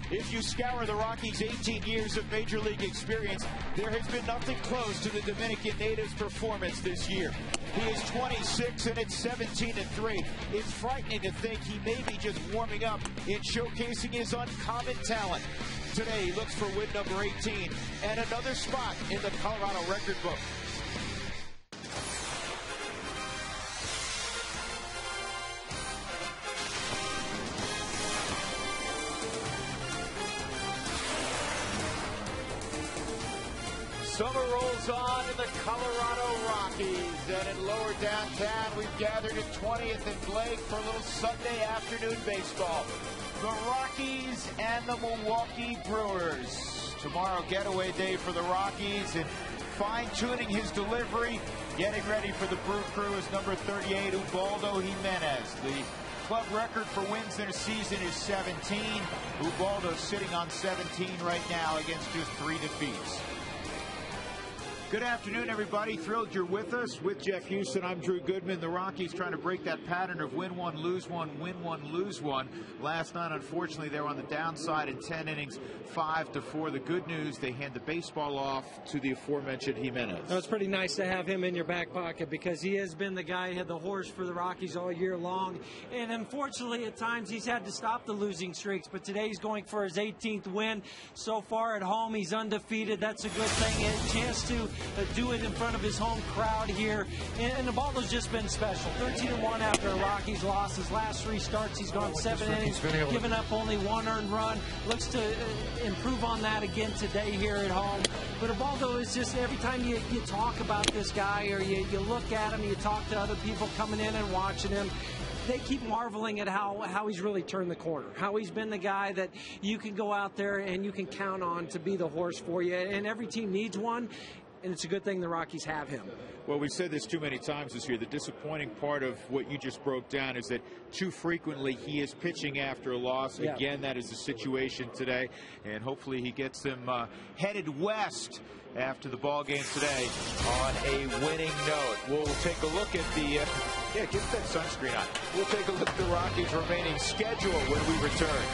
If you scour the Rockies' 18 years of Major League experience, there has been nothing close to the Dominican native's performance this year. He is 26 and it's 17-3. It's frightening to think he may be just warming up in showcasing his uncommon talent. Today he looks for win number 18 and another spot in the Colorado record book. Summer rolls on in the Colorado Rockies, and in lower downtown, we've gathered at 20th and Blake for a little Sunday afternoon baseball. The Rockies and the Milwaukee Brewers. Tomorrow, getaway day for the Rockies, and fine-tuning his delivery, getting ready for the Brew Crew is number 38, Ubaldo Jimenez. The club record for wins in a season is 17. Ubaldo sitting on 17 right now against just 3 defeats. Good afternoon, everybody. Thrilled you're with us. With Jeff Houston, I'm Drew Goodman. The Rockies trying to break that pattern of win one, lose one, win one, lose one. Last night, unfortunately, they were on the downside in 10 innings, 5-4. The good news, they hand the baseball off to the aforementioned Jimenez. It's pretty nice to have him in your back pocket because he has been the guy who had the horse for the Rockies all year long. And unfortunately, at times, he's had to stop the losing streaks. But today, he's going for his 18th win. So far at home, he's undefeated. That's a good thing. A chance to do it in front of his home crowd here. And Ubaldo's just been special. 13-1 after a Rockies loss. His last 3 starts, he's gone 7 innings, given up only 1 earned run. Looks to improve on that again today here at home. But Ubaldo is just, every time you talk about this guy or you look at him, you talk to other people coming in and watching him, they keep marveling at how he's really turned the corner, how he's been the guy that you can go out there and you can count on to be the horse for you. And every team needs one. And it's a good thing the Rockies have him. Well, we've said this too many times this year. The disappointing part of what you just broke down is that too frequently he is pitching after a loss. Yeah. Again, that is the situation today. And hopefully he gets them headed west after the ball game today on a winning note. We'll take a look at the get that sunscreen on. We'll take a look at the Rockies' remaining schedule when we return.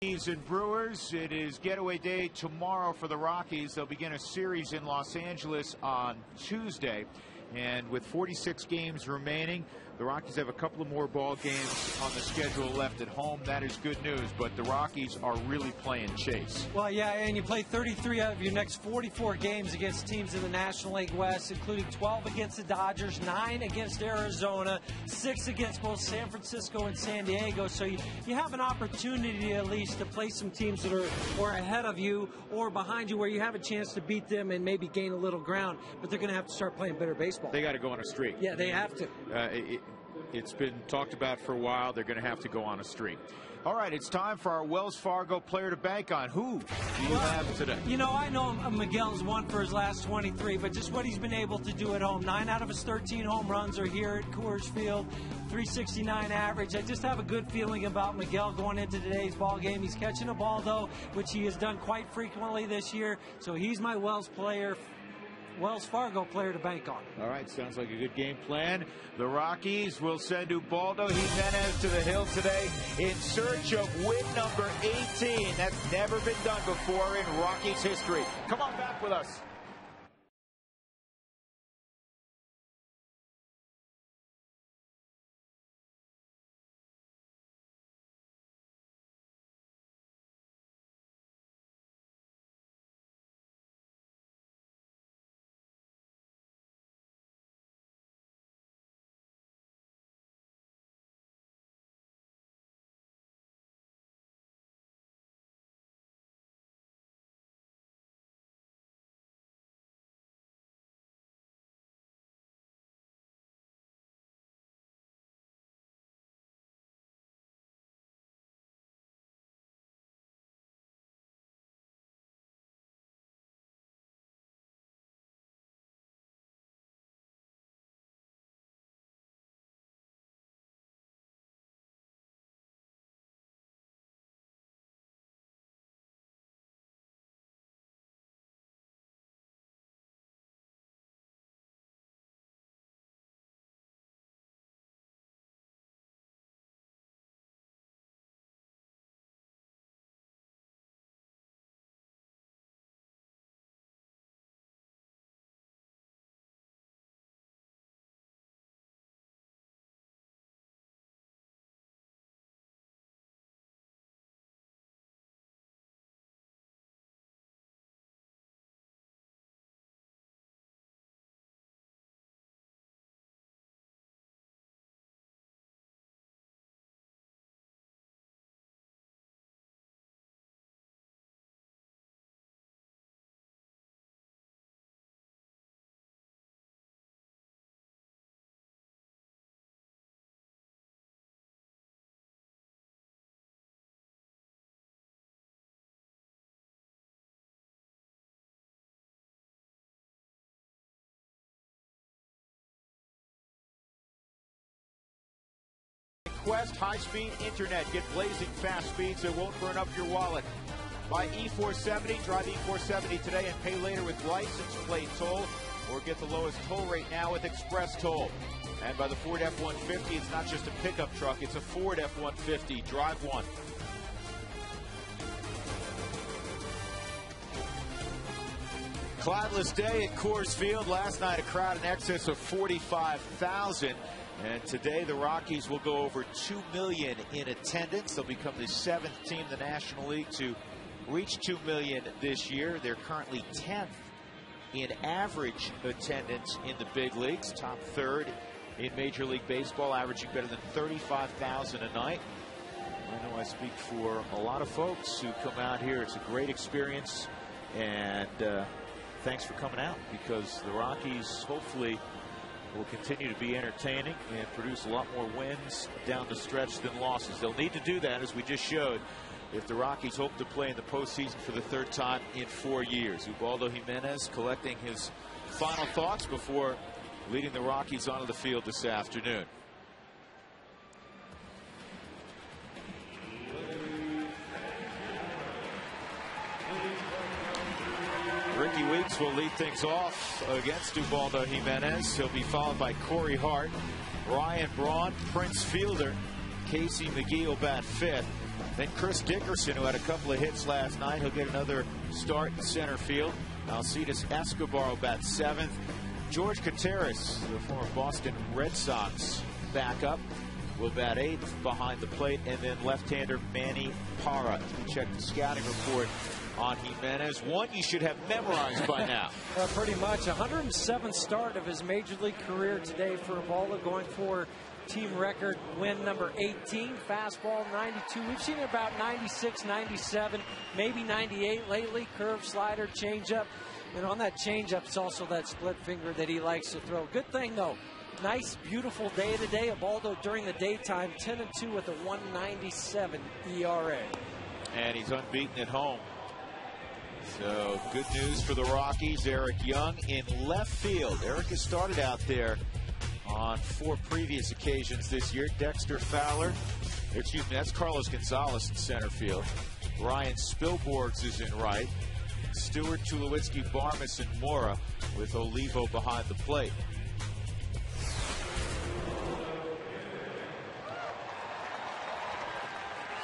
And Brewers, it is getaway day tomorrow for the Rockies. They'll begin a series in Los Angeles on Tuesday, and with 46 games remaining, the Rockies have a couple of more ball games on the schedule left at home. That is good news, but the Rockies are really playing chase. Well, yeah, and you play 33 out of your next 44 games against teams in the National League West, including 12 against the Dodgers, 9 against Arizona, 6 against both San Francisco and San Diego. So you have an opportunity at least to play some teams that are ahead of you or behind you, where you have a chance to beat them and maybe gain a little ground. But they're going to have to start playing better baseball. They got to go on a streak. Yeah, they have to. It's been talked about for a while. They're going to have to go on a streak. All right, it's time for our Wells Fargo player to bank on. Who do you have today? You know, I know Miguel's won for his last 23, but just what he's been able to do at home. 9 out of his 13 home runs are here at Coors Field. 369 average. I just have a good feeling about Miguel going into today's ball game. He's catching a ball, though, which he has done quite frequently this year. So he's my Wells Fargo player to bank on. All right, sounds like a good game plan. The Rockies will send Ubaldo Jimenez to the hill today in search of win number 18. That's never been done before in Rockies history. Come on back with us. Quest high-speed internet. Get blazing fast speeds that won't burn up your wallet. Buy E470, drive E470 today and pay later with license plate toll, or get the lowest toll rate now with Express Toll. And by the Ford F-150, it's not just a pickup truck, it's a Ford F-150. Drive one. Cloudless day at Coors Field. Last night, a crowd in excess of 45,000. And today, the Rockies will go over 2 million in attendance. They'll become the 7th team in the National League to reach 2 million this year. They're currently 10th in average attendance in the big leagues, top 3rd in Major League Baseball, averaging better than 35,000 a night. I know I speak for a lot of folks who come out here. It's a great experience, and thanks for coming out, because the Rockies hopefully will continue to be entertaining and produce a lot more wins down the stretch than losses. They'll need to do that, as we just showed, if the Rockies hope to play in the postseason for the 3rd time in 4 years. Ubaldo Jimenez collecting his final thoughts before leading the Rockies onto the field this afternoon. Ricky Weeks will lead things off against Ubaldo Jimenez. He'll be followed by Corey Hart, Ryan Braun, Prince Fielder, Casey McGee will bat 5th. Then Chris Dickerson, who had a couple of hits last night, he'll get another start in center field. Alcides Escobar will bat 7th. George Contreras, the former Boston Red Sox backup, will bat 8th behind the plate. And then left-hander Manny Parra. We checked the scouting report on Jimenez. One you should have memorized by now. Pretty much. 107th start of his major league career today for Ubaldo, going for team record win number 18. Fastball 92. We've seen it about 96, 97, maybe 98 lately. Curve, slider, changeup. And on that changeup, it's also that split finger that he likes to throw. Good thing, though. Nice, beautiful day today. Ubaldo during the daytime, 10-2 with a 1.97 ERA. And he's unbeaten at home. So good news for the Rockies. Eric Young in left field. Eric has started out there on 4 previous occasions this year. Dexter Fowler, excuse me, that's Carlos Gonzalez in center field. Ryan Spilborghs is in right. Stewart, Tulowitzki, Barmas, and Mora with Olivo behind the plate.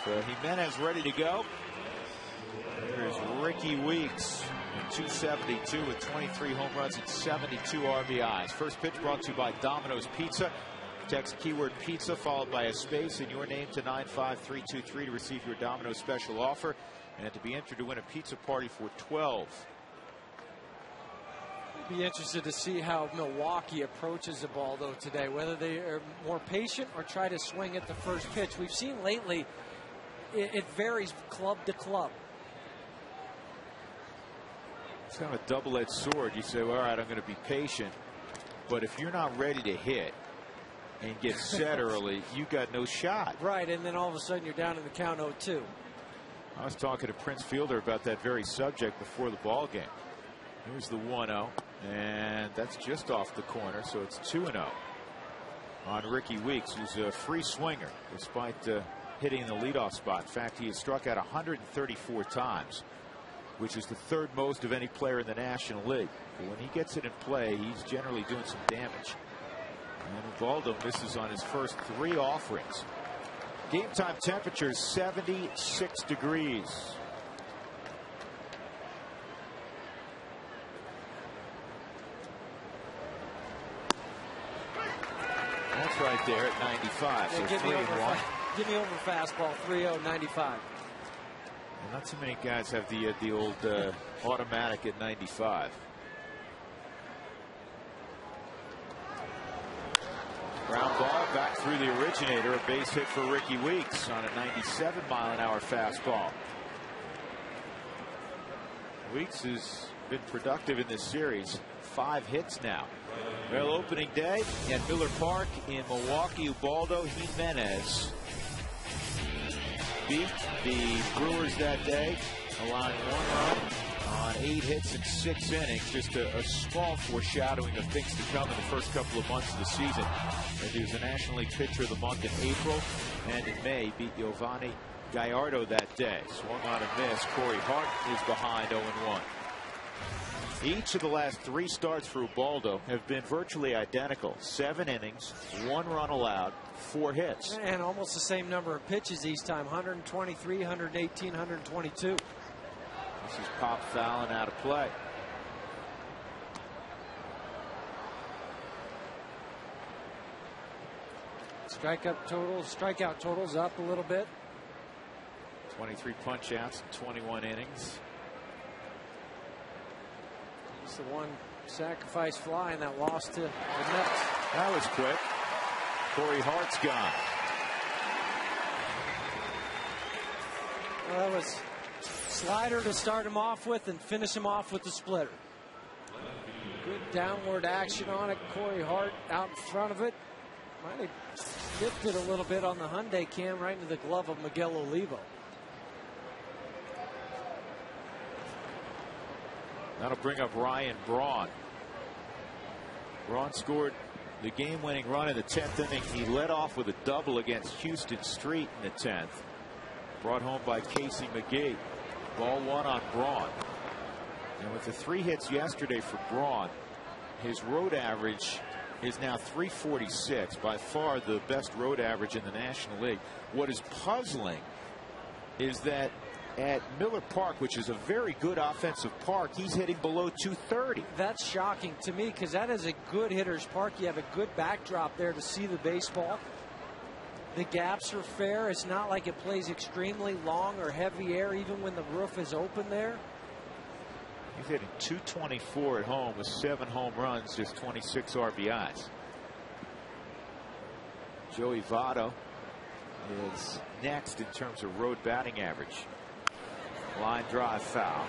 So Jimenez ready to go. Here's Ricky Weeks in 272 with 23 home runs and 72 RBIs. First pitch brought to you by Domino's Pizza. Text keyword pizza followed by a space and your name to 95323 to receive your Domino's special offer and to be entered to win a pizza party for 12. Be interested to see how Milwaukee approaches Ubaldo today, whether they are more patient or try to swing at the first pitch. We've seen lately it varies club to club. It's kind of a double-edged sword. You say, well, all right, I'm going to be patient. But if you're not ready to hit and get set early, you got no shot. Right, and then all of a sudden you're down in the count 0-2. I was talking to Prince Fielder about that very subject before the ball game. Here's the 1-0, and that's just off the corner, so it's 2-0 on Ricky Weeks, who's a free swinger despite hitting the leadoff spot. In fact, he has struck out 134 times, which is the 3rd most of any player in the National League. But when he gets it in play, he's generally doing some damage. And Ubaldo misses on his first 3 offerings. Game time temperature is 76 degrees. That's right there at 95. So give me over fastball, 3-0, 95. And not too many guys have the old automatic at 95. Ground ball back through the originator. A base hit for Ricky Weeks on a 97-mile-an-hour fastball. Weeks has been productive in this series. 5 hits now. Well, opening day at Miller Park in Milwaukee. Ubaldo Jimenez beat the Brewers that day, allowing 1 run on 8 hits in 6 innings. Just a small foreshadowing of things to come in the first couple of months of the season. And he was the National League Pitcher of the Month in April, and in May beat Giovanni Gallardo that day. Swung on a miss. Corey Hart is behind 0-1. Each of the last 3 starts for Ubaldo have been virtually identical. 7 innings, 1 run allowed, 4 hits. And almost the same number of pitches each time. 123, 118, 122. This is Pop Fallon out of play. Strikeout totals up a little bit. 23 punch outs in 21 innings. It's the one sacrifice fly and that loss to the Mets. That was quick. Corey Hart's gone. Well, that was slider to start him off with and finish him off with the splitter. Good downward action on it. Corey Hart out in front of it. Might have lifted a little bit on the Hyundai cam right into the glove of Miguel Olivo. That'll bring up Ryan Braun. Braun scored the game-winning run in the 10th inning. He led off with a double against Houston Street in the 10th. Brought home by Casey McGee. Ball 1 on Braun. And with the 3 hits yesterday for Braun, his road average is now .346, by far the best road average in the National League. What is puzzling is that at Miller Park, which is a very good offensive park, he's hitting below 230. That's shocking to me because that is a good hitter's park. You have a good backdrop there to see the baseball. The gaps are fair. It's not like it plays extremely long or heavy air even when the roof is open there. He's hitting 224 at home with 7 home runs, just 26 RBIs. Joey Votto is next in terms of road batting average. Line drive foul.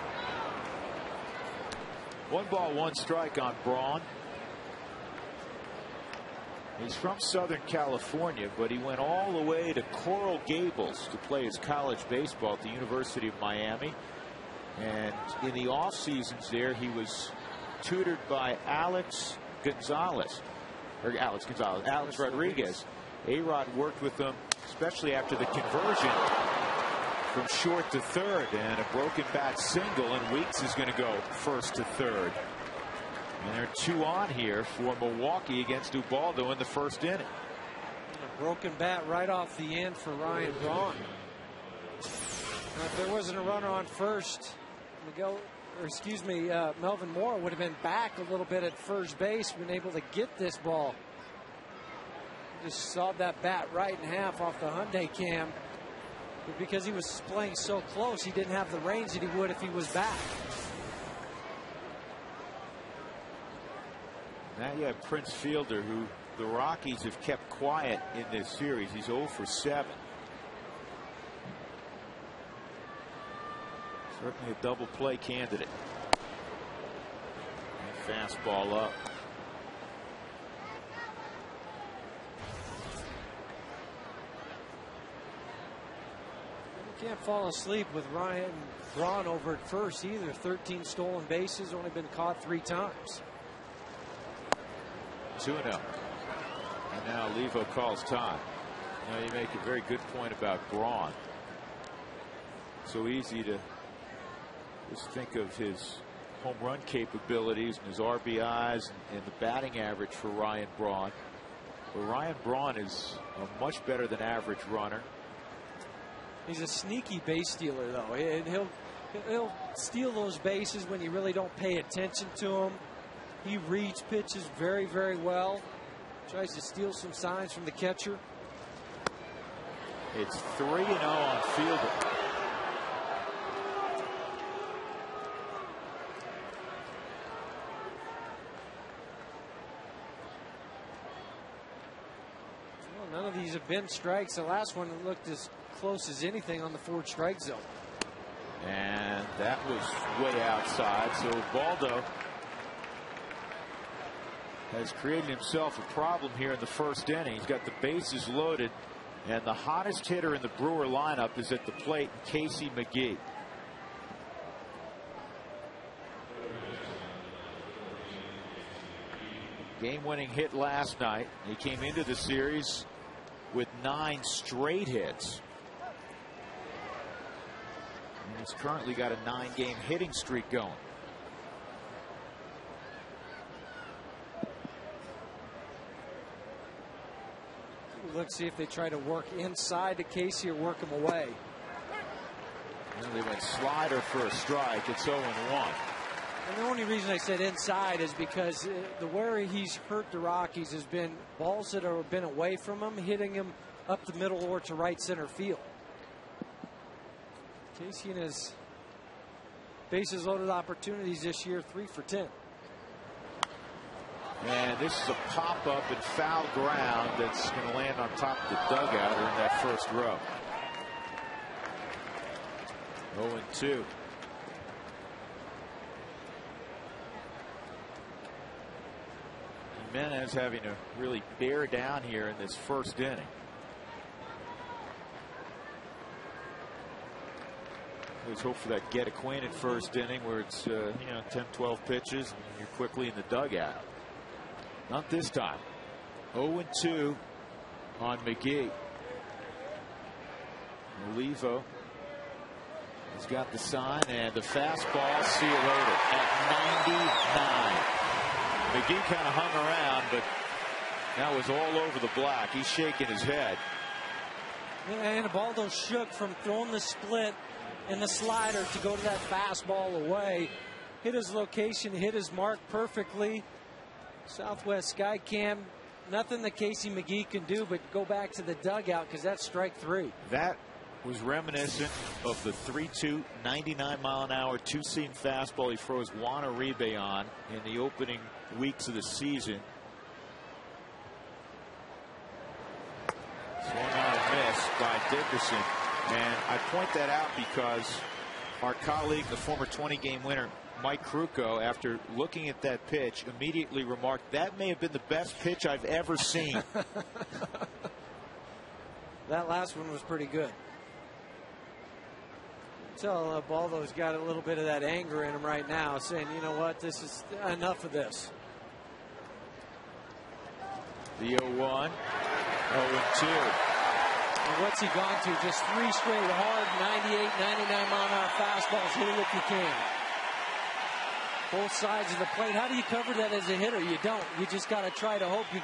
1 ball, 1 strike on Braun. He's from Southern California, but he went all the way to Coral Gables to play his college baseball at the University of Miami. And in the off seasons there, he was tutored by Alex Rodriguez. A-Rod worked with them, especially after the conversion from short to third, and a broken bat single, and Weeks is going to go first to third. And there are 2 on here for Milwaukee against Ubaldo in the first inning. A broken bat right off the end for Ryan Braun. Now, if there wasn't a runner on first, Melvin Moore would have been back a little bit at first base, been able to get this ball. Just sawed that bat right in half off the Hyundai cam. But because he was playing so close, he didn't have the range that he would if he was back. Now you have Prince Fielder, who the Rockies have kept quiet in this series. He's 0 for 7. Certainly a double play candidate. And fastball up. You can't fall asleep with Ryan Braun over at first either. 13 stolen bases, only been caught 3 times. 2-0. And now Levo calls time. Now you make a very good point about Braun. So easy to just think of his home run capabilities and his RBIs and the batting average for Ryan Braun. But Ryan Braun is a much better than average runner. He's a sneaky base stealer, though. And he'll steal those bases when you really don't pay attention to him. He reads pitches very, very well. Tries to steal some signs from the catcher. It's 3-0 on Fielder. Well, none of these have been strikes. The last one looked as close as anything on the 4th strike zone. And that was way outside. So Baldo has created himself a problem here in the first inning. He's got the bases loaded, and the hottest hitter in the Brewer lineup is at the plate, Casey McGee. Game-winning hit last night. He came into the series with 9 straight hits. And he's currently got a 9-game hitting streak going. Let's see if they try to work inside to Casey or work him away. And they went slider for a strike. It's 0-1. And the only reason I said inside is because the where he's hurt the Rockies has been balls that have been away from him, hitting him up the middle or to right center field. Casey and his bases loaded opportunities this year, 3 for 10. And this is a pop-up and foul ground that's going to land on top of the dugout or in that first row. 0-2. Jimenez having to really bear down here in this first inning. Let's hope for that get acquainted first inning where it's 10-12 pitches and you're quickly in the dugout. Not this time. 0-2 on McGee. Olivo has got the sign, and the fastball, see you later at 99. McGee kind of hung around, but that was all over the block. He's shaking his head. And Ubaldo shook from throwing the split and the slider to go to that fastball away. Hit his location, hit his mark perfectly. Southwest Skycam, nothing that Casey McGee can do but go back to the dugout, because that's strike 3. That was reminiscent of the 3-2, 99-mile-an-hour two-seam fastball he froze Juan Uribe on in the opening weeks of the season. Swung on a miss by Dickerson. And I point that out because our colleague, the former 20-game winner, Mike Krukow, after looking at that pitch, immediately remarked, that may have been the best pitch I've ever seen. That last one was pretty good. So Baldo's got a little bit of that anger in him right now, saying, you know what, this is enough of this. The 0-1, 0-2. And what's he gone to? Just 3 straight hard 98, 99-mile-an-hour fastballs. Hit it if you can. Both sides of the plate. How do you cover that as a hitter? You don't. You just got to try to hope you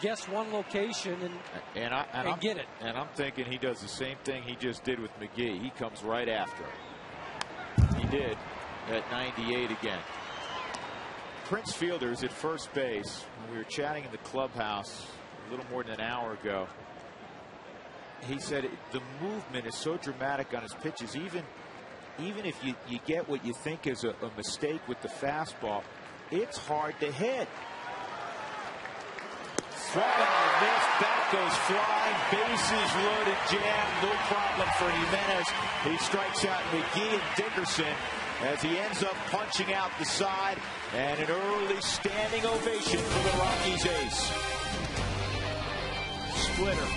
guess one location and get it. And I'm thinking he does the same thing he just did with McGee. He comes right after him. He did at 98 again. Prince Fielder's at first base. We were chatting in the clubhouse a little more than an hour ago. He said the movement is so dramatic on his pitches. Even if you get what you think is a mistake with the fastball, it's hard to hit. Swung on a miss, back goes flying, bases loaded, jam, no problem for Jimenez. He strikes out McGee and Dickerson as he ends up punching out the side, and an early standing ovation for the Rockies ace. Splitter.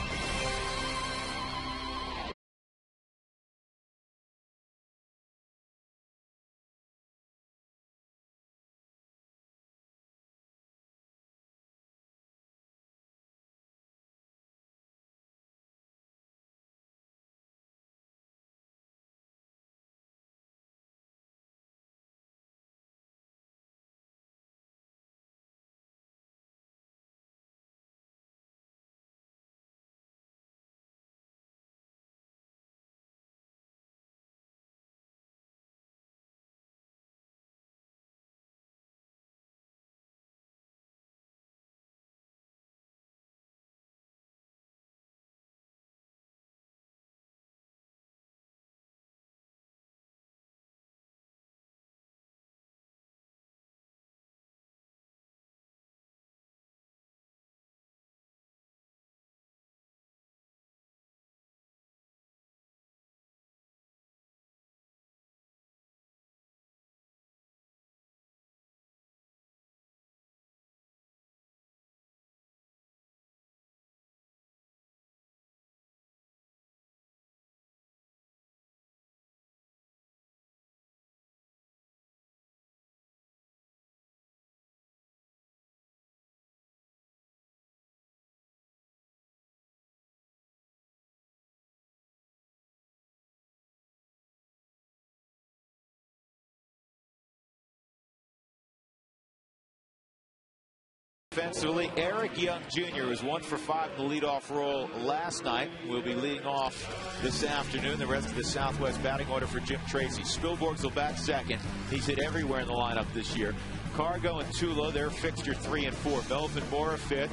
Offensively, Eric Young Jr. was 1 for 5 in the leadoff role last night. Will be leading off this afternoon. The rest of the Southwest batting order for Jim Tracy. Spilborghs will bat second. He's hit everywhere in the lineup this year. Cargo and Tulo, they're fixture 3 and 4. Melvin Mora fifth.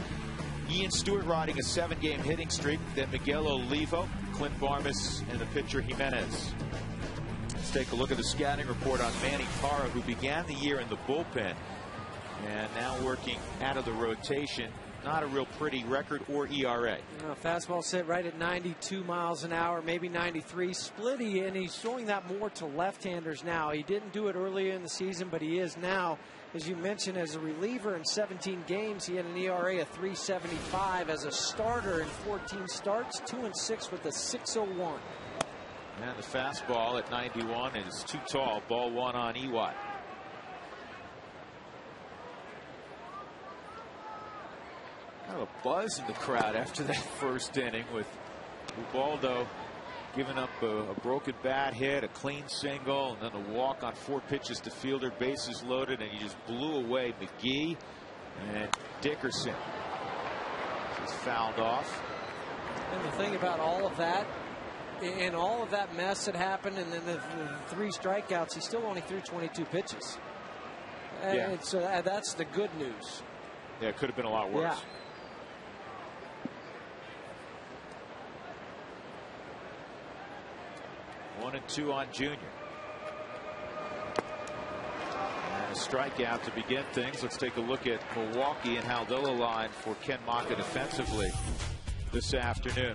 Ian Stewart riding a 7-game hitting streak. Then Miguel Olivo, Clint Barmas, and the pitcher Jimenez. Let's take a look at the scouting report on Manny Parra, who began the year in the bullpen and now working out of the rotation. Not a real pretty record or ERA. Fastball set right at 92 miles an hour, maybe 93. Splitty, and he's showing that more to left-handers now. He didn't do it earlier in the season, but he is now. As you mentioned, as a reliever in 17 games, he had an ERA of 3.75. As a starter in 14 starts, 2-6 with a 6.01. And the fastball at 91 is too tall. Ball 1 on Ewott. Kind of a buzz in the crowd after that first inning, with Ubaldo giving up a broken bat hit, a clean single, and then a walk on 4 pitches to Fielder, bases loaded, and he just blew away McGee and Dickerson. He's fouled off. And the thing about all of that, and all of that mess that happened, and then the 3 strikeouts, he still only threw 22 pitches. Yeah. And so that's the good news. Yeah, it could have been a lot worse. Yeah. 1-2 on Junior. And a strikeout to begin things. Let's take a look at Milwaukee and how they'll align for Ken Maka defensively this afternoon.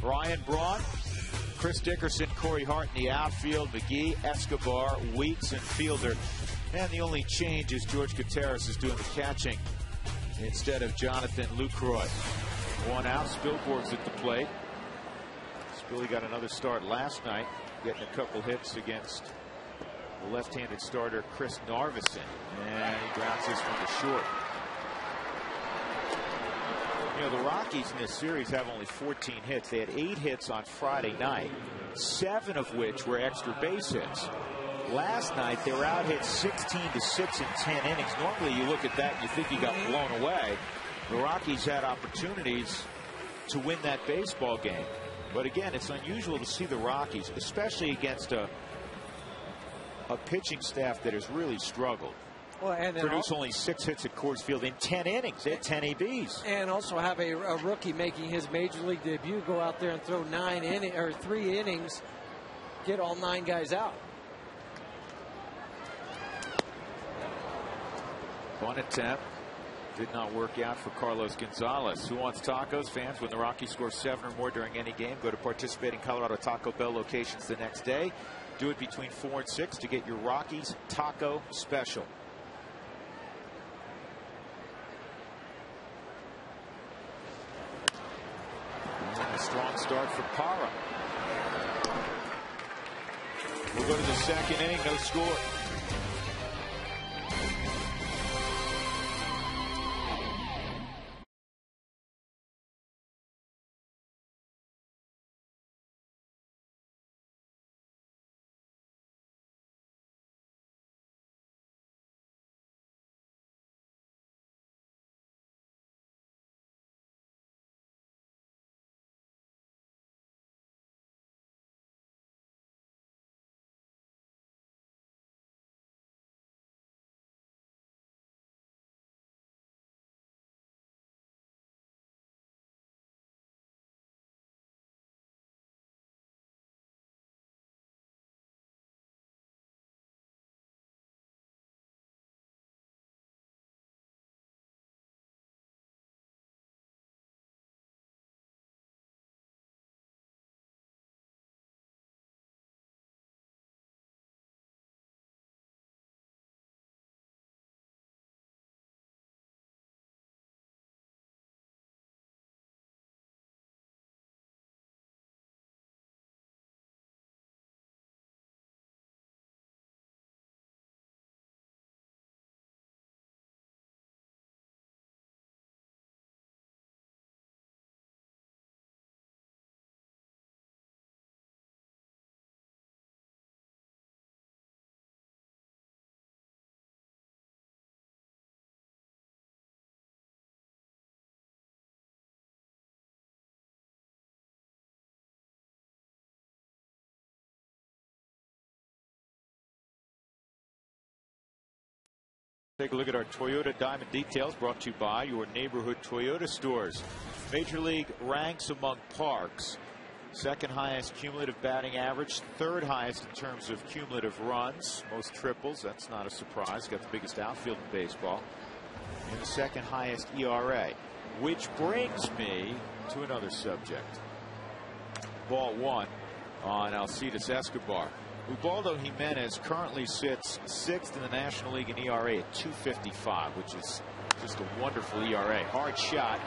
Ryan Braun, Chris Dickerson, Corey Hart in the outfield, McGee, Escobar, Weeks, and Fielder. And the only change is George Gutierrez is doing the catching instead of Jonathan Lucroy. 1 out, Spilborgh's at the plate. Spilly got another start last night, getting a couple hits against the left-handed starter Chris Narveson. And he grounds this one to short. You know, the Rockies in this series have only 14 hits. They had 8 hits on Friday night, 7 of which were extra base hits. Last night, they were out hit 16-6 in 10 innings. Normally, you look at that and you think he got blown away. The Rockies had opportunities to win that baseball game. But again, it's unusual to see the Rockies, especially against a pitching staff that has really struggled. Well, and produce only 6 hits at Coors Field in 10 innings. They had 10 ABs. And also have a rookie making his major league debut go out there and throw 3 innings, get all 9 guys out. One attempt did not work out for Carlos Gonzalez. Who wants tacos? Fans, when the Rockies score 7 or more during any game, go to participating Colorado Taco Bell locations the next day. Do it between 4 and 6 to get your Rockies taco special. And a strong start for Parra. We'll go to the second inning, no score. Take a look at our Toyota Diamond Details, brought to you by your neighborhood Toyota stores. Major League ranks among parks. 2nd highest cumulative batting average, 3rd highest in terms of cumulative runs, most triples. That's not a surprise. Got the biggest outfield in baseball. And the 2nd highest ERA. Which brings me to another subject. Ball 1 on Alcides Escobar. Ubaldo Jimenez currently sits 6th in the National League in ERA at 2.55, which is just a wonderful ERA. Hard shot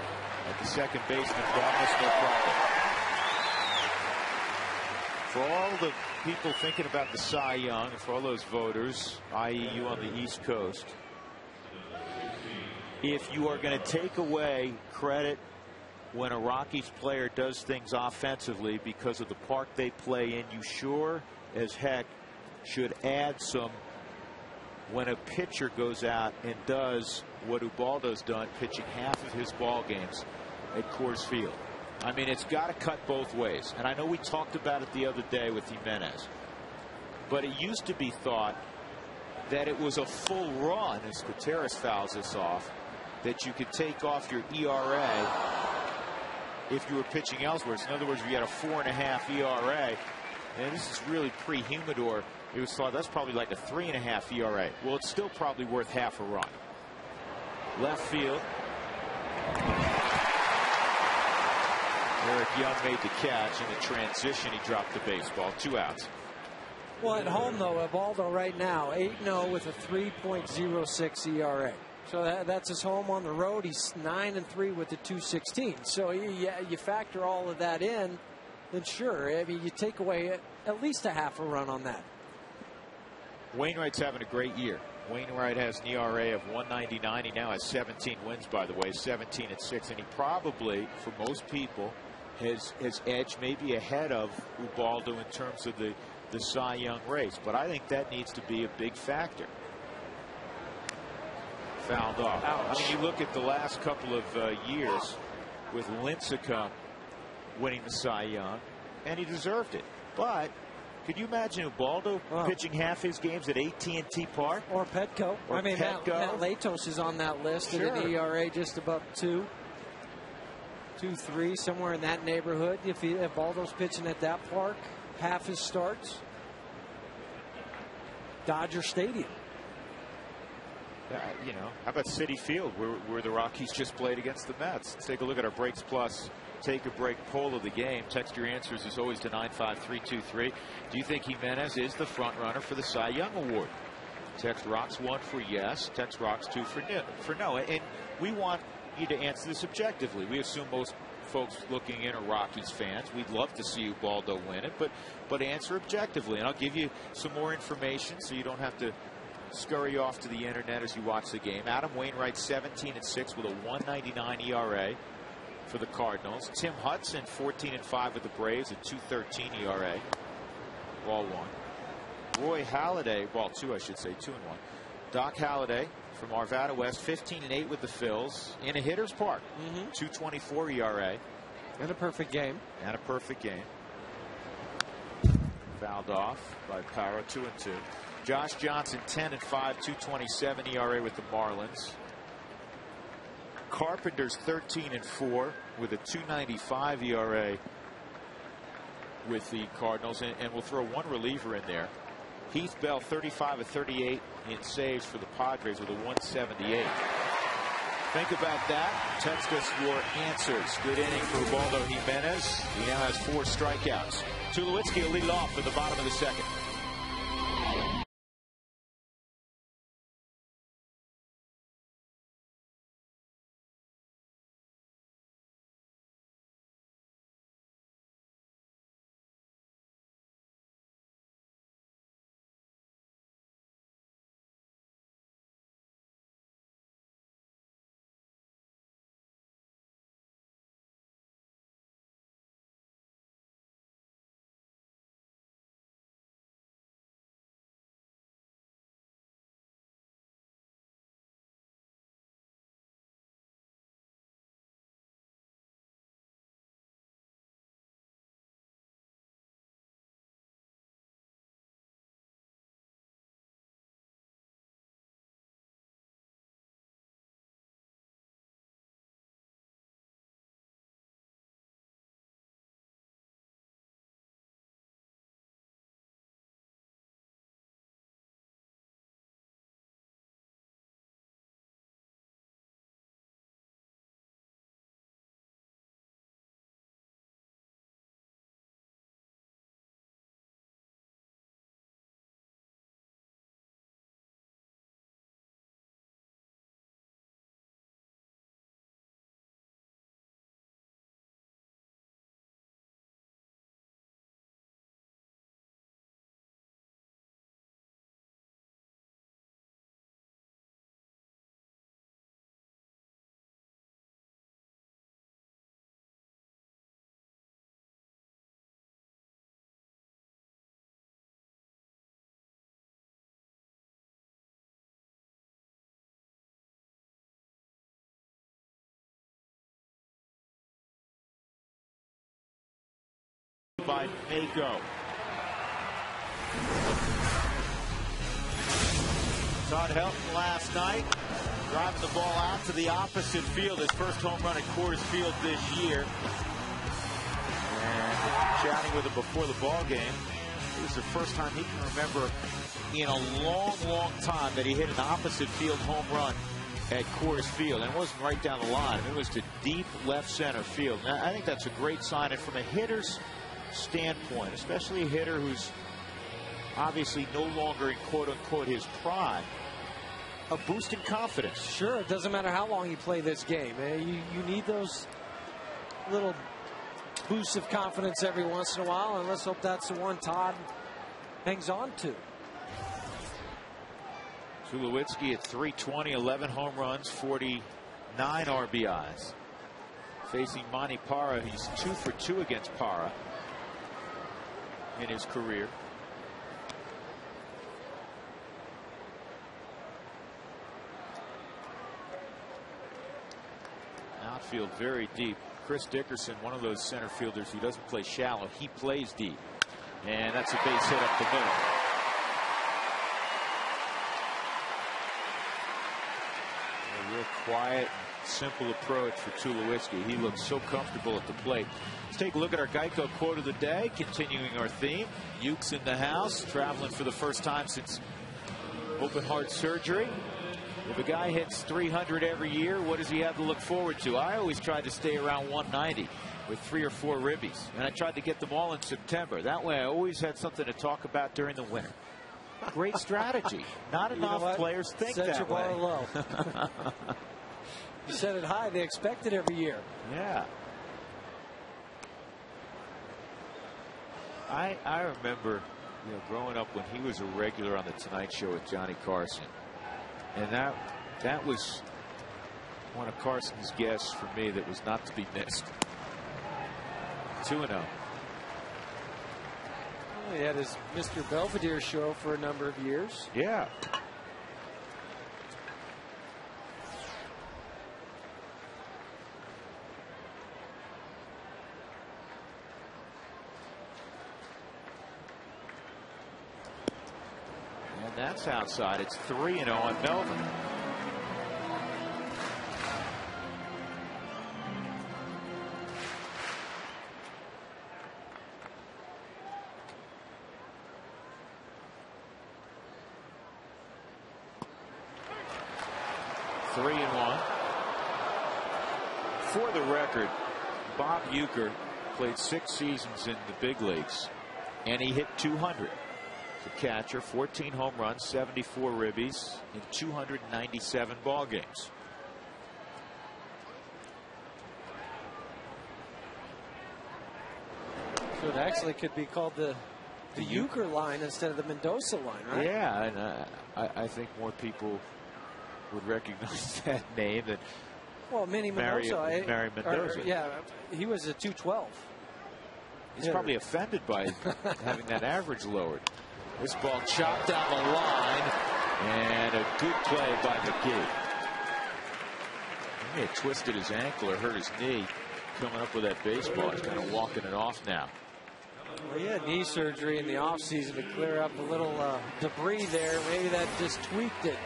at the second baseman, almost no problem. For all the people thinking about the Cy Young, and for all those voters, i.e. you on the East Coast, if you are going to take away credit when a Rockies player does things offensively because of the park they play in, you sure as heck should add some when a pitcher goes out and does what Ubaldo's done, pitching half of his ball games at Coors Field. I mean, it's got to cut both ways. And I know we talked about it the other day with Jimenez, but it used to be thought that it was a full run, as Gutierrez fouls this off, that you could take off your ERA if you were pitching elsewhere. So in other words, if you had a 4.5 ERA, and this is really pre-Humidor, it was thought that's probably like a 3.5 ERA. Well, it's still probably worth half a run. Left field. Eric Young made the catch. In the transition, he dropped the baseball. 2 outs. Well, at home, though, Evaldo right now, 8-0 with a 3.06 ERA. So that's his home. On the road, he's 9-3 with a 2.16. So you factor all of that in, then sure. I mean, you take away at least a half a run on that. Wainwright's having a great year. Wainwright has an ERA of 1.99. He now has 17 wins, by the way, 17-6. And he probably, for most people, has edged maybe ahead of Ubaldo in terms of the Cy Young race. But I think that needs to be a big factor. Fouled off. Ouch. I mean, you look at the last couple of years with Lincecum winning the Cy Young, and he deserved it. But could you imagine Ubaldo pitching half his games at AT&T Park? Or Petco. Or Matt Latos is on that list at an ERA just above 2. 2-3, somewhere in that neighborhood. If Ubaldo's pitching at that park, half his starts. Dodger Stadium. You know, how about Citi Field, where the Rockies just played against the Mets? Let's take a look at our Breaks Plus Take a Break poll of the game. Text your answers as always to 95323. Do you think Jimenez is the front runner for the Cy Young Award? Text Rocks 1 for yes. Text Rocks 2 for no. And we want you to answer this objectively. We assume most folks looking in are Rockies fans. We'd love to see Ubaldo win it, but answer objectively. And I'll give you some more information so you don't have to scurry off to the internet as you watch the game. Adam Wainwright 17-6 with a 1.99 ERA for the Cardinals. Tim Hudson 14-5 with the Braves, a 2.13 ERA. Ball 1. Roy Halladay, ball 2 I should say, 2-1. Doc Halladay from Arvada West, 15-8 with the Phils in a hitter's park. 2.24 ERA. And a perfect game. And a perfect game. Fouled off by Parra, 2-2. Josh Johnson 10-5, 2.27 ERA with the Marlins. Carpenter's 13-4 with a 2.95 ERA with the Cardinals, and we'll throw one reliever in there. Heath Bell 35-38 in saves for the Padres with a 1.78. Think about that. Text us your answers. Good inning for Ubaldo Jimenez. He now has 4 strikeouts. Tulowitzki will lead off at the bottom of the second. side may go. Todd Helton last night driving the ball out to the opposite field. His first home run at Coors Field this year. And chatting with him before the ball game, it was the first time he can remember in a long, long time that he hit an opposite field home run at Coors Field. And it wasn't right down the line. It was to deep left center field. Now, I think that's a great sign. And from a hitter's standpoint, especially a hitter who's obviously no longer in quote-unquote his prime, a boost in confidence. Sure, it doesn't matter how long you play this game. You need those little boosts of confidence every once in a while, and let's hope that's the one Todd hangs on to. Tulowitzki at 320, 11 home runs, 49 RBIs. Facing Manny Parra, he's 2 for 2 against Parra in his career. Outfield very deep. Chris Dickerson, one of those center fielders who doesn't play shallow. He plays deep. And that's a base hit up the middle. A real quiet, simple approach for Tulowitzki. He looks so comfortable at the plate. Let's take a look at our Geico quote of the day. Continuing our theme. Ukes in the house. Traveling for the first time since open heart surgery. If a guy hits 300 every year, what does he have to look forward to? I always tried to stay around 190 with 3 or 4 ribbies, and I tried to get them all in September. That way I always had something to talk about during the winter. Great strategy. Not enough players think that way. Set your bar low. You set it high, they expect it every year. Yeah. I remember, growing up when he was a regular on the Tonight Show with Johnny Carson. And that was one of Carson's guests for me that was not to be missed. 2-0. Well, he had his Mr. Belvedere show for a number of years. Yeah. And that's outside. It's 3-0 on Melvin. For the record, Bob Uecker played 6 seasons in the big leagues, and he hit 200. The catcher, 14 home runs, 74 ribbies in 297 ball games. So it actually could be called the Uecker line instead of the Mendoza line, right? Yeah, and I think more people would recognize that name than Manny Mendoza. Mary Mendoza. Yeah, he was a 212. He's probably offended by having that average lowered. This ball chopped down the line, and a good play by McGee. He may have twisted his ankle or hurt his knee coming up with that baseball. He's kind of walking it off now. Well, he had knee surgery in the offseason to clear up a little debris there. Maybe that just tweaked it.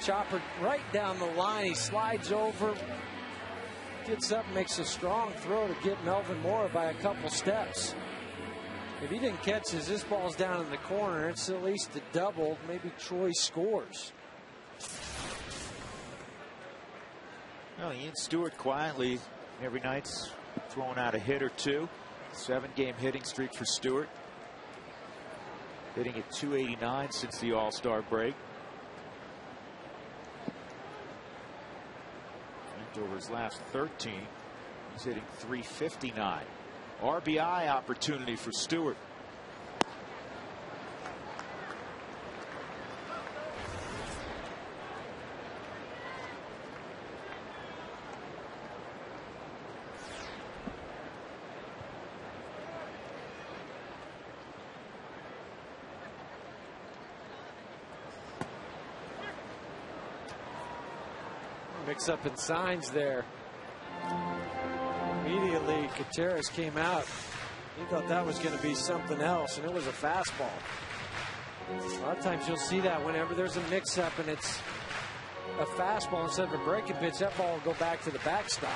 Chopper right down the line. He slides over, gets up, makes a strong throw to get Melvin Mora by a couple steps. If he didn't catch this ball's down in the corner. It's at least a double. Maybe Troy scores. Well, Ian Stewart quietly every night's throwing out a hit or two. 7-game hitting streak for Stewart. Hitting at .289 since the All-Star break. Over his last 13, he's hitting .359. RBI opportunity for Stewart. Mix up in signs there. Immediately, Gutierrez came out. He thought that was going to be something else, and it was a fastball. A lot of times you'll see that whenever there's a mix-up and it's a fastball instead of a breaking pitch, that ball will go back to the backstop.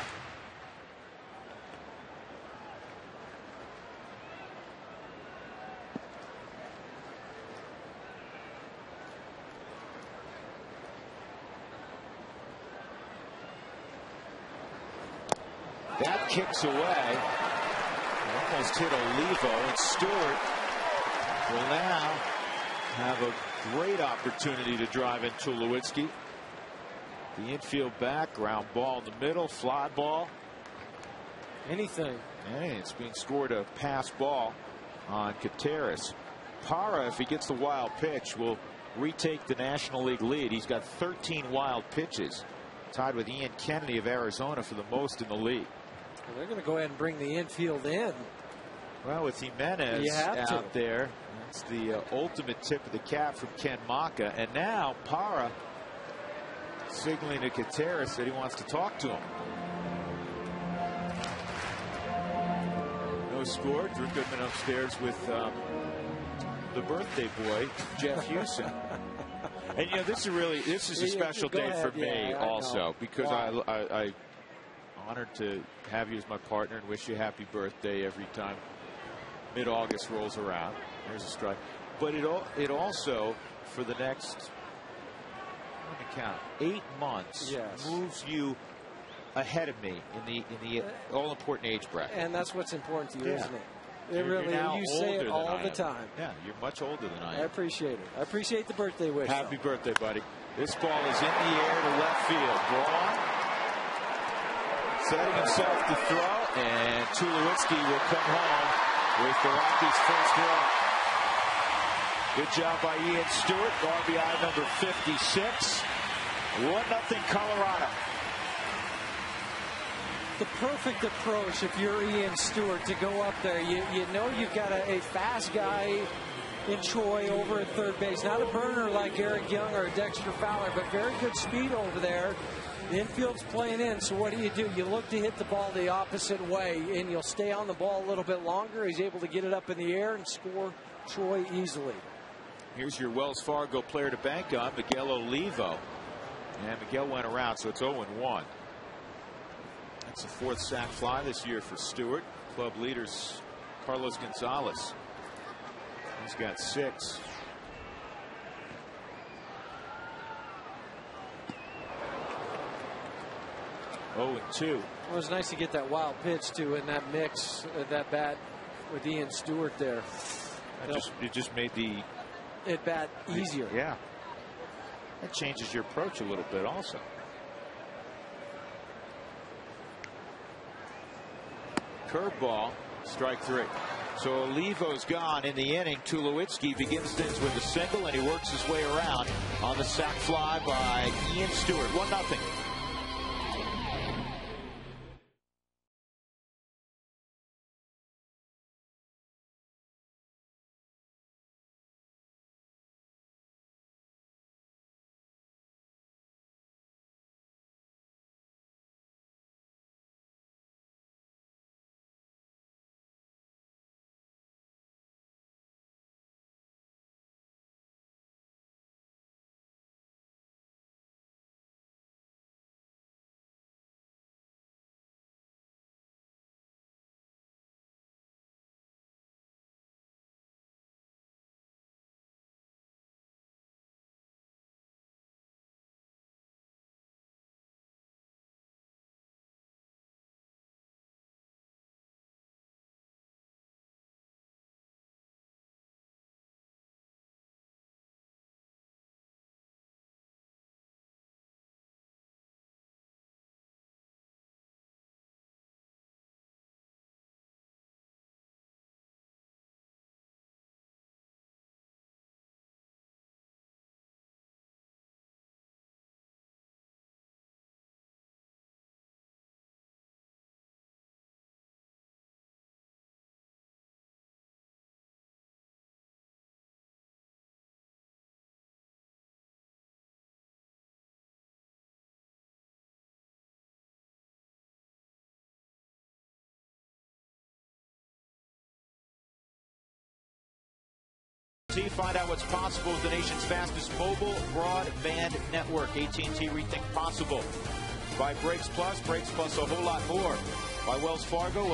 That kicks away. Almost hit Olivo, and Stewart will now have a great opportunity to drive in Tulowitzki. The infield back, ground ball in the middle, fly ball. Anything. And it's being scored a pass ball on Gutierrez. Parra, if he gets the wild pitch, will retake the National League lead. He's got 13 wild pitches, tied with Ian Kennedy of Arizona for the most in the league. Well, they're going to go ahead and bring the infield in. Well, with Jimenez out there, that's the ultimate tip of the cap from Ken Maka. And now Parra signaling to Gutierrez that he wants to talk to him. No score. Drew Goodman upstairs with the birthday boy, Jeff Hewson. And you know, this is a special day for me also, because I honored to have you as my partner and wish you happy birthday every time mid-August rolls around. There's a strike. But it also, for the next, let me count, 8 months, moves you ahead of me in the all-important age bracket. And that's what's important to you, isn't it? You say it all the time. Yeah, you're much older than I am. I appreciate it. I appreciate the birthday wish. Happy birthday, buddy. This ball is in the air to left field. Braun setting himself to throw, and Tulowitzki will come home with the Rockies' first run. Good job by Ian Stewart, RBI number 56. 1-0 Colorado. The perfect approach if you're Ian Stewart to go up there. You know you've got a fast guy in Troy over at third base. Not a burner like Eric Young or Dexter Fowler, but very good speed over there. The infield's playing in, so what do? You look to hit the ball the opposite way, and you'll stay on the ball a little bit longer. He's able to get it up in the air and score Troy easily. Here's your Wells Fargo player to bank on, Miguel Olivo. And Miguel went around, so it's 0-1. That's the 4th sac fly this year for Stewart. Club leaders Carlos Gonzalez. He's got 6. Oh, 2. Well, it was nice to get that wild pitch too in that mix, that bat with Ian Stewart there. It just made the at bat easier. Yeah, that changes your approach a little bit also. Curveball, strike 3. So Olivo's gone in the inning. Tulowitzki begins things with a single, and he works his way around on the sac fly by Ian Stewart. 1-0. AT&T. Find out what's possible with the nation's fastest mobile broadband network. AT&T, rethink possible. By Brakes Plus a whole lot more. By Wells Fargo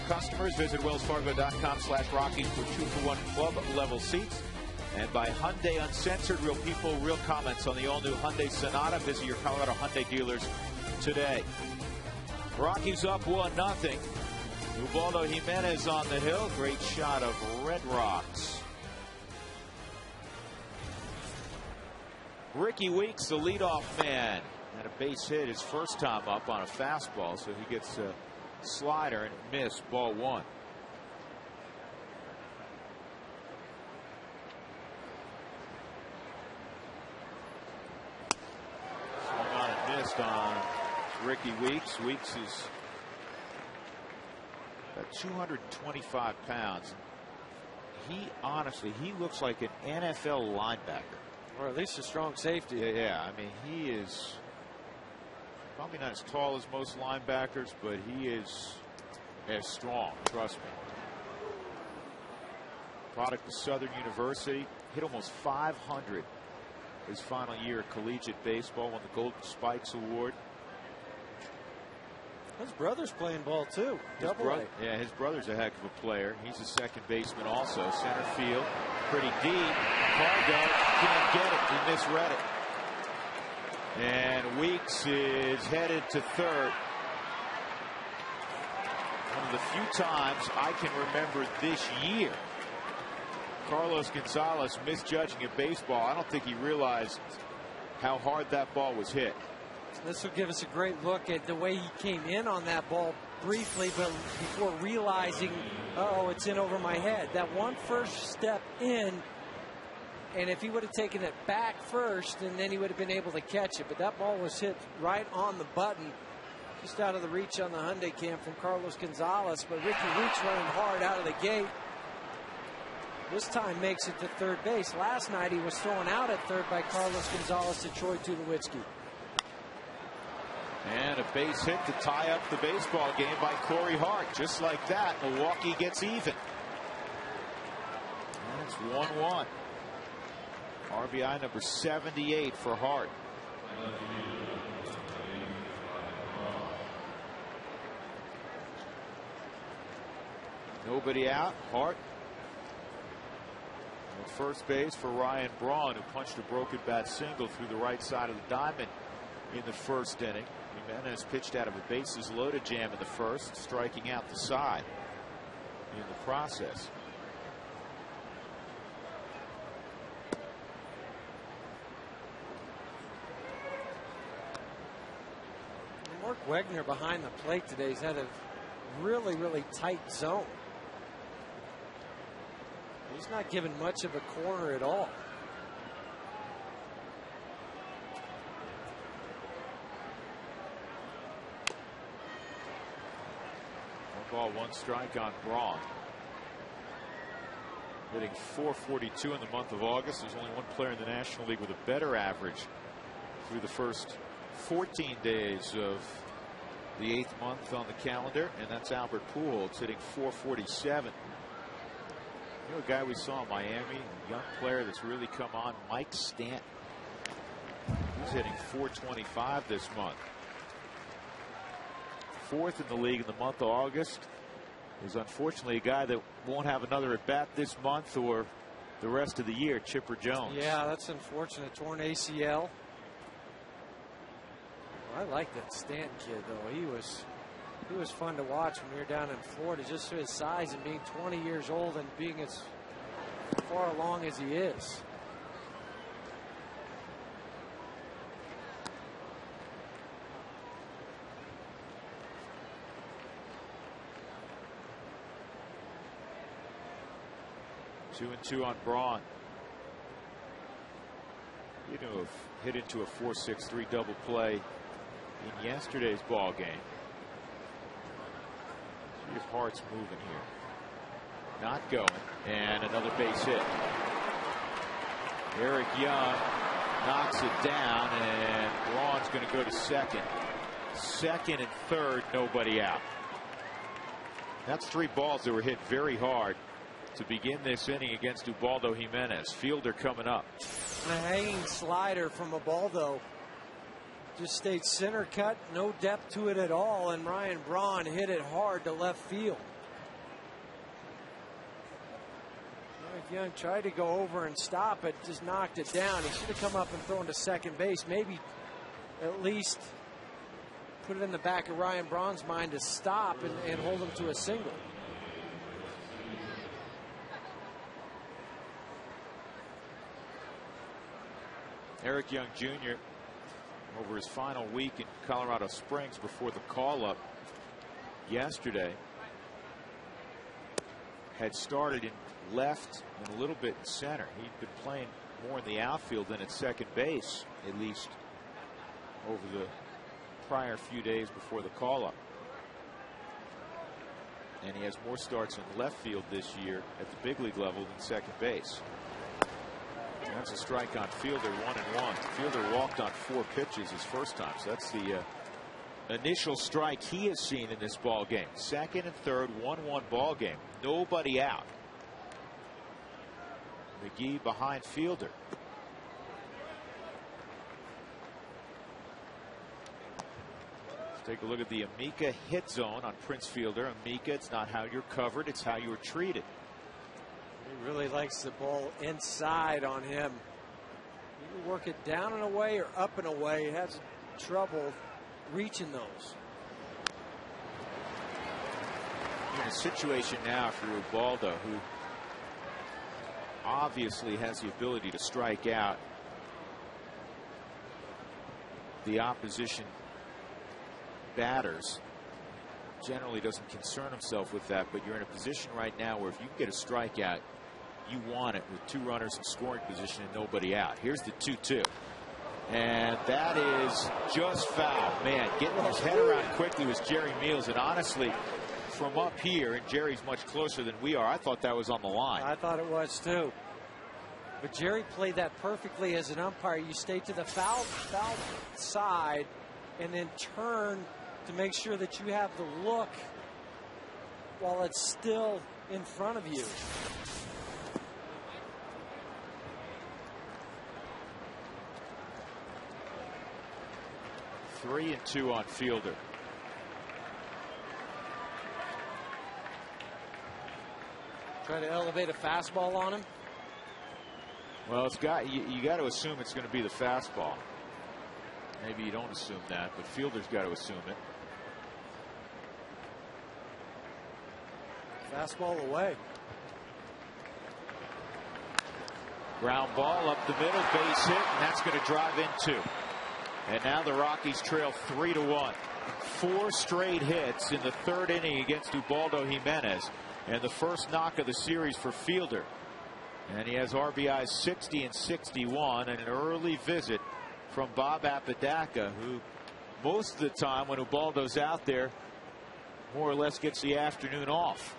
customers, visit wellsfargo.com/Rockies for 2-for-1 club level seats. And by Hyundai Uncensored, real people, real comments on the all-new Hyundai Sonata. Visit your Colorado Hyundai dealers today. Rockies up 1-0. Ubaldo Jimenez on the hill. Great shot of Red Rocks. Ricky Weeks, the leadoff man, had a base hit his first time up on a fastball, so he gets a slider and missed, ball 1. Swung on and missed on Ricky Weeks. Weeks is about 225 pounds. He looks like an NFL linebacker. Or at least a strong safety. Yeah, I mean, he is probably not as tall as most linebackers, but he is as strong, trust me. Product of Southern University, hit almost 500 his final year of collegiate baseball, won the Golden Spikes Award. His brother's playing ball too. Yeah, his brother's a heck of a player. He's a second baseman also. Center field, pretty deep. Cargo can't get it. He misread it. And Weeks is headed to third. One of the few times I can remember this year Carlos Gonzalez misjudging a baseball. I don't think he realized how hard that ball was hit. This will give us a great look at the way he came in on that ball briefly, but before realizing, uh-oh, it's in over my head. That one first step in, and if he would have taken it back first, and then he would have been able to catch it. But that ball was hit right on the button, just out of the reach on the Hyundai cam from Carlos Gonzalez. But Ricky Weeks running hard out of the gate. This time makes it to third base. Last night he was thrown out at third by Carlos Gonzalez to Troy Tulowitzki. And a base hit to tie up the baseball game by Corey Hart. Just like that, Milwaukee gets even. And it's 1-1. RBI number 78 for Hart. Nobody out. Hart at first base for Ryan Braun, who punched a broken bat single through the right side of the diamond in the first inning. Jimenez pitched out of a bases loaded jam in the first, striking out the side in the process. Mark Wegner behind the plate today has had a really, really tight zone. He's not given much of a corner at all. Ball, 1 strike on Braun. Hitting .442 in the month of August. There's only one player in the National League with a better average through the first 14 days of the 8th month on the calendar, and that's Albert Pujols hitting .447. You know, a guy we saw in Miami, a young player that's really come on, Mike Stanton. He's hitting .425 this month. 4th in the league in the month of August. Is unfortunately a guy that won't have another at bat this month or the rest of the year, Chipper Jones. Yeah, that's unfortunate. Torn ACL. I like that Stanton kid though. He was fun to watch when we were down in Florida, just his size and being 20 years old and being as far along as he is. Two and two on Braun. You know, hit into a 4-6-3 double play in yesterday's ball game. See if Hart's moving here. Not going. And another base hit. Eric Young knocks it down, and Braun's going to go to second. Second and third, nobody out. That's 3 balls that were hit very hard to begin this inning against Ubaldo Jimenez. Fielder coming up. A hanging slider from Ubaldo. Just stayed center cut, no depth to it at all, and Ryan Braun hit it hard to left field. Mike Young tried to go over and stop it, just knocked it down. He should have come up and thrown to second base, maybe at least put it in the back of Ryan Braun's mind to stop and hold him to a single. Eric Young Jr. over his final week in Colorado Springs before the call-up yesterday had started in left and a little bit in center. He'd been playing more in the outfield than at second base, at least over the prior few days before the call-up. And he has more starts in left field this year at the big league level than second base. That's a strike on Fielder, 1-1. Fielder walked on 4 pitches his first time, so that's the initial strike he has seen in this ball game. Second and third, 1-1 ball game. Nobody out. McGee behind Fielder. Let's take a look at the Amica hit zone on Prince Fielder. Amica, it's not how you're covered, it's how you're treated. He really likes the ball inside on him. You can work it down and away or up and away. He has trouble reaching those. In a situation now for Ubaldo, who obviously has the ability to strike out the opposition batters. Generally doesn't concern himself with that, but you're in a position right now where if you can get a strikeout, you want it with 2 runners in scoring position and nobody out. Here's the 2-2. And that is just foul. Man, getting his head around quickly was Jerry Meals. And honestly, from up here, and Jerry's much closer than we are, I thought that was on the line. I thought it was too. But Jerry played that perfectly as an umpire. You stay to the foul side and then turn to make sure that you have the look while it's still in front of you. Three and 2 on Fielder. Try to elevate a fastball on him. Well, it's got you got to assume it's going to be the fastball. Maybe you don't assume that, but Fielder's got to assume it. Fastball away. Ground ball up the middle, base hit, and that's going to drive in 2. And now the Rockies trail 3-1. 4 straight hits in the 3rd inning against Ubaldo Jimenez, and the first knock of the series for Fielder. And he has RBIs 60 and 61, and an early visit from Bob Apodaca, who most of the time when Ubaldo's out there more or less gets the afternoon off.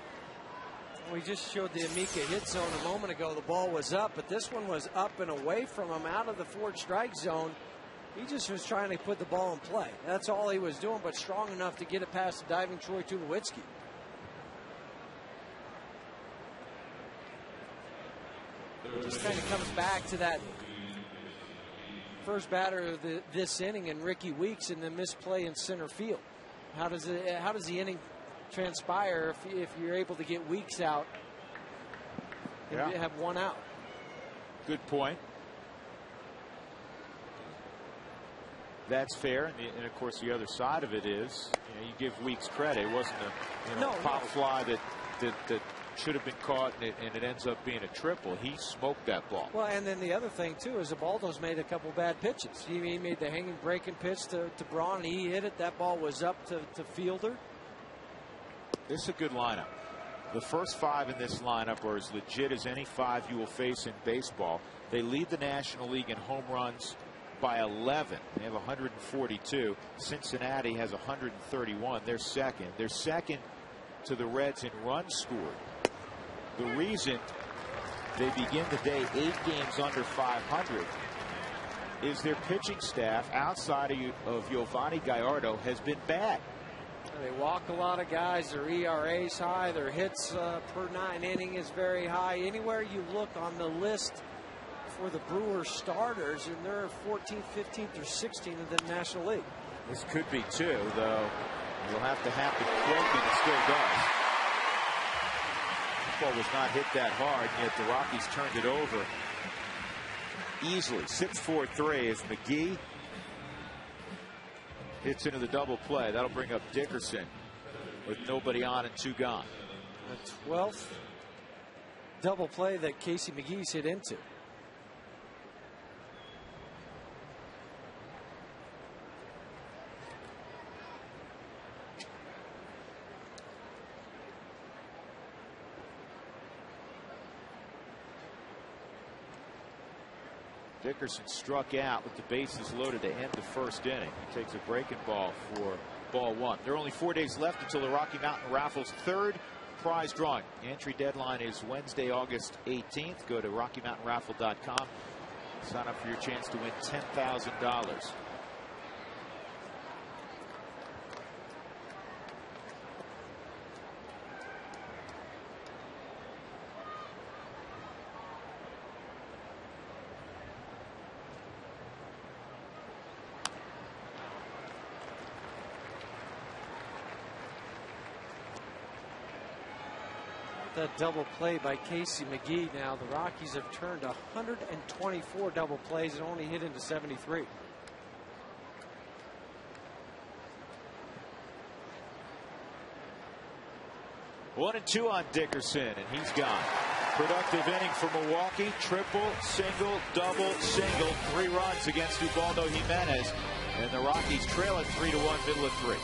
We just showed the Amica hit zone a moment ago. The ball was up, but this one was up and away from him, out of the 4th strike zone. He just was trying to put the ball in play. That's all he was doing, but strong enough to get it past the diving Troy Tulowitzki. Just kind of comes back to that first batter of this inning and Ricky Weeks and the misplay in center field. How does the inning transpire if you're able to get Weeks out and have 1 out? Good point. That's fair, and of course the other side of it is, you give Weeks credit. It wasn't a pop fly that should have been caught, and it ends up being a triple. He smoked that ball. Well, and then the other thing too is Ubaldo's made a couple bad pitches. He made the hanging breaking pitch to Braun, and he hit it. That ball was up to Fielder. This is a good lineup. The first 5 in this lineup are as legit as any 5 you will face in baseball. They lead the National League in home runs by 11. They have 142. Cincinnati has 131. They're second. They're second to the Reds in runs scored. The reason they begin the day 8 games under 500 is their pitching staff outside of Giovanni Gallardo has been bad. They walk a lot of guys. Their ERA is high. Their hits per 9 inning is very high. Anywhere you look on the list for the Brewers starters, and they're 14th, 15th, or 16th in the National League. This could be two, though. You'll have to quote me. It still does. The ball was not hit that hard, yet the Rockies turned it over easily. 6-4-3 as McGee hits into the double play. That'll bring up Dickerson with nobody on and 2 gone. The 12th double play that Casey McGee's hit into. Dickerson struck out with the bases loaded to end the first inning. He takes a breaking ball for ball 1. There are only 4 days left until the Rocky Mountain Raffle's 3rd prize drawing. The entry deadline is Wednesday, August 18th. Go to RockyMountainRaffle.com. Sign up for your chance to win $10,000. That double play by Casey McGee. Now the Rockies have turned 124 double plays and only hit into 73. One and 2 on Dickerson, and he's gone. Productive inning for Milwaukee. Triple, single, double, single. 3 runs against Ubaldo Jimenez, and the Rockies trail it 3-1, middle of 3.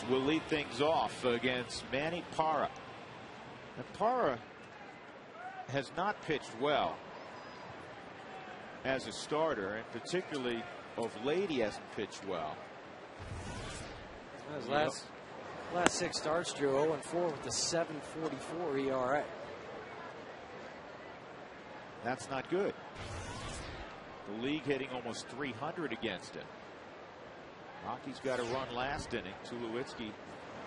Will lead things off against Manny Parra. And Parra has not pitched well as a starter, and particularly of late he hasn't pitched well. His last 6 starts, drew 0-4 with a 7.44 ERA. That's not good. The league hitting almost 300 against him. Rockies got a run last inning. Tulowitzki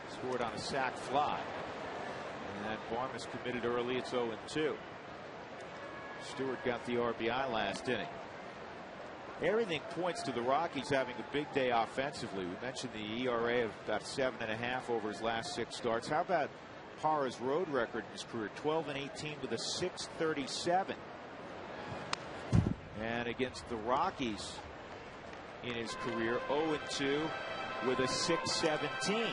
scored on a sac fly. And Barmas committed early. It's 0-2. Stewart got the RBI last inning. Everything points to the Rockies having a big day offensively. We mentioned the ERA of about 7.5 over his last 6 starts. How about Parra's road record in his career? 12-18 with a 6.37. And against the Rockies in his career, 0-2 with a 6.17.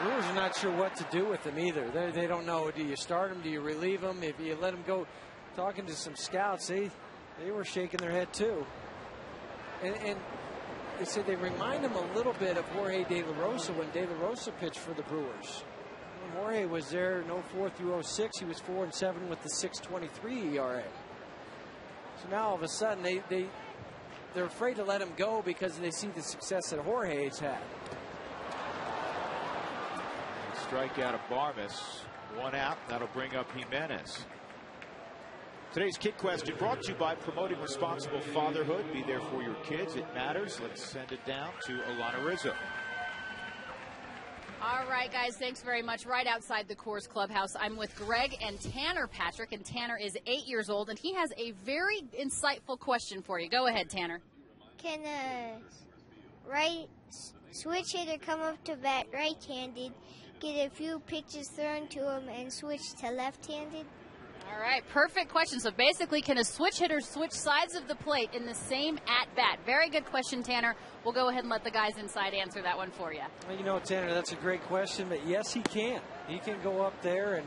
Brewers are not sure what to do with him either. They don't know. Do you start him? Do you relieve him? If you let him go, talking to some scouts, they were shaking their head too. And they said they remind him a little bit of Jorge De La Rosa when De La Rosa pitched for the Brewers. When Jorge was there in 04 through 06. He was 4-7 with the 6.23 ERA. So now all of a sudden they're afraid to let him go because they see the success that Jorge's had. Strikeout of Barmes. 1 out. That'll bring up Jimenez. Today's Kid Question brought to you by Promoting Responsible Fatherhood. Be there for your kids. It matters. Let's send it down to Alana Rizzo. All right, guys, thanks very much. Right outside the Coors Clubhouse, I'm with Greg and Tanner Patrick, and Tanner is 8 years old, and he has a very insightful question for you. Go ahead, Tanner. Can a right switch hitter come up to bat right-handed, get a few pitches thrown to him, and switch to left-handed? All right, perfect question. So basically, can a switch hitter switch sides of the plate in the same at-bat? Very good question, Tanner. We'll go ahead and let the guys inside answer that one for you. Well, you know, Tanner, that's a great question, but yes, he can. He can go up there and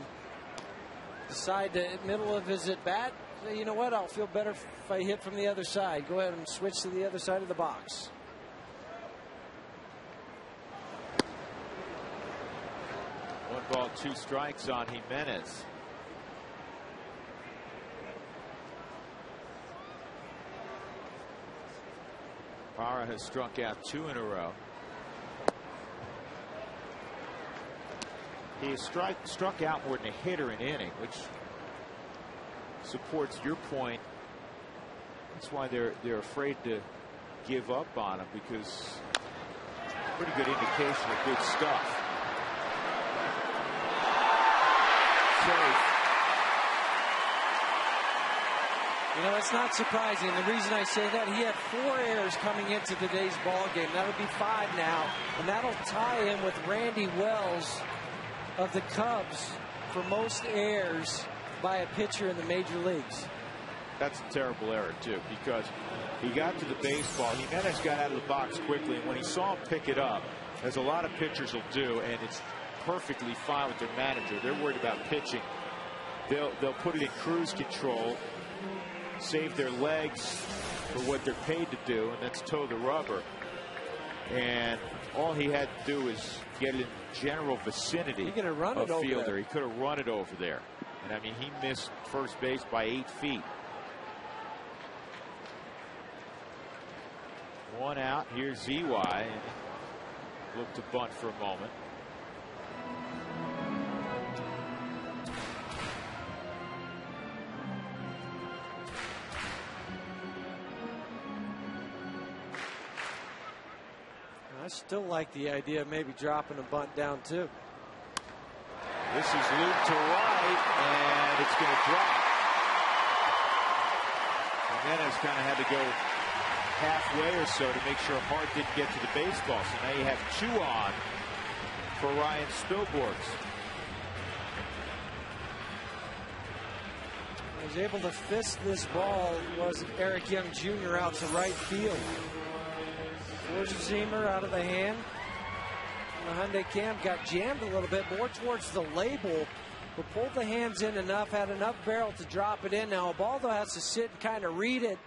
decide the middle of his at-bat, you know what, I'll feel better if I hit from the other side. Go ahead and switch to the other side of the box. One ball, 2 strikes on Jimenez. Parra has struck out 2 in a row. He has struck out more than a hitter an inning, which supports your point. That's why they're afraid to give up on him, because pretty good indication of good stuff. Safe. You know, it's not surprising. The reason I say that, he had 4 errors coming into today's ball game. That'll be 5 now, and that'll tie him with Randy Wells of the Cubs for most errors by a pitcher in the major leagues. That's a terrible error, too, because he got to the baseball. Jimenez got out of the box quickly, and when he saw him pick it up, as a lot of pitchers will do, and it's perfectly fine with their manager, they're worried about pitching. They'll put it in cruise control, save their legs for what they're paid to do, and that's toe the rubber. And all he had to do is get in general vicinity of Fielder. He could have run it over there. And I mean, he missed first base by 8 feet. 1 out. Here's ZY. Looked to bunt for a moment. I still like the idea of maybe dropping a bunt down too. This is looped to right, and it's going to drop. Jimenez kind of had to go halfway or so to make sure Hart didn't get to the baseball. So now you have 2 on for Ryan Spilborghs. Was able to fist this ball was Eric Young Jr. out to right field. Zimmer out of the hand. And the Hyundai Cam got jammed a little bit more towards the label, but pulled the hands in enough, had enough barrel to drop it in. Now Ubaldo has to sit and kind of read it,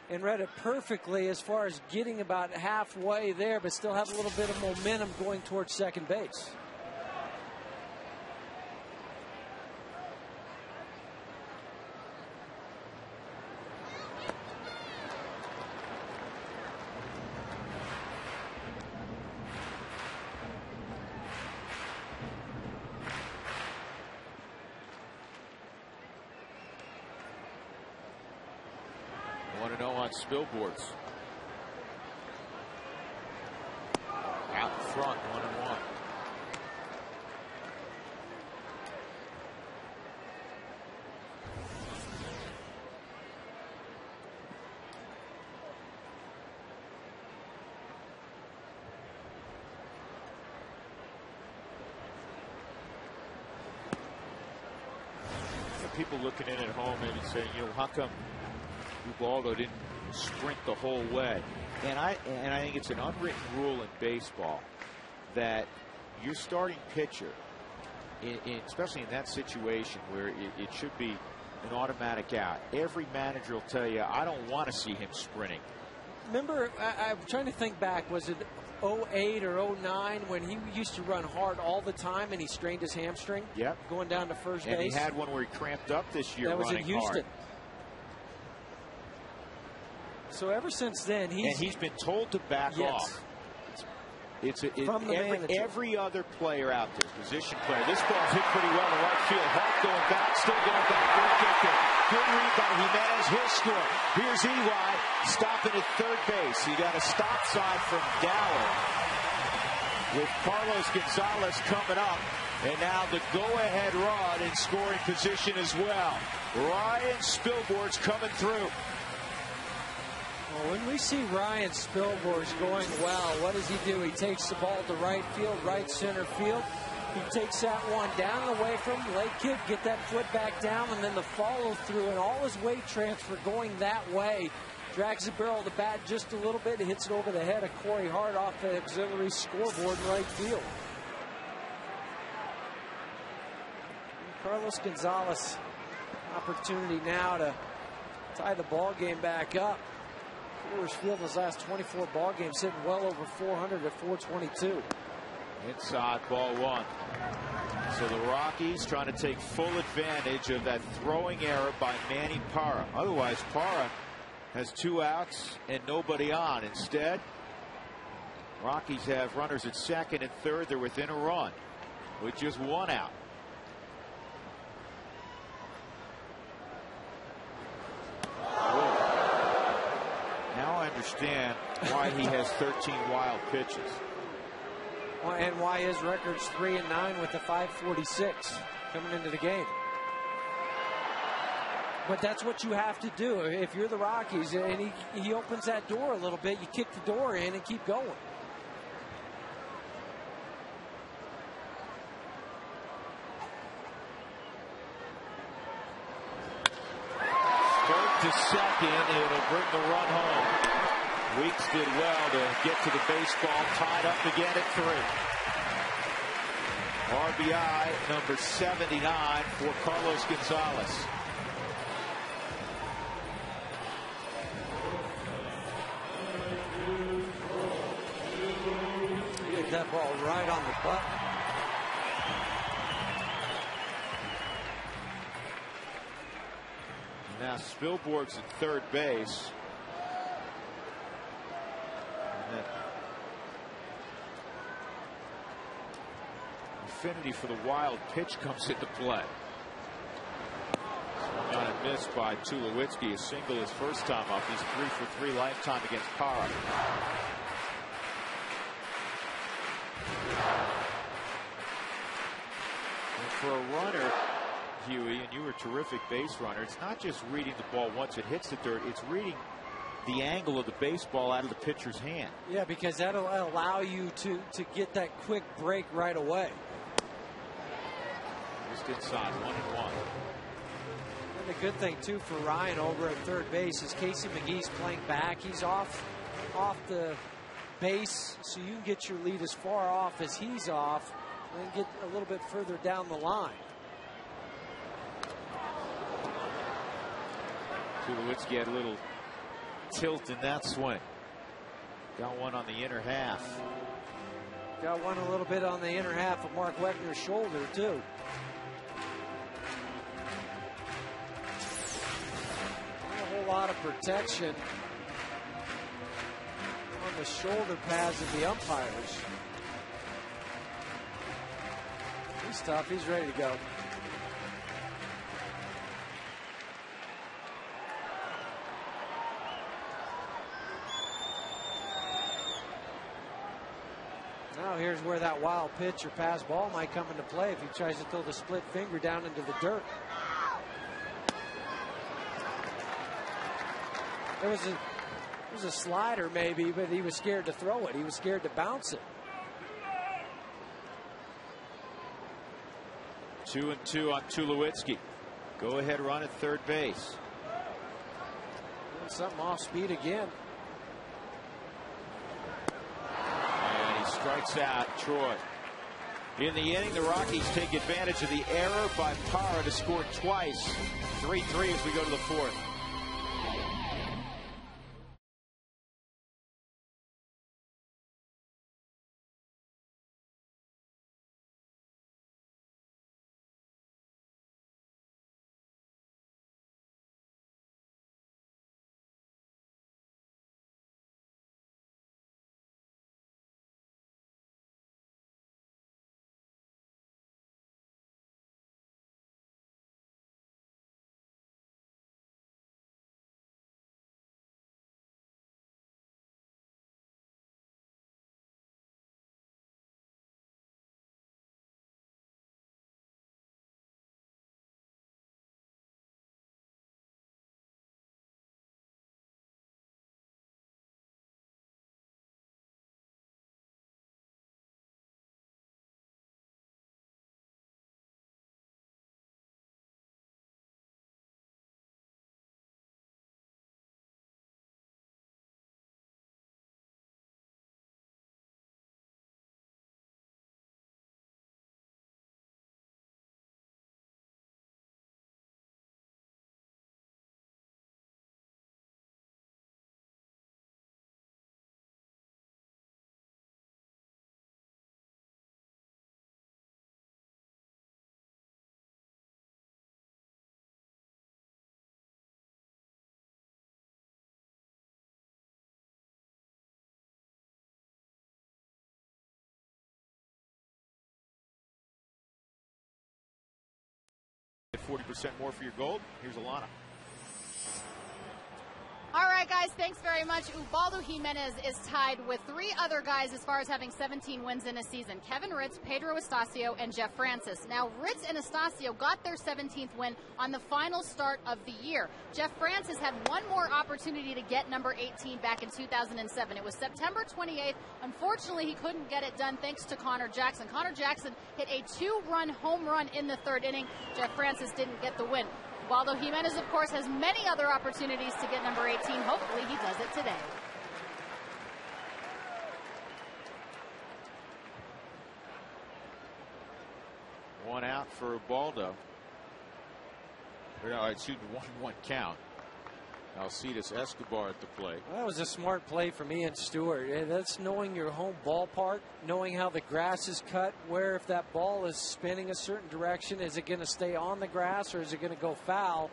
and read it perfectly as far as getting about halfway there, but still have a little bit of momentum going towards second base. Spilborghs out in front, 1-1. People looking in at home and saying, you know, how come Ubaldo didn't sprint the whole way? And I think it's an unwritten rule in baseball that your starting pitcher, especially in that situation where it should be an automatic out, every manager will tell you, I don't want to see him sprinting. Remember, I'm trying to think back, was it 08 or 09 when he used to run hard all the time and he strained his hamstring? Yep. Going down to first base. And he had one where he cramped up this year. That was in Houston. Hard. So ever since then, he's been told to back off. Every other player out there, position player. This ball's hit pretty well to right field. Hart going back, still going back. Won't get there. Good read by Jimenez. He'll score. Here's EY stopping at third base. He got a stop sign from Dower with Carlos Gonzalez coming up. And now the go-ahead run in scoring position as well. Ryan Spilborgh's coming through. Well, when we see Ryan Spilborgh's going well, what does he do? He takes the ball to right field, right center field. He takes that one down and away from him. Late kick, get that foot back down, and then the follow through and all his weight transfer going that way. Drags the barrel of the bat just a little bit. Hits it over the head of Corey Hart off the auxiliary scoreboard in right field. And Carlos Gonzalez, opportunity now to tie the ball game back up. Coors Field his last 24 ball games hitting well over 400 at 422. Inside ball one. So the Rockies trying to take full advantage of that throwing error by Manny Parra. Otherwise, Parra has 2 outs and nobody on. Instead, Rockies have runners at second and third. They're within a run with just 1 out. Now I understand why he has 13 wild pitches. And why his record's 3-9 with the 546 coming into the game. But that's what you have to do if you're the Rockies, and he opens that door a little bit. You kick the door in and keep going. Third to second, it'll bring the run home. Weeks did well to get to the baseball, tied up again at 3. RBI number 79 for Carlos Gonzalez. Hit that ball right on the button. Now Spilborgh's at third base. Affinity for the wild pitch comes into play. Swung on and missed by Tulowitzki. A single his first time up. He's 3 for 3 lifetime against Parra. And for a runner, Huey, and you were a terrific base runner, it's not just reading the ball once it hits the dirt, it's reading the angle of the baseball out of the pitcher's hand. Yeah, because that'll allow you to get that quick break right away. Just inside, 1-1. And the good thing too for Ryan over at third base is Casey McGee's playing back. He's off the base, so you can get your lead as far off as he's off, and then get a little bit further down the line. Tulowitzki had a little tilt in that swing. Got one on the inner half. Got one a little bit on the inner half of Mark Wegner's shoulder too. Not a whole lot of protection on the shoulder pads of the umpires. He's tough. He's ready to go. Now here's where that wild pitch or pass ball might come into play if he tries to throw the split finger down into the dirt. It was a slider maybe, but he was scared to throw it. He was scared to bounce it. 2-2 on Tulowitzki. Go ahead run at third base. Doing something off speed again. Strikes out Troy. In the inning, the Rockies take advantage of the error by Parra to score twice. 3-3 as we go to the fourth. At 40% more for your gold. Here's Alana. All right, guys, thanks very much. Ubaldo Jimenez is tied with 3 other guys as far as having 17 wins in a season. Kevin Ritz, Pedro Estacio, and Jeff Francis. Now, Ritz and Estacio got their 17th win on the final start of the year. Jeff Francis had one more opportunity to get number 18 back in 2007. It was September 28th. Unfortunately, he couldn't get it done thanks to Connor Jackson. Connor Jackson hit a 2-run home run in the 3rd inning. Jeff Francis didn't get the win. Ubaldo Jimenez, of course, has many other opportunities to get number 18. Hopefully he does it today. One out for Ubaldo. It's shooting 1-1 count. Alcides Escobar at the plate. Well, that was a smart play from Ian Stewart. That's knowing your home ballpark, knowing how the grass is cut, where if that ball is spinning a certain direction, is it going to stay on the grass or is it going to go foul?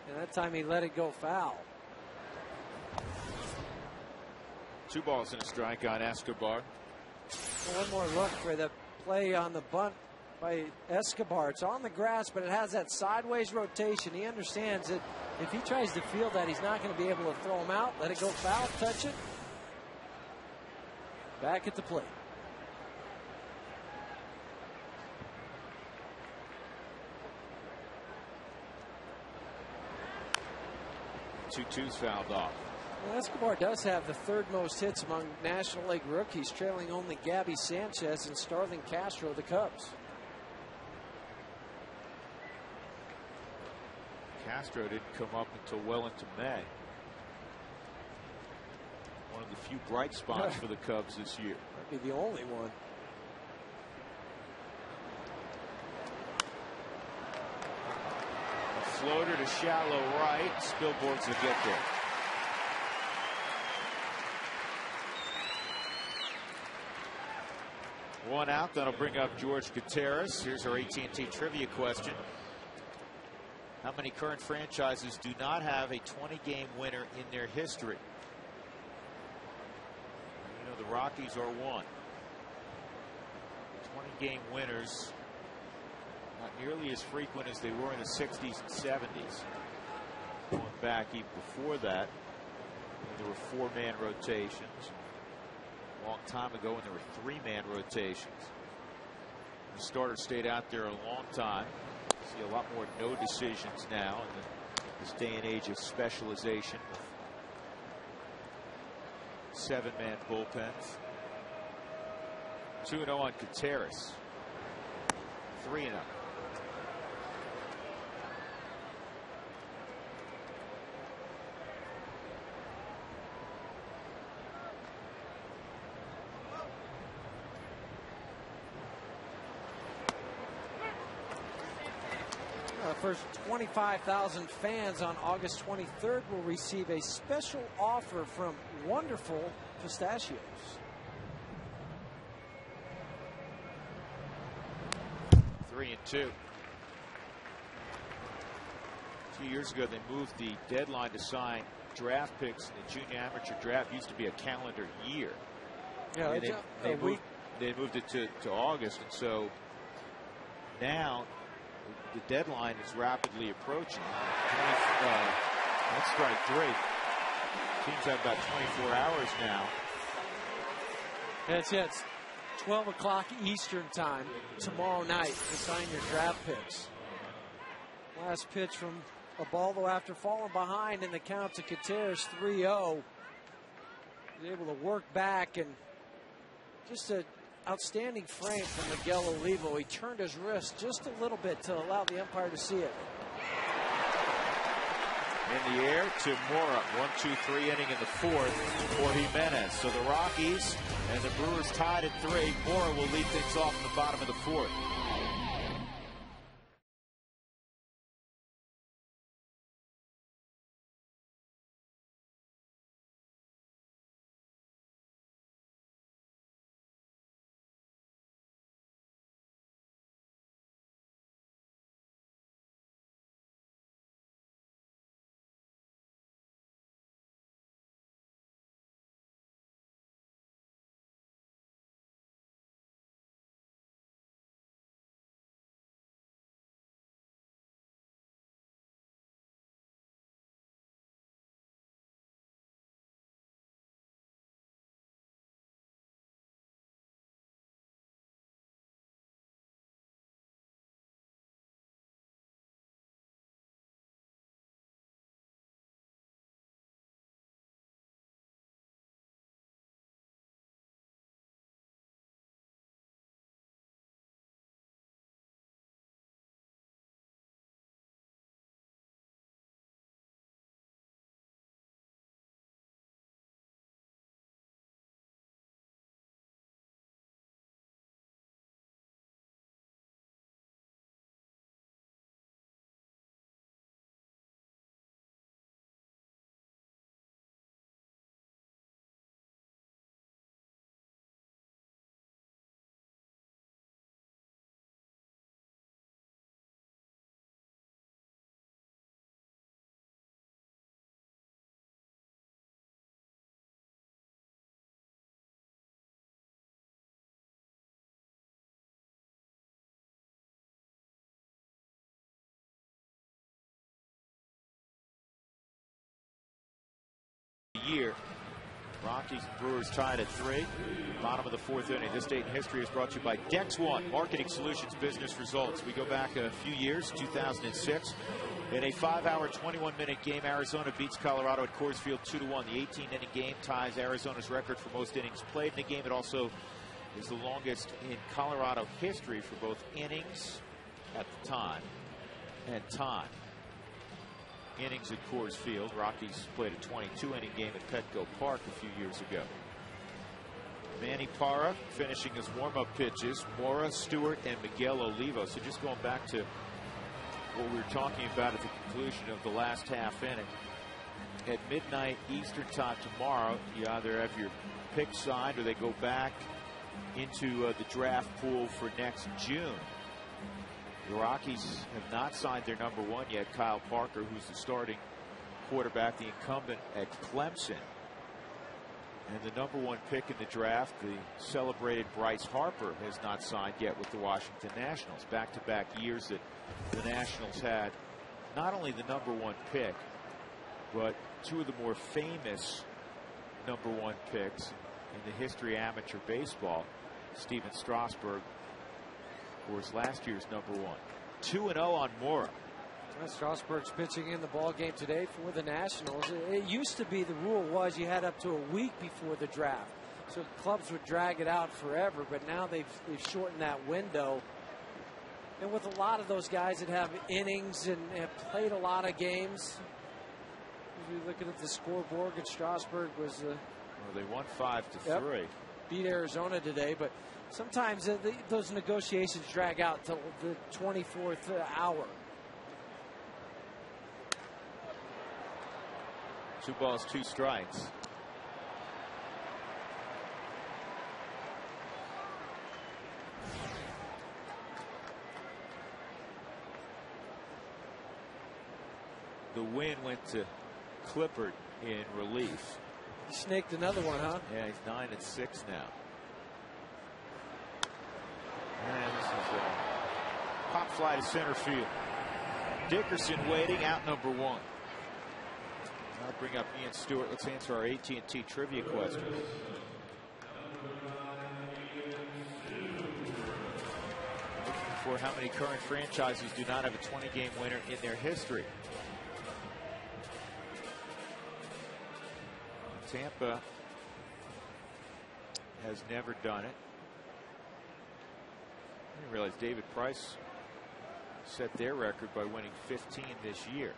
And that time he let it go foul. 2 balls and a strike on Escobar. Well, one more look for the play on the bunt by Escobar. It's on the grass, but it has that sideways rotation. He understands that if he tries to field that, he's not going to be able to throw him out. Let it go foul, touch it. Back at the plate. Two-two's fouled off. Well, Escobar does have the 3rd most hits among National League rookies, trailing only Gabby Sanchez and Starlin Castro of the Cubs. Castro didn't come up until well into May. One of the few bright spots for the Cubs this year. Might be the only one. A floater to shallow right. Spilborghs will get there. One out. That'll bring up George Gutierrez. Here's our AT&T trivia question. How many current franchises do not have a 20-game winner in their history? You know, the Rockies are one. 20-game winners, not nearly as frequent as they were in the 60s and 70s. Going back even before that, there were 4-man rotations. A long time ago when there were 3-man rotations. The starter stayed out there a long time. See a lot more no decisions now in this day and age of specialization. 7-man bullpens. 2-0 on Gutierrez. 3-0. first 25,000 fans on August 23rd will receive a special offer from Wonderful Pistachios. Three and two. A few years ago, they moved the deadline to sign draft picks in the junior amateur draft. Used to be a calendar year. Yeah, they moved it to August, and so now the deadline is rapidly approaching. That's strike three. Teams have about 24 hours now. It's 12 o'clock Eastern time tomorrow night to sign your draft picks. Last pitch from Ubaldo after falling behind in the count to Gutierrez 3-0. He's able to work back, and just an outstanding frame from Miguel Olivo. He turned his wrist just a little bit to allow the umpire to see it. In the air to Mora. 1-2-3 inning in the fourth for Jimenez. So the Rockies and the Brewers tied at 3. Mora will lead things off in the bottom of the fourth. Year. Rockies and Brewers tied at 3. Bottom of the fourth inning. This date in history is brought to you by Dex One Marketing Solutions Business Results. We go back a few years, 2006. In a 5-hour, 21-minute game, Arizona beats Colorado at Coors Field 2-1. The 18-inning game ties Arizona's record for most innings played in a game. It also is the longest in Colorado history for both innings at the time and time. Innings at Coors Field. Rockies played a 22-inning game at Petco Park a few years ago. Manny Parra finishing his warm-up pitches. Mora, Stewart, and Miguel Olivo. So just going back to what we were talking about at the conclusion of the last half inning. At midnight Eastern time tomorrow, you either have your picks signed or they go back into the draft pool for next June. The Rockies have not signed their number one yet, Kyle Parker, who's the starting quarterback, the incumbent at Clemson. And the number one pick in the draft, the celebrated Bryce Harper, has not signed yet with the Washington Nationals. Back-to-back years that the Nationals had not only the number one pick, but two of the more famous number one picks in the history of amateur baseball. Steven Strasburg, of course, last year's number one. 2-0 on Mora. Strasburg's pitching in the ball game today for the Nationals. It used to be the rule was you had up to a week before the draft, so clubs would drag it out forever. But now they've shortened that window. And with a lot of those guys that have innings and have played a lot of games, as we looking at the scoreboard, and Strasburg was. Well, they won 5-3. Beat Arizona today, but sometimes those negotiations drag out till the 24th hour. 2 balls, 2 strikes. The win went to Clippard in relief. He snaked another one, huh? Yeah, he's 9-6 now. And this is a pop fly to center field. Dickerson waiting, out number 1. I'll bring up Ian Stewart. Let's answer our AT&T trivia question. Looking for how many current franchises do not have a 20-game winner in their history. Tampa has never done it. I didn't realize David Price set their record by winning 15 this year.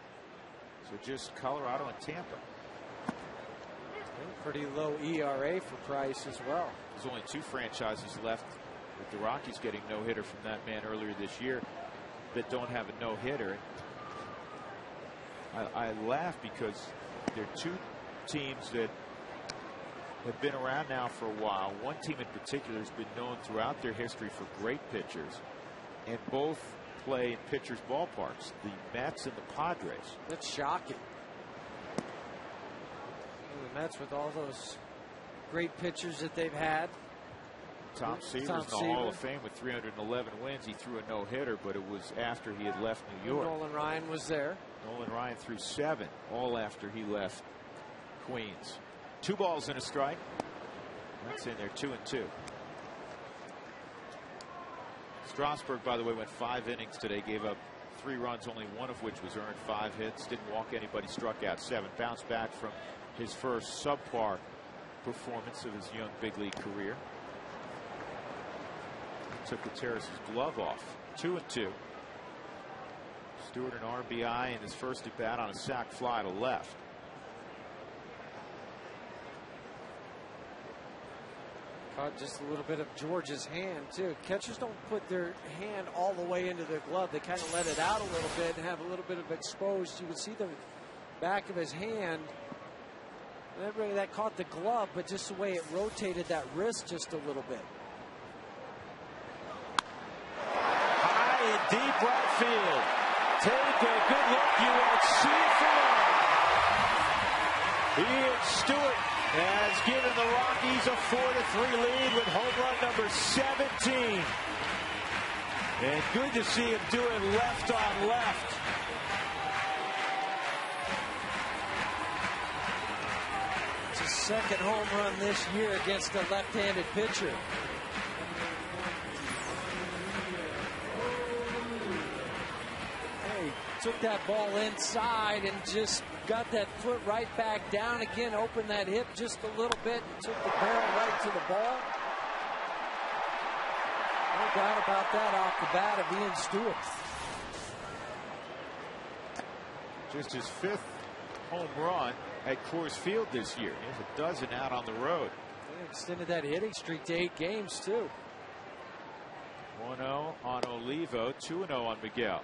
So just Colorado and Tampa. Pretty low ERA for Price as well. There's only 2 franchises left, with the Rockies getting no-hitter from that man earlier this year, that don't have a no-hitter. I laugh because there are 2 teams that have been around now for a while. One team in particular has been known throughout their history for great pitchers, and both play in pitchers' ballparks, the Mets and the Padres. That's shocking. The Mets with all those great pitchers that they've had. Tom Seaver's in the Hall of Fame with 311 wins. He threw a no-hitter, but it was after he had left New York. Nolan Ryan was there. Nolan Ryan threw 7, all after he left Queens. 2 balls and a strike. That's in there, 2-2. Strasburg, by the way, went 5 innings today, gave up 3 runs, only 1 of which was earned, 5 hits, didn't walk anybody, struck out 7. Bounced back from his first subpar performance of his young big league career. He took Gutierrez's glove off. 2-2. Stewart an RBI in his first at bat on a sac fly to left. Caught just a little bit of George's hand, too. Catchers don't put their hand all the way into their glove. They kind of let it out a little bit and have a little bit of exposed. You can see the back of his hand. And everybody that caught the glove, but just the way it rotated that wrist just a little bit. High and deep right field. Take a good look. You won't see it for long. Ian Stewart has given the Rockies a 4-3 lead with home run number 17. And good to see him do it left on left. It's his second home run this year against a left-handed pitcher. Hey, took that ball inside and just got that foot right back down again, opened that hip just a little bit and took the barrel right to the ball. No doubt about that off the bat of Ian Stewart. Just his 5th home run at Coors Field this year. He has a dozen out on the road. They extended that hitting streak to 8 games too. 1-0 on Olivo, 2-0 on Miguel.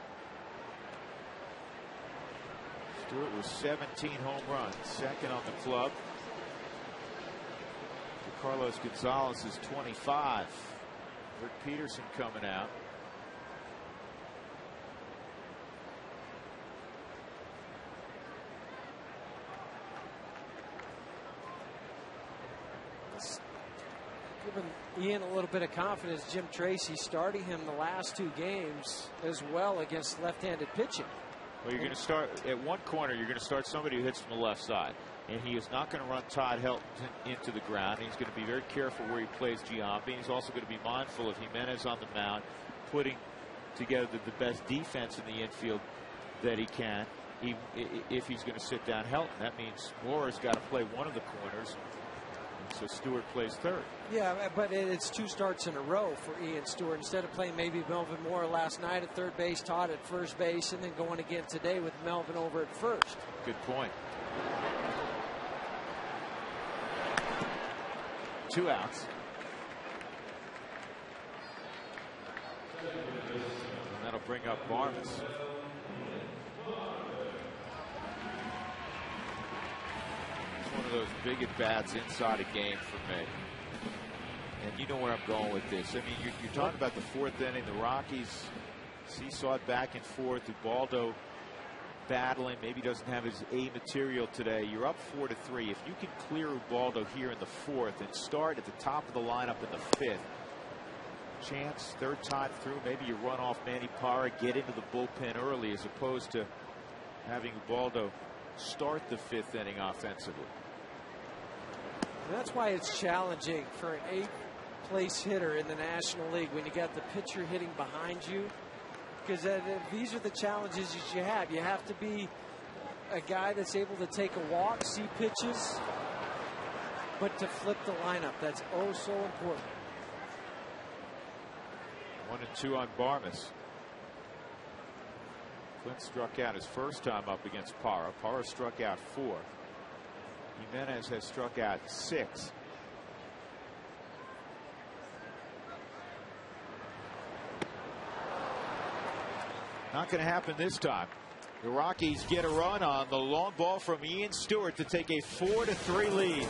Stewart with 17 home runs, second on the club. Carlos Gonzalez is 25. Rick Peterson coming out. It's giving Ian a little bit of confidence. Jim Tracy starting him the last 2 games as well against left-handed pitching. Well, you're going to start at one corner. You're going to start somebody who hits from the left side, and he is not going to run Todd Helton into the ground. He's going to be very careful where he plays Giambi. He's also going to be mindful of Jimenez on the mound, putting together the best defense in the infield that he can, even if he's going to sit down Helton. That means Moore's got to play one of the corners. So Stewart plays third. Yeah, but it's 2 starts in a row for Ian Stewart. Instead of playing maybe Melvin Moore last night at third base, Todd at first base, and then going again today with Melvin over at first. Good point. 2 outs. And that'll bring up Barnes. of those big at-bats inside a game for me. And you know where I'm going with this. I mean, you're talking about the fourth inning. The Rockies seesawed back and forth. Ubaldo battling. Maybe doesn't have his A material today. You're up 4-3. If you can clear Ubaldo here in the fourth and start at the top of the lineup in the fifth, chance third time through, maybe you run off Manny Parra, get into the bullpen early, as opposed to having Ubaldo start the fifth inning offensively. That's why it's challenging for an eighth-place hitter in the National League when you got the pitcher hitting behind you, because these are the challenges that you have. You have to be a guy that's able to take a walk, see pitches, but to flip the lineup. That's oh so important. 1-2 on Barmes. Clint struck out his first time up against Parra. Parra struck out 4. Jimenez has struck out 6. Not going to happen this time. The Rockies get a run on the long ball from Ian Stewart to take a 4-3 lead.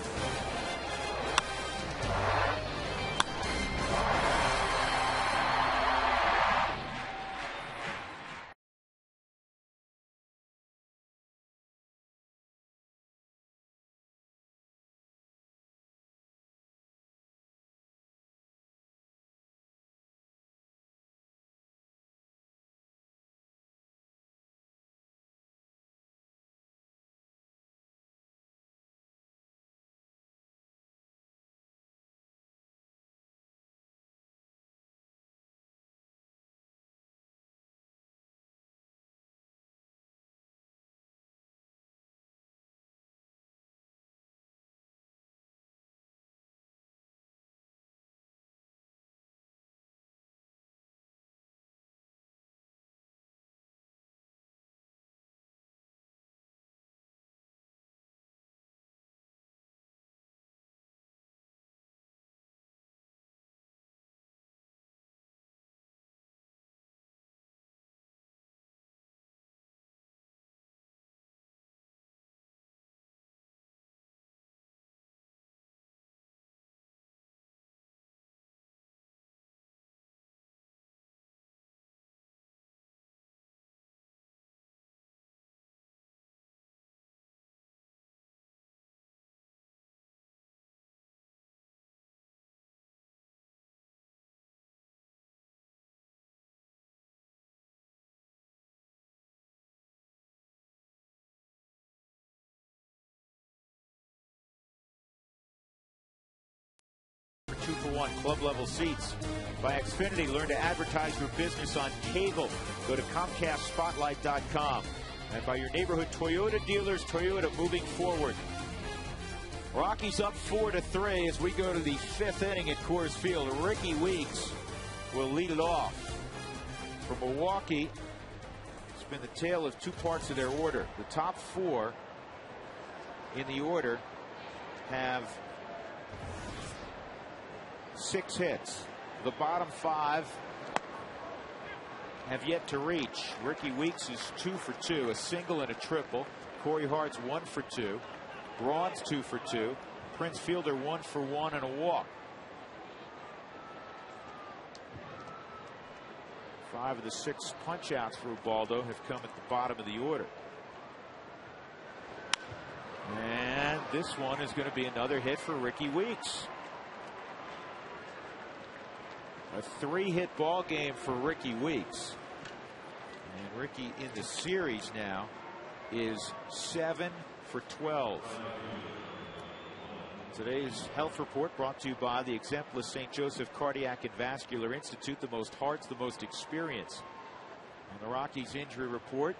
For 2-for-1 club level seats by Xfinity. Learn to advertise your business on cable. Go to ComcastSpotlight.com. And by your neighborhood Toyota dealers, Toyota moving forward. Rockies up 4-3 as we go to the fifth inning at Coors Field. Ricky Weeks will lead it off. For Milwaukee, it's been the tale of two parts of their order. The top 4 in the order have 6 hits. The bottom 5 have yet to reach. Ricky Weeks is 2 for 2, a single and a triple. Corey Hart's 1 for 2. Braun's 2 for 2. Prince Fielder 1 for 1 and a walk. 5 of the 6 punch outs for Ubaldo have come at the bottom of the order. And this one is going to be another hit for Ricky Weeks. A 3-hit ball game for Ricky Weeks. And Ricky in the series now is 7 for 12. Today's health report brought to you by the Exemplis St. Joseph Cardiac and Vascular Institute. The most hearts, the most experience. On the Rockies injury report,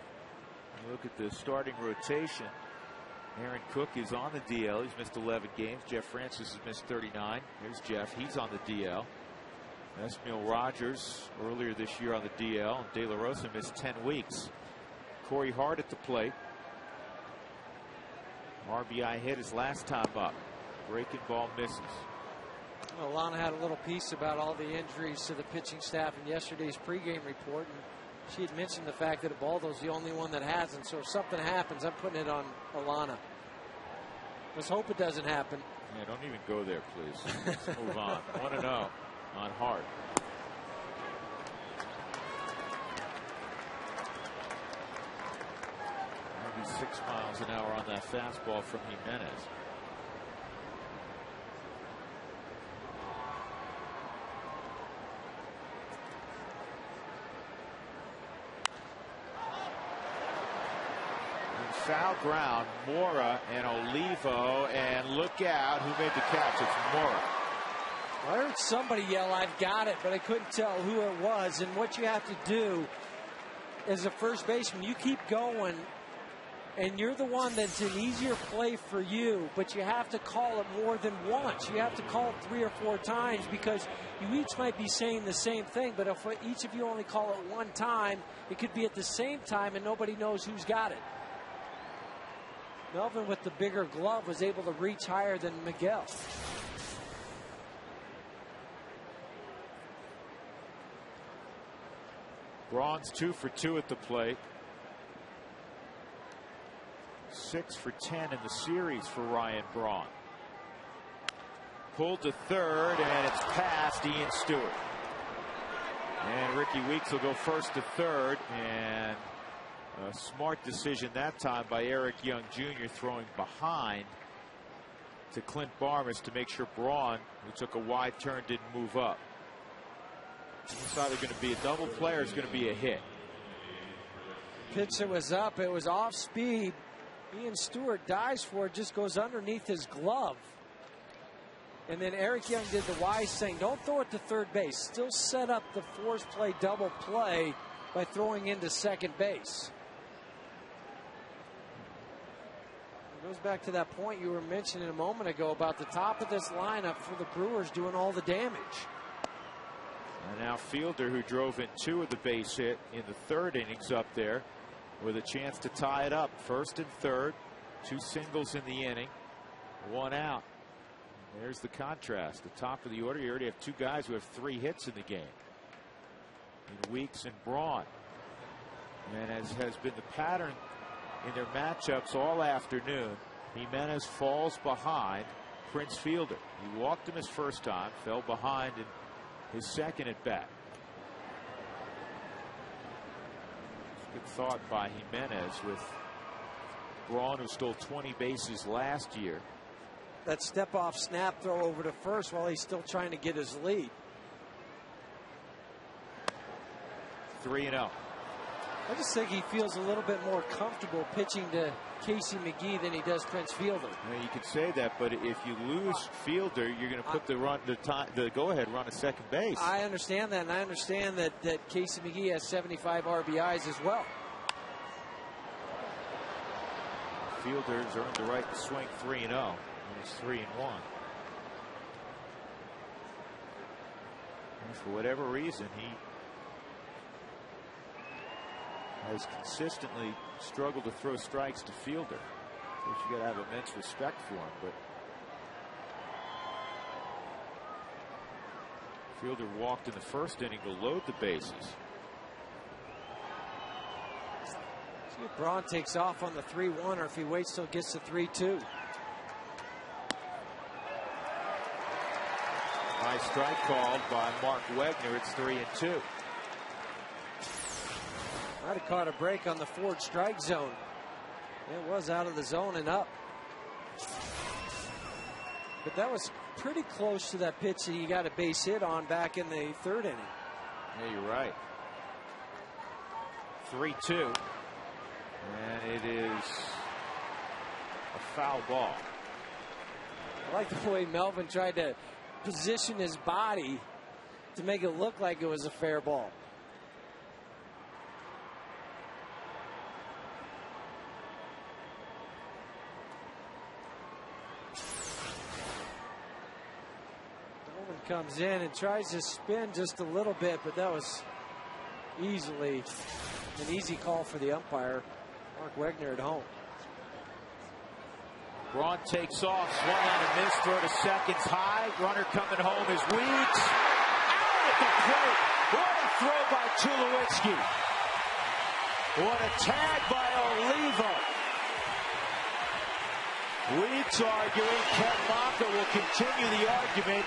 you look at the starting rotation. Aaron Cook is on the DL. He's missed 11 games. Jeff Francis has missed 39. There's Jeff. He's on the DL. Esmiel Rogers earlier this year on the DL. And De La Rosa missed 10 weeks. Corey Hart at the plate. RBI hit his last time up. Breaking ball misses. Well, Lana had a little piece about all the injuries to the pitching staff in yesterday's pregame report. And she had mentioned the fact that Ubaldo's the only one that hasn't. So if something happens, I'm putting it on Alana. Let's hope it doesn't happen. Yeah, don't even go there, please. Let's move on. 1-0 on Hart. Maybe 6 miles an hour on that fastball from Jimenez. Foul ground, Mora and Olivo, and look out who made the catch. It's Mora. I heard somebody yell, "I've got it," but I couldn't tell who it was. And what you have to do as a first baseman, you keep going, and you're the one that's an easier play for you, but you have to call it more than once. You have to call it 3 or 4 times, because you each might be saying the same thing, but if each of you only call it one time, it could be at the same time and nobody knows who's got it. Melvin, with the bigger glove, was able to reach higher than Miguel. Braun's 2 for 2 at the plate. 6 for 10 in the series for Ryan Braun. Pulled to third, and it's past Ian Stewart. And Ricky Weeks will go first to third, and a smart decision that time by Eric Young Jr. throwing behind to Clint Barmes to make sure Braun, who took a wide turn, didn't move up. It's either going to be a double play or it's going to be a hit. Pitch that was up, it was off speed. Ian Stewart dives for it, just goes underneath his glove. And then Eric Young did the wise thing. Don't throw it to third base. Still set up the force play double play by throwing into second base. It goes back to that point you were mentioning a moment ago about the top of this lineup for the Brewers doing all the damage. And now Fielder, who drove in 2 of the base hit in the third innings, up there with a chance to tie it up. First and third, 2 singles in the inning, 1 out. And there's the contrast. The top of the order, you already have 2 guys who have 3 hits in the game, in Weeks and Braun. And as has been the pattern in their matchups all afternoon, Jimenez falls behind Prince Fielder. He walked him his first time, fell behind in his second at bat. Good thought by Jimenez with Braun, who stole 20 bases last year. That step off snap throw over to first while he's still trying to get his lead. 3-0. I just think he feels a little bit more comfortable pitching to Casey McGee than he does Prince Fielder. Well, you can say that, but if you lose Fielder, you're going to put the go-ahead run at second base. I understand that, and I understand that Casey McGee has 75 RBIs as well. Fielder's earned the right to swing 3-0. He's 3-1. And for whatever reason, he has consistently struggled to throw strikes to Fielder. Of course, you got to have immense respect for him, but Fielder walked in the first inning to load the bases. See if Braun takes off on the 3-1 or if he waits till it gets to 3-2. Nice strike called by Mark Wegner. It's 3-2. Might have caught a break on the Ford strike zone. It was out of the zone and up. But that was pretty close to that pitch that he got a base hit on back in the third inning. Yeah, you're right. 3-2. And it is a foul ball. I like the way Melvin tried to position his body to make it look like it was a fair ball. Comes in and tries to spin just a little bit, but that was easily an easy call for the umpire. Mark Wegner at home. Braun takes off, swung on a miss, throw to seconds high. Runner coming home is Weeks. Out at the plate. What a throw by Tulowitzki. What a tag by Olivo. Weeks arguing. Ken Maka will continue the argument.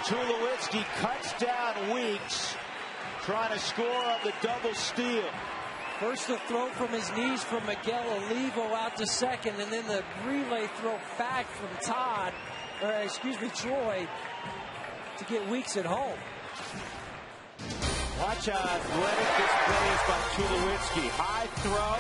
Tulowitzki cuts down Weeks, trying to score on the double steal. First the throw from his knees from Miguel Olivo out to second, and then the relay throw back from Troy to get Weeks at home. Watch how athletic this play is by Tulowitzki. High throw.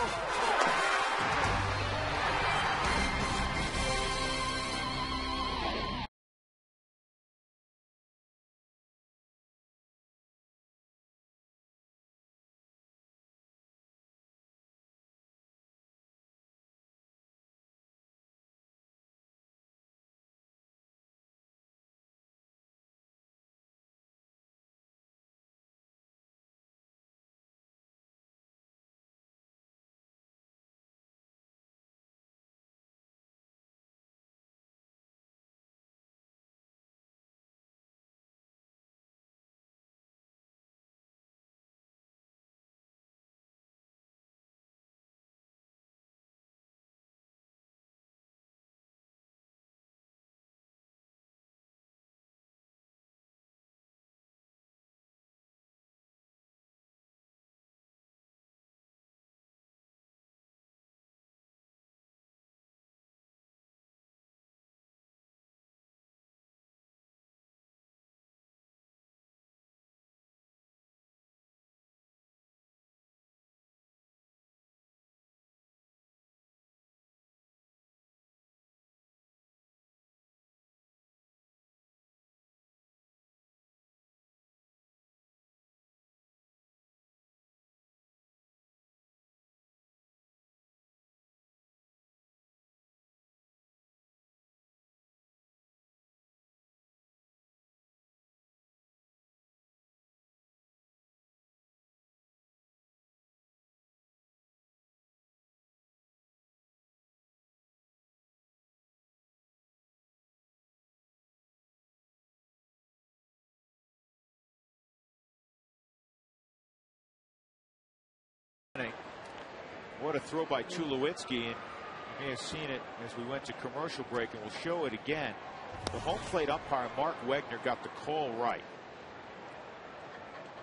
What a throw by Tulowitzki, and you may have seen it as we went to commercial break, and we'll show it again. The home plate umpire Mark Wegner got the call right.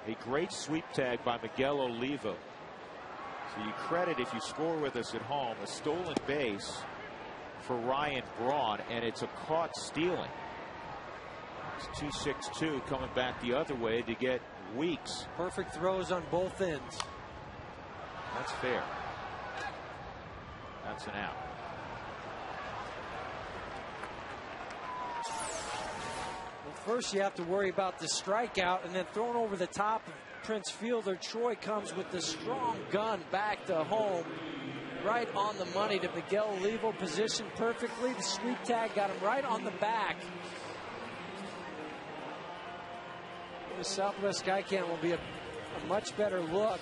A great sweep tag by Miguel Olivo. So you credit, if you score with us at home, a stolen base for Ryan Braun, and it's a caught stealing. It's 2-6-2 coming back the other way to get Weeks. Perfect throws on both ends. That's fair. That's an out. Well, first you have to worry about the strikeout, and then thrown over the top of Prince Fielder. Troy comes with the strong gun back to home. Right on the money to Miguel Olivo, positioned perfectly. The sweep tag got him right on the back. The Southwest Skycam will be a much better look.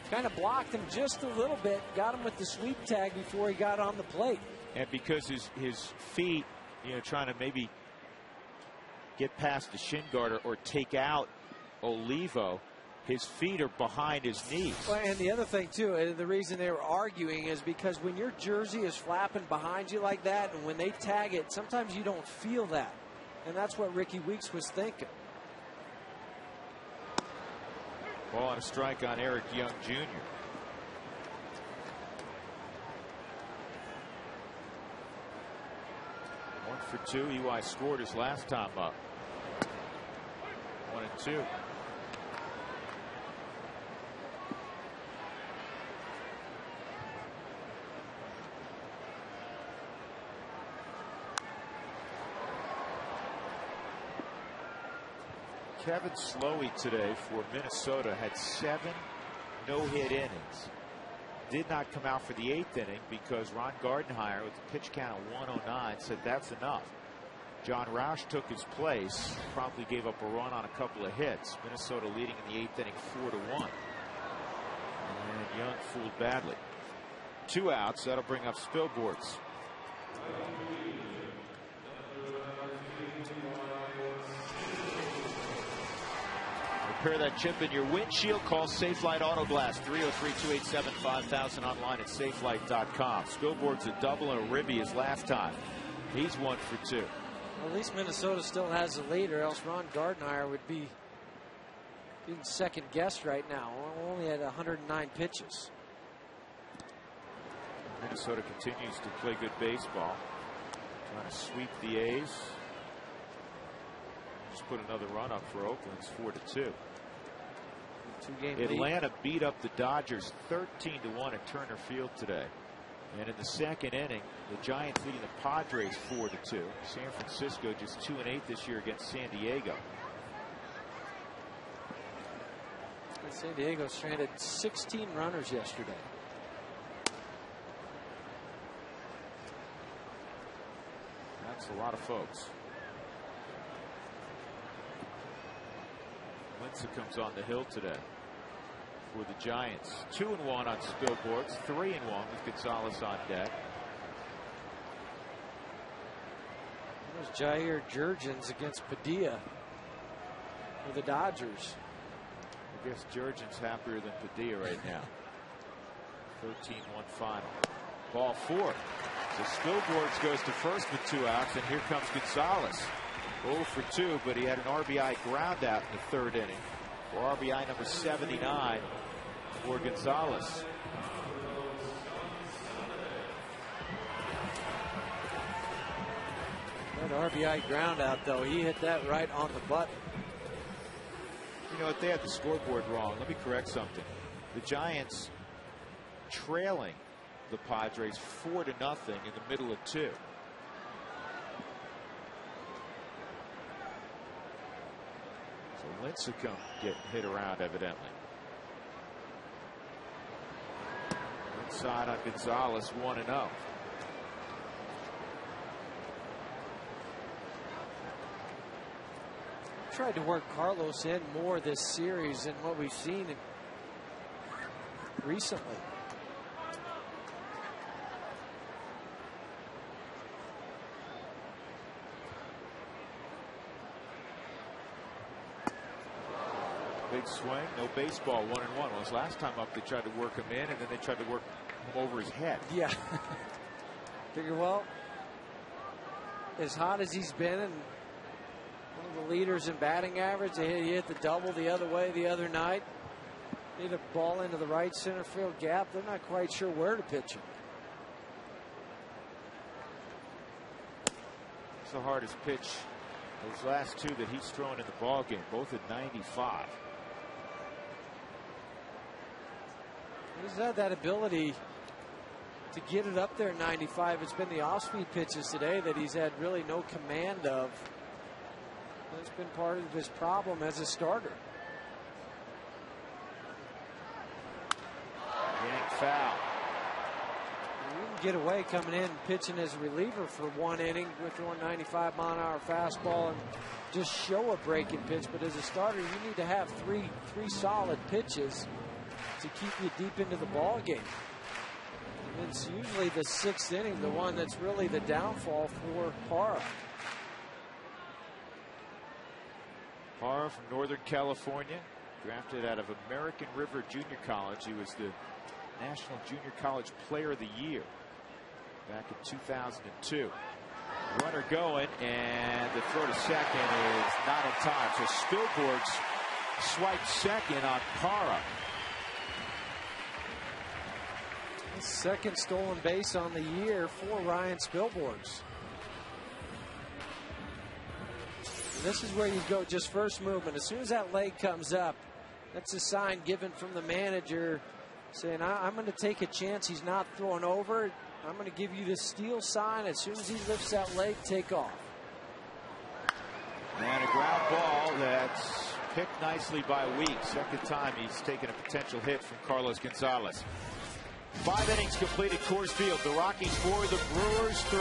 Kind of blocked him just a little bit, got him with the sweep tag before he got on the plate. And because his feet, trying to maybe get past the shin guard or take out Olivo, his feet are behind his knees. Well, and the other thing too, the reason they were arguing is because when your jersey is flapping behind you like that, and when they tag it, sometimes you don't feel that. And that's what Ricky Weeks was thinking. Ball and a strike on Eric Young Jr. 1 for 2. EY scored his last time up. 1-2. Kevin Slowey today for Minnesota had 7 no-hit innings. Did not come out for the 8th inning because Ron Gardenhire, with a pitch count of 109, said that's enough. John Roush took his place, promptly gave up a run on a couple of hits. Minnesota leading in the 8th inning 4-1. And Young fooled badly. 2 outs. That'll bring up Spilborghs. Repair that chip in your windshield. Call Safelite Auto Glass, 303-287-5000, online at safelight.com. Spilborg's a double and a ribby his last time. He's 1 for 2. Well, at least Minnesota still has the lead, or else Ron Gardner would be being second guessed right now. Only at 109 pitches. Minnesota continues to play good baseball. Trying to sweep the A's. Just put another run up for Oakland. It's 4-2. Two-game Atlanta beat up the Dodgers 13-1 at Turner Field today. And in the second inning, the Giants leading the Padres 4-2. San Francisco just 2-8 this year against San Diego. San Diego stranded 16 runners yesterday. That's a lot of folks. Lincecum's on the hill today for the Giants. 2-1 on Spilborgs, 3-1 with Gonzalez on deck. There's Jair Jurgens against Padilla for the Dodgers. I guess Jurgens happier than Padilla right now. 13-1 final. Ball 4. So Spilborgs goes to first with 2 outs, and here comes Gonzalez. 0 for 2, but he had an RBI ground out in the third inning for RBI number 79 for Gonzalez. That RBI ground out, though, he hit that right on the button. You know what? They had the scoreboard wrong. Let me correct something. The Giants trailing the Padres 4-0 in the middle of 2. So Lincecum getting hit around evidently. Inside on Gonzalez, 1-0. Tried to work Carlos in more this series than what we've seen recently. Big swing, no baseball, 1-1. Well, his last time up, they tried to work him in, and then they tried to work him over his head. Yeah. Figure, well, as hot as he's been, and one of the leaders in batting average, he hit the double the other way the other night. Hit a ball into the right center field gap. They're not quite sure where to pitch him. It's the hardest pitch. Those last 2 that he's thrown in the ball game, both at 95. He's had that ability to get it up there at 95. It's been the off-speed pitches today that he's had really no command of. That's been part of his problem as a starter. Yank foul. You can get away coming in and pitching as a reliever for 1 inning with throwing 95-mile-an-hour fastball and just show a breaking pitch. But as a starter, you need to have three solid pitches to keep you deep into the ball game. And it's usually the 6th inning, the one that's really the downfall for Parra. Parra from Northern California, drafted out of American River Junior College. He was the National Junior College Player of the Year back in 2002. Runner going, and the throw to second is not in time. So Spilborgs swiped second on Parra. Second stolen base on the year for Ryan Spilborgs. This is where you go just first movement. As soon as that leg comes up, that's a sign given from the manager saying, I'm going to take a chance. He's not throwing over. I'm going to give you the steal sign. As soon as he lifts that leg, take off. And a ground ball that's picked nicely by Weeks. Second time he's taken a potential hit from Carlos Gonzalez. 5 innings completed, Coors Field. The Rockies 4, the Brewers 3.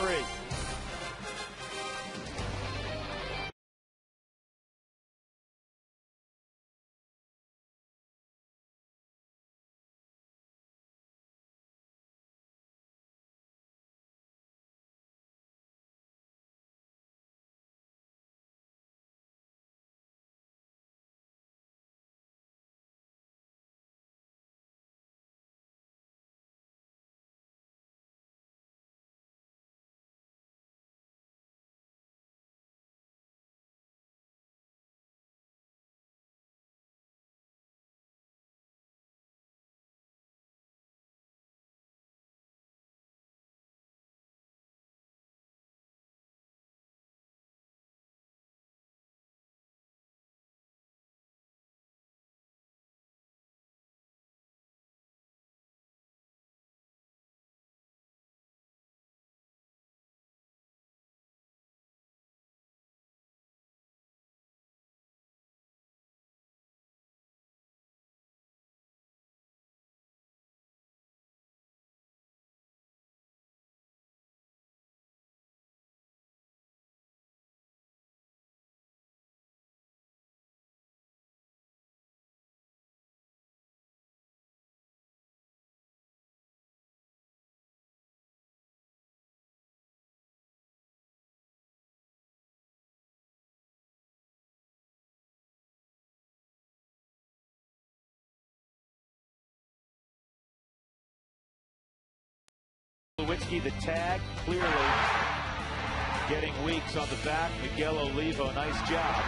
Tulowitzki, the tag, clearly getting weeks on the back. Miguel Olivo, nice job.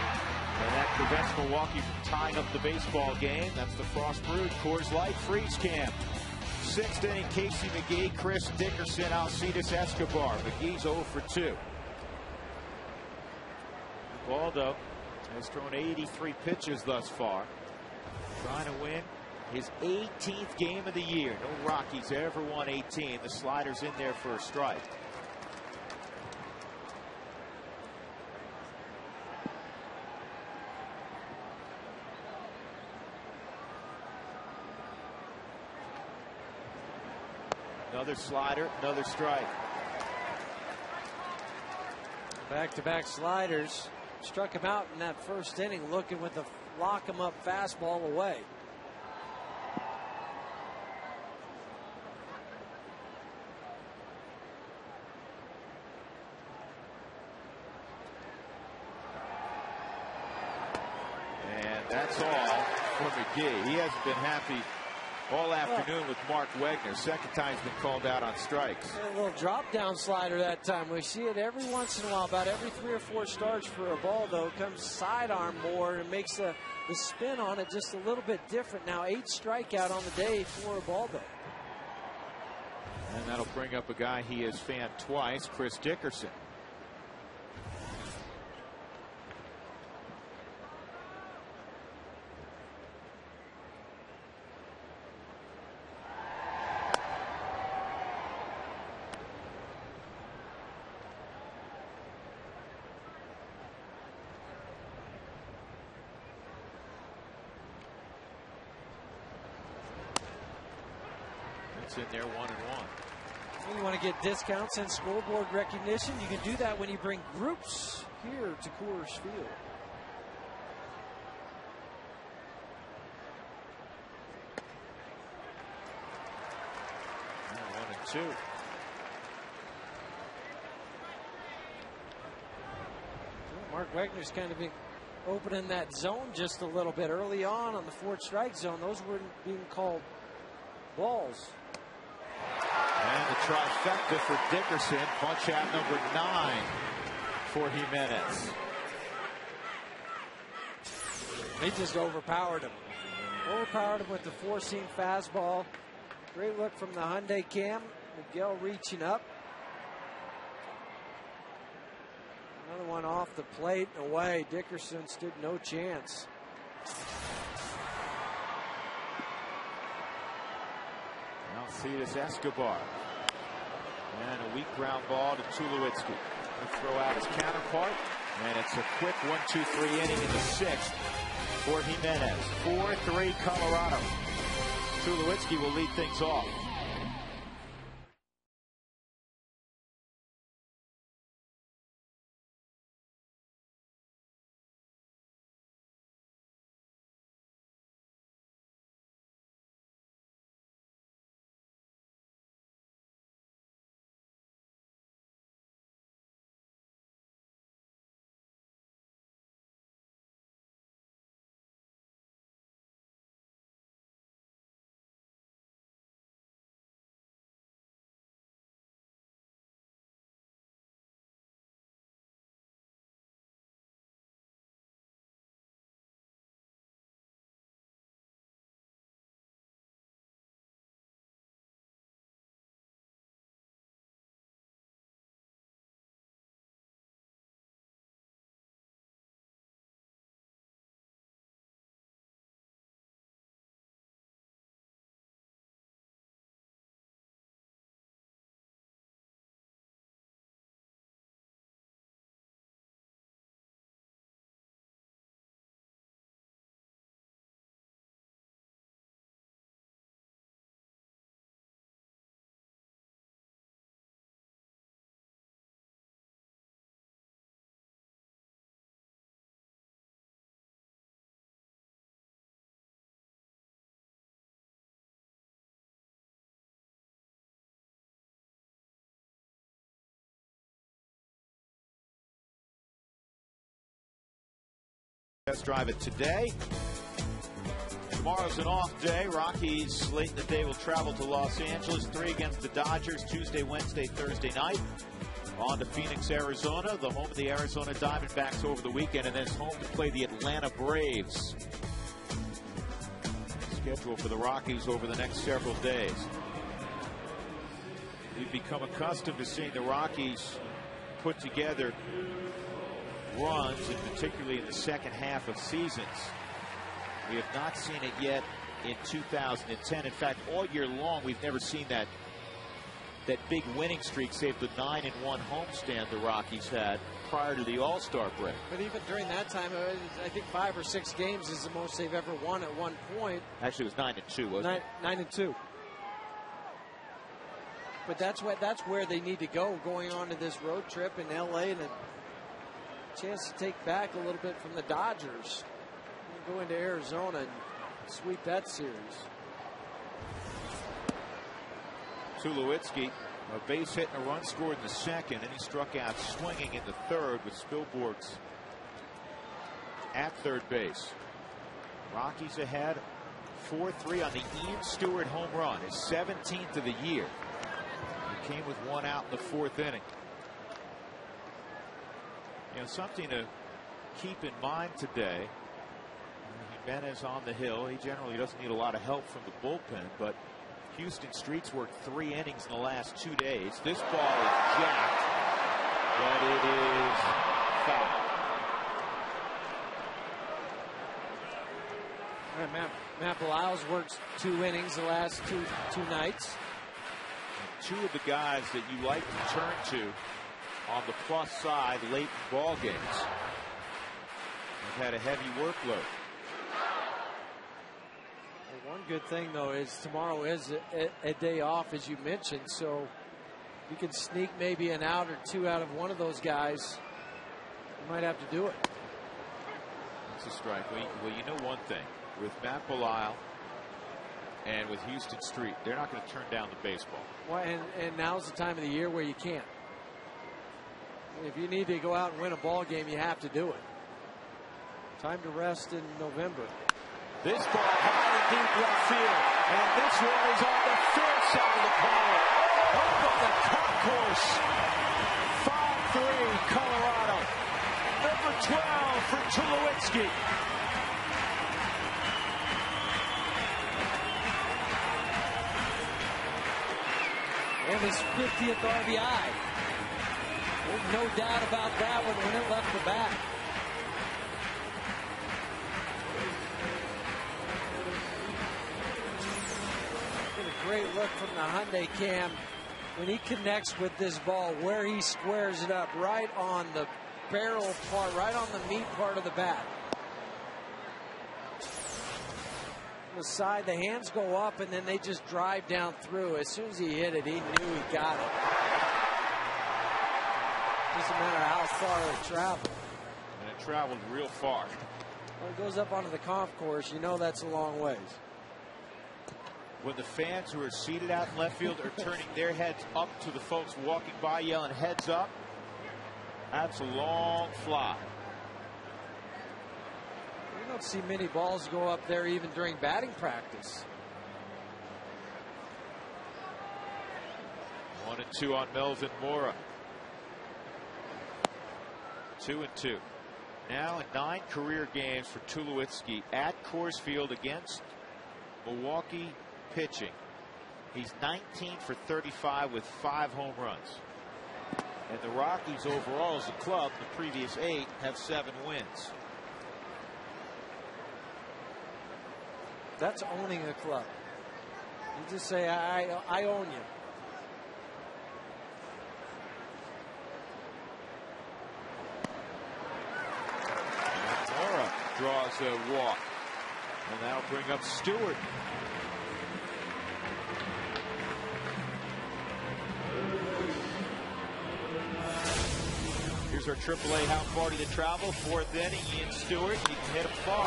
And that prevents Milwaukee from tying up the baseball game. That's the Frost Brewed Coors Light Freeze Can. Sixth inning, Casey McGee, Chris Dickerson, Alcides Escobar. McGee's 0 for 2. Waldo has thrown 83 pitches thus far. Trying to win his 18th game of the year. No Rockies ever won 18. The slider's in there for a strike. Another slider, another strike. Back-to-back sliders. Struck him out in that first inning, looking with the lock him up fastball away. And that's all for McGee. He hasn't been happy all afternoon with Mark Wegner. Second time he's been called out on strikes. A little drop down slider that time. We see it every once in a while. About every 3 or 4 starts for Ubaldo. Comes sidearm more and makes the spin on it just a little bit different. Now 8 strikeout on the day for Ubaldo. And that'll bring up a guy he has fanned twice, Chris Dickerson. In there 1-1. You want to get discounts and scoreboard recognition? You can do that when you bring groups here to Coors Field. Now 1-2. Mark Wegner's kind of been opening that zone just a little bit early on the 4th strike zone. Those weren't being called balls. And the trifecta for Dickerson. Punch out number 9 for Jimenez. He just overpowered him. Overpowered him with the 4-seam fastball. Great look from the Hyundai cam. Miguel reaching up. Another one off the plate and away. Dickerson stood no chance. Alcides Escobar. And a weak ground ball to Tulowitzki. He'll throw out his counterpart. And it's a quick 1-2-3 inning in the 6th for Jimenez. 4-3 Colorado. Tulowitzki will lead things off. Test drive it today. Tomorrow's an off day. Rockies late in the day will travel to Los Angeles. 3 against the Dodgers Tuesday, Wednesday, Thursday night. On to Phoenix, Arizona, the home of the Arizona Diamondbacks over the weekend, and then it's home to play the Atlanta Braves. Schedule for the Rockies over the next several days. We've become accustomed to seeing the Rockies put together runs, and particularly in the second half of seasons. We have not seen it yet in 2010. In fact, all year long, we've never seen that big winning streak, save the 9-1 homestand the Rockies had prior to the All-Star break. But even during that time, I think 5 or 6 games is the most they've ever won at one point. Actually, it was 9-2, wasn't it? 9-2. But that's where they need to go, going on to this road trip in LA, and a chance to take back a little bit from the Dodgers. Go into Arizona and sweep that series. Tulowitzki, a base hit and a run scored in the second, and he struck out swinging in the third with Spielborgs at third base. Rockies ahead 4-3 on the Ian Stewart home run, his 17th of the year. He came with 1 out in the 4th inning. You know, something to keep in mind today. Jimenez on the hill. He generally doesn't need a lot of help from the bullpen, but Houston Street's worked 3 innings in the last 2 days. This ball is jacked, but it is foul. Matt Belial's worked 2 innings the last two nights. And 2 of the guys that you like to turn to on the plus side late in ball games have had a heavy workload. One good thing, though, is tomorrow is a day off, as you mentioned, so you can sneak maybe an out or 2 out of one of those guys. You might have to do it. It's a strike. Well, you know one thing. With Matt Belial and with Houston Street, they're not going to turn down the baseball. Well, and now's the time of the year where you can't. If you need to go out and win a ball game, you have to do it. Time to rest in November. This ball high in deep left field, and this one is on the field side of the pole. Up on the concourse. 5-3 Colorado. Number 12 for Tulowitzki. And his 50th RBI. There's no doubt about that one when it left the bat. Great look from the Hyundai cam when he connects with this ball, where he squares it up right on the barrel part, right on the meat part of the bat. The side, the hands go up and then they just drive down through. As soon as he hit it, he knew he got it. Doesn't matter how far it traveled. And it traveled real far. When it goes up onto the conf course, you know that's a long ways. When the fans who are seated out in left field are turning their heads up to the folks walking by yelling heads up, that's a long fly. You don't see many balls go up there even during batting practice. 1-2 on Melvin Mora. 2-2. Now in 9 career games for Tulowitzki at Coors Field against Milwaukee pitching. He's 19 for 35 with 5 home runs. And the Rockies overall as a club, the previous 8, have 7 wins. That's owning a club. You just say, I own you. Mora draws a walk. And that'll bring up Stewart. Here's our AAA how far did it travel? 4th inning, Ian Stewart. He can hit it far.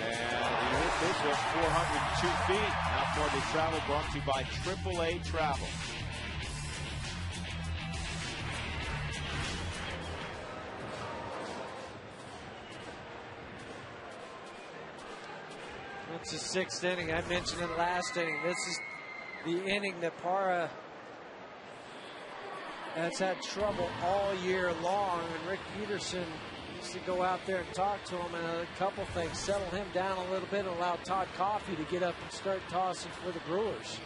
And he hit this at 402 feet. How far did it travel? Brought to you by AAA Travel. It's the 6th inning. I mentioned it last inning. This is the inning that Parra has had trouble all year long. And Rick Peterson needs to go out there and talk to him and a couple things. Settle him down a little bit and allow Todd Coffey to get up and start tossing for the Brewers.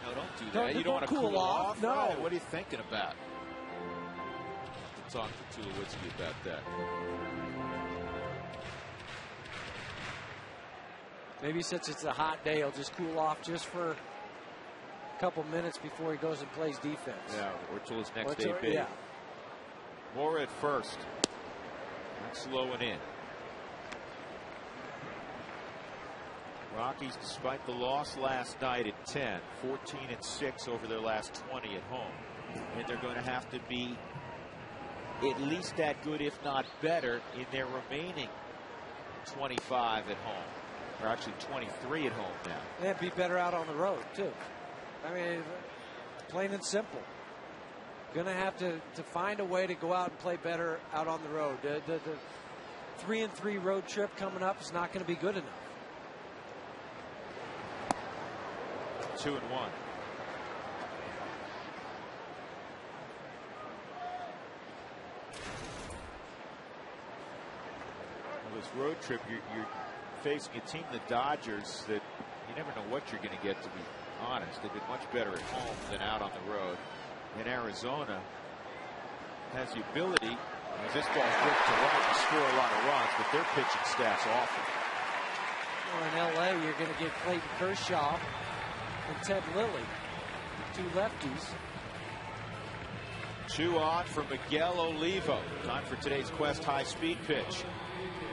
No, don't do that. You don't want to cool off. No. Right. What are you thinking about? I'll talk to Tulowitzki about that. Maybe since it's a hot day, he'll just cool off just for a couple minutes before he goes and plays defense. Yeah, or till his next day big. Yeah. Moore at first. That's slow and in. Rockies, despite the loss last night at 10, 14-6 over their last 20 at home. And they're going to have to be at least that good, if not better, in their remaining 25 at home. Or actually 23 at home now. They'd be better out on the road, too. I mean, plain and simple. Going to have to find a way to go out and play better out on the road. The 3-3 road trip coming up is not going to be good enough. 2-1. This road trip, you're facing a team, the Dodgers, that you never know what you're going to get, to be honest. They've been much better at home than out on the road. And Arizona has the ability, as this ball flipped to right, to score a lot of runs, but their pitching staff's awful. Well, in L.A., you're going to get Clayton Kershaw and Ted Lilly, 2 lefties. 2 on for Miguel Olivo. Time for today's Quest high-speed pitch.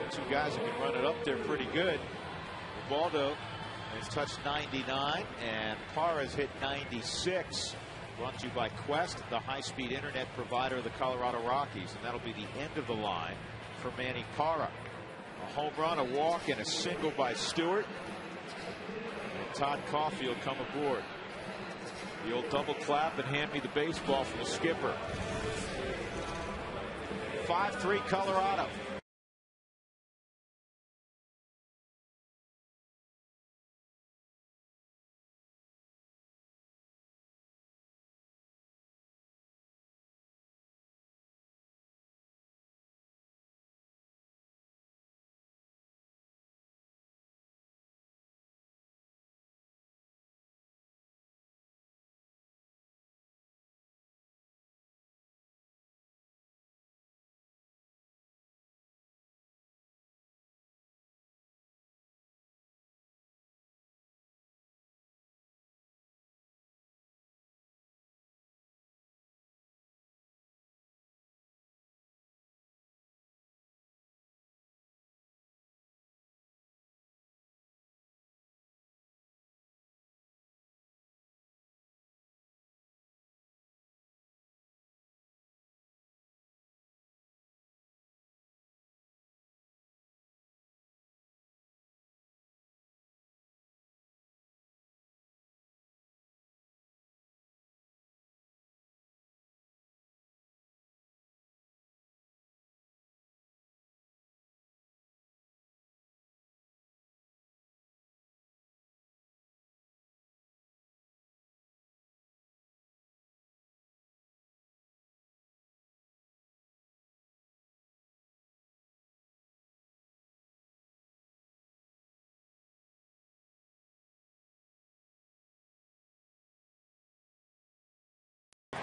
The 2 guys who can run it up there pretty good. Ubaldo has touched 99, and Parra's hit 96. Brought to you by Quest, the high-speed internet provider of the Colorado Rockies. And that'll be the end of the line for Manny Parra. A home run, a walk, and a single by Stewart. And Todd Coffey will come aboard. The old double clap and hand me the baseball from the skipper. 5-3 Colorado.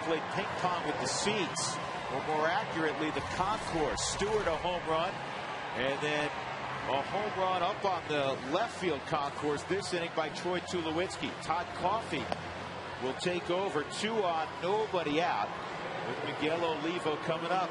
Played ping pong with the seats, or more accurately, the concourse. Stewart a home run, and then a home run up on the left field concourse this inning by Troy Tulowitzki. Todd Coffey will take over. 2 on, nobody out, with Miguel Olivo coming up.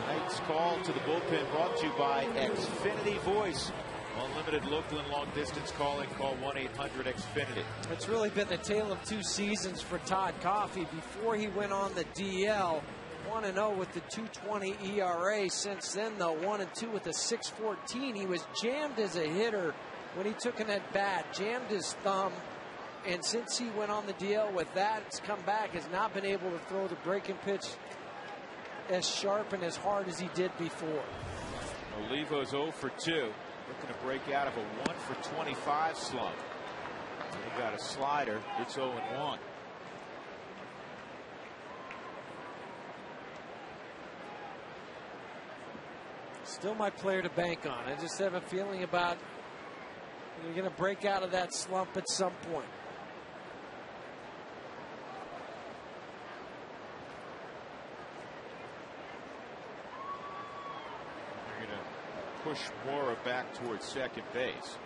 Tonight's call to the bullpen brought to you by Xfinity Voice. Unlimited local and long distance calling. Call 1-800-XFINITY. It's really been the tale of 2 seasons for Todd Coffey. Before he went on the DL, 1-0 with the 2.20 ERA. Since then, though, 1-2 with a 6.14. He was jammed as a hitter when he took an at bat, jammed his thumb, and since he went on the DL with that, it's come back, has not been able to throw the breaking pitch as sharp and as hard as he did before. Olivo's 0 for 2. Looking to break out of a 1 for 25 slump. He got a slider. It's 0-1. Still my player to bank on. I just have a feeling about you're going to break out of that slump at some point. They're going to push Mora back towards second base.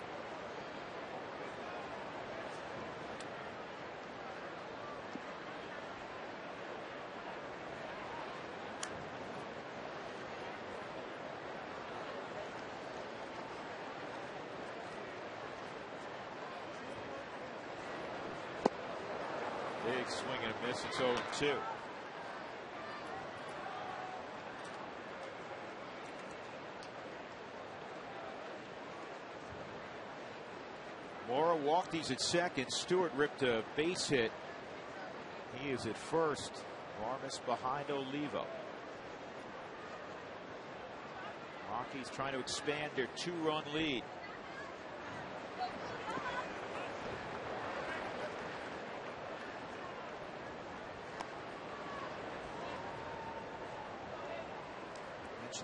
Big swing and a miss. It's 0-2. Mora walked. He's at second. Stewart ripped a base hit. He is at first. Varmus behind Olivo. Rockies trying to expand their 2-run lead.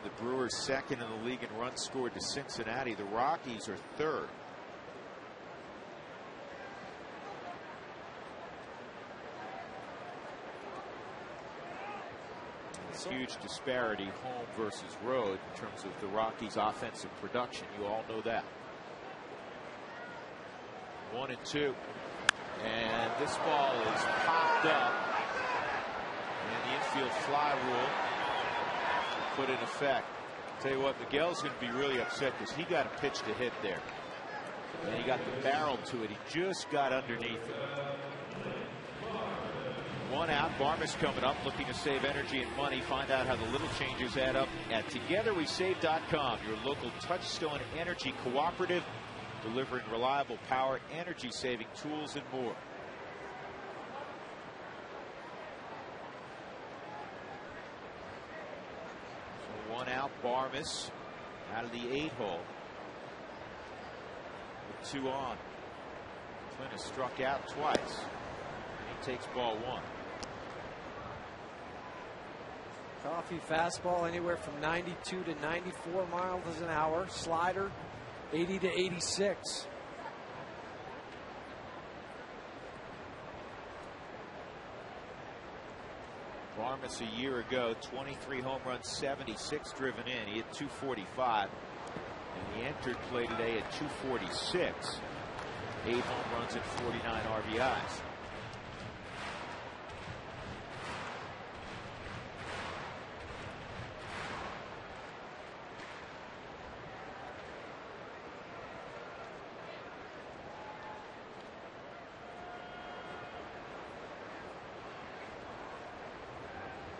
The Brewers second in the league in runs scored to Cincinnati. The Rockies are third. It's a huge disparity home versus road in terms of the Rockies' offensive production. You all know that. 1-2. And this ball is popped up. And the infield fly rule put in effect. Tell you what, Miguel's going to be really upset because he got a pitch to hit there. And he got the barrel to it. He just got underneath it. 1 out. Varmus coming up, looking to save energy and money. Find out how the little changes add up at TogetherWeSave.com, your local Touchstone Energy cooperative, delivering reliable power, energy-saving tools, and more. So 1 out. Varmus out of the 8-hole with 2 on. Flynn has struck out twice. He takes ball 1. Coffee fastball anywhere from 92 to 94 miles an hour. Slider 80 to 86. Varmus a year ago, 23 home runs, 76 driven in. He hit 245. And he entered play today at 246. 8 home runs and 49 RBIs.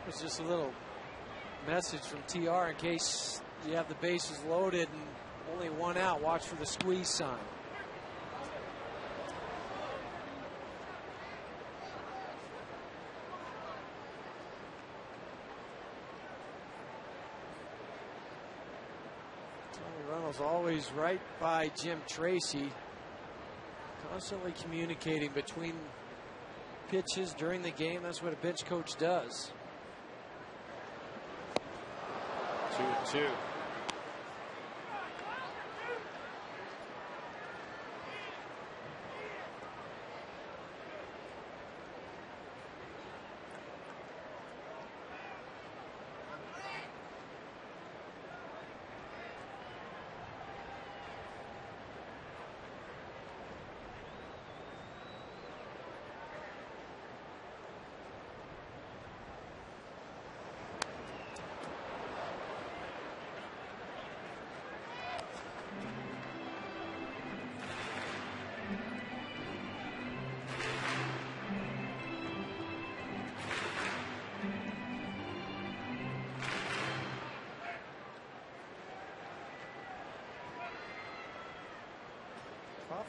It's just a little message from TR in case you have the bases loaded and only 1 out. Watch for the squeeze sign. Tony Reynolds always right by Jim Tracy, constantly communicating between pitches during the game. That's what a bench coach does. 2-2.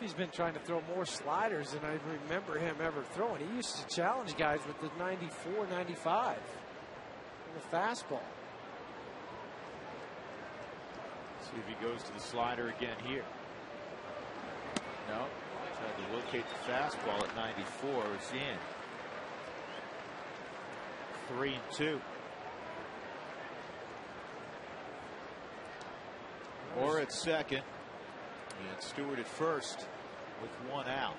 He's been trying to throw more sliders than I remember him ever throwing. He used to challenge guys with the 94, 95 and the fastball. See if he goes to the slider again here. No. Tried to locate the fastball at 94. It's in. 3-2. Or at second. And Stewart at first with one out.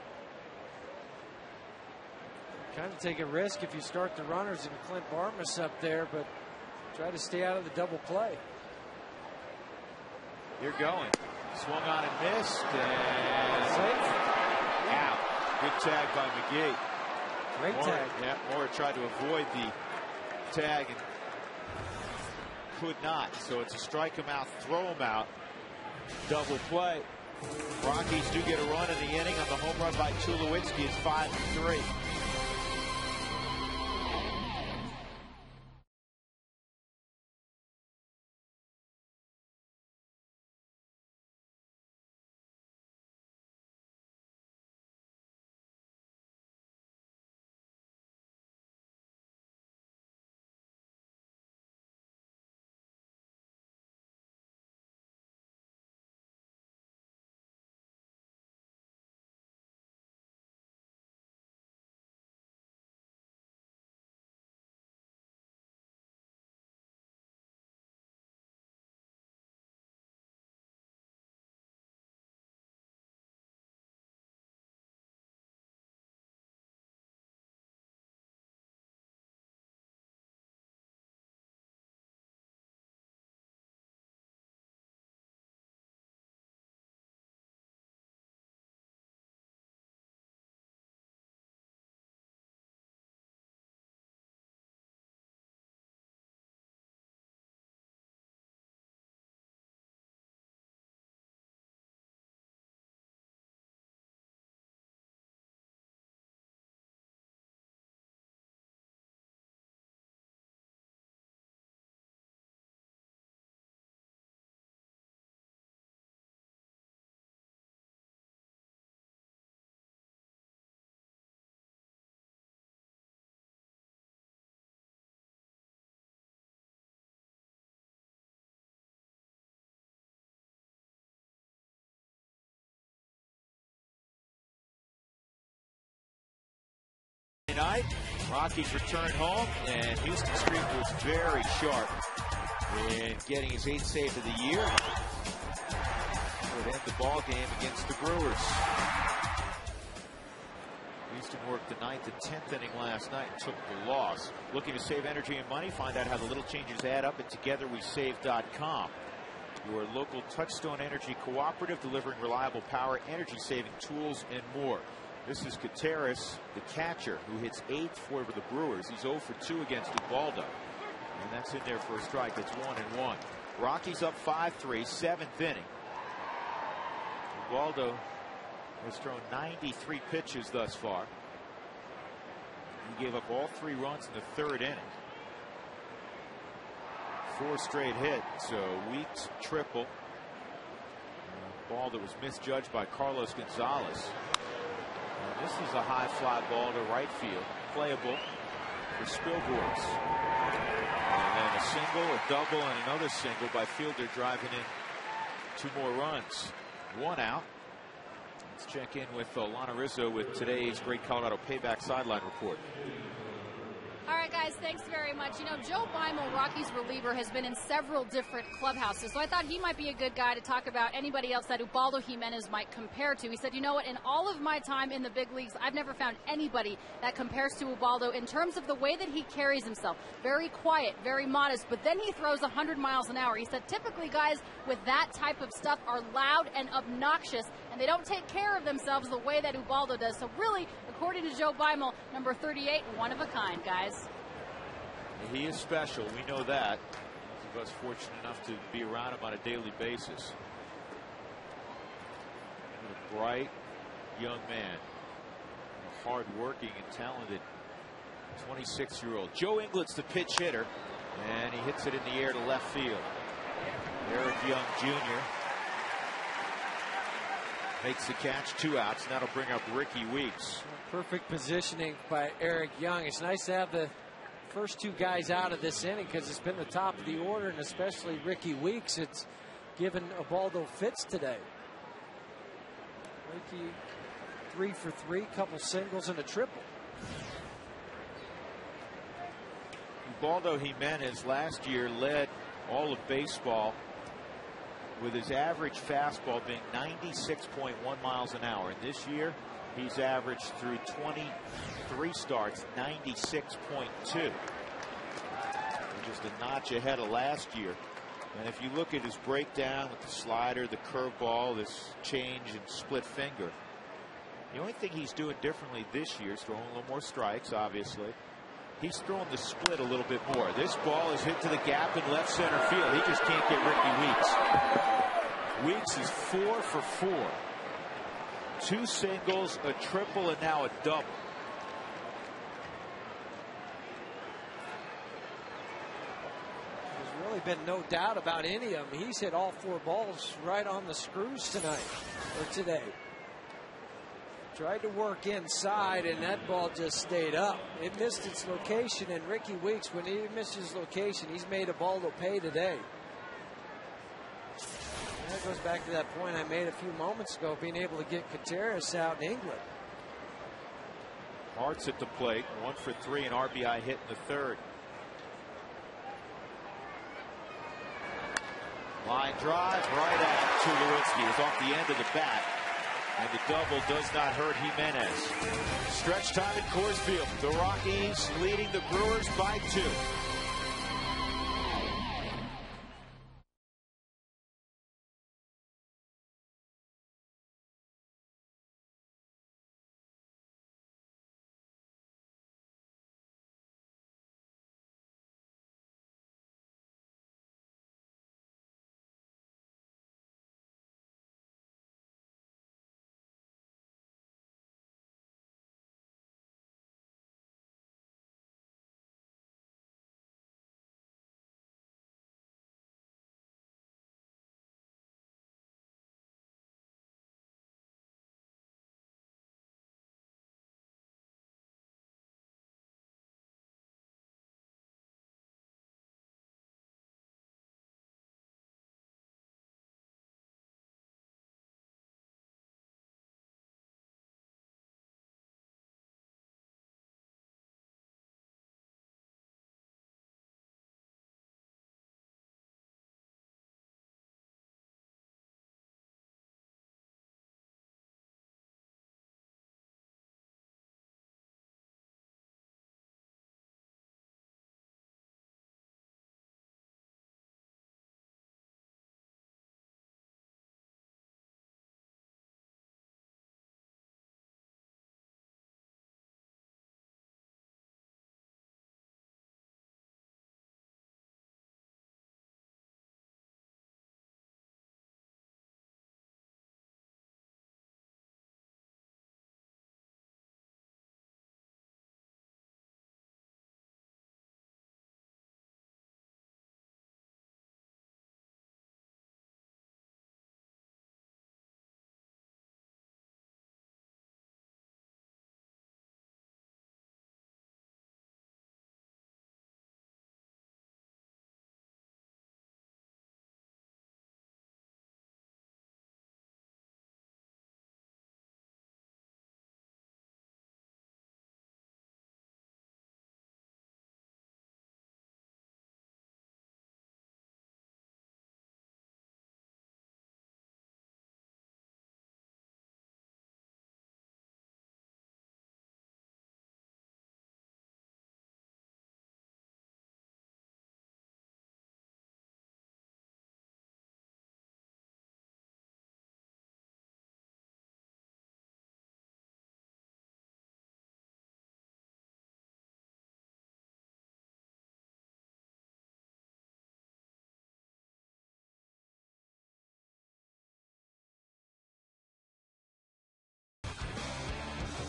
Kind of take a risk if you start the runners and Clint Barmas up there, but try to stay out of the double play. You're going. Swung on and missed. And safe. Out. Good tag by McGee. Great tag. Yeah, Moore tried to avoid the tag and could not. So it's a strike him out, throw him out. Double play. Rockies do get a run in the inning on the home run by Tulowitzki. It's 5-3. Night, Rockies return home, and Houston Street was very sharp in getting his 8th save of the year. Would end the ball game against the Brewers. Houston worked the 9th and 10th inning last night and took the loss. Looking to save energy and money? Find out how the little changes add up at TogetherWeSave.com. Your local Touchstone Energy cooperative, delivering reliable power, energy-saving tools, and more. This is Gutierrez, the catcher, who hits 8th for the Brewers. He's 0 for 2 against Ubaldo. And that's in there for a strike. It's 1-1. Rockies up 5-3, 7th inning. Ubaldo has thrown 93 pitches thus far. He gave up all 3 runs in the 3rd inning. 4 straight hits, so Weeks triple. A ball that was misjudged by Carlos Gonzalez. This is a high fly ball to right field, playable for Spilborghs. And then a single, a double, and another single by Fielder, driving in 2 more runs. 1 out. Let's check in with Lana Rizzo with today's Great Colorado Payback Sideline Report. All right, guys, thanks very much. You know, Joe Beimel, Rockies reliever, has been in several different clubhouses, so I thought he might be a good guy to talk about anybody else that Ubaldo Jimenez might compare to. He said, you know what, in all of my time in the big leagues, I've never found anybody that compares to Ubaldo in terms of the way that he carries himself. Very quiet, very modest, but then he throws 100 miles an hour. He said, typically guys with that type of stuff are loud and obnoxious, and they don't take care of themselves the way that Ubaldo does. So really, according to Joe Beimel, number 38, one of a kind, guys. He is special. We know that. Those of us fortunate enough to be around him on a daily basis. A bright young man. A hard-working and talented 26-year-old. Joe Inglett's the pitch hitter, and he hits it in the air to left field. Eric Young Jr. makes the catch, 2 outs, and that'll bring up Ricky Weeks. Perfect positioning by Eric Young. It's nice to have the first 2 guys out of this inning because it's been the top of the order, and especially Ricky Weeks. It given Ubaldo fits today. Ricky 3 for 3, couple singles and a triple. Ubaldo Jimenez last year led all of baseball with his average fastball being 96.1 miles an hour. And this year, he's averaged through 23 starts 96.2. Just a notch ahead of last year. And if you look at his breakdown with the slider, the curveball, this change and split finger, the only thing he's doing differently this year is throwing a little more strikes, obviously. He's throwing the split a little bit more. This ball is hit to the gap in left center field. He just can't get Ricky Weeks. Weeks is 4 for 4. 2 singles, a triple, and now a double. There's really been no doubt about any of them. He's hit all 4 balls right on the screws tonight, or today. Tried to work inside, and that ball just stayed up. It missed its location, and Ricky Weeks, when he missed his location, he's made Ubaldo pay today. And that goes back to that point I made a few moments ago, being able to get Gutierrez out in England. Hart's at the plate, 1 for 3, an RBI hit in the 3rd. Line drive right at Tulowitzki. It's off the end of the bat. And the double does not hurt Jimenez. Stretch time at Coors Field. The Rockies leading the Brewers by 2.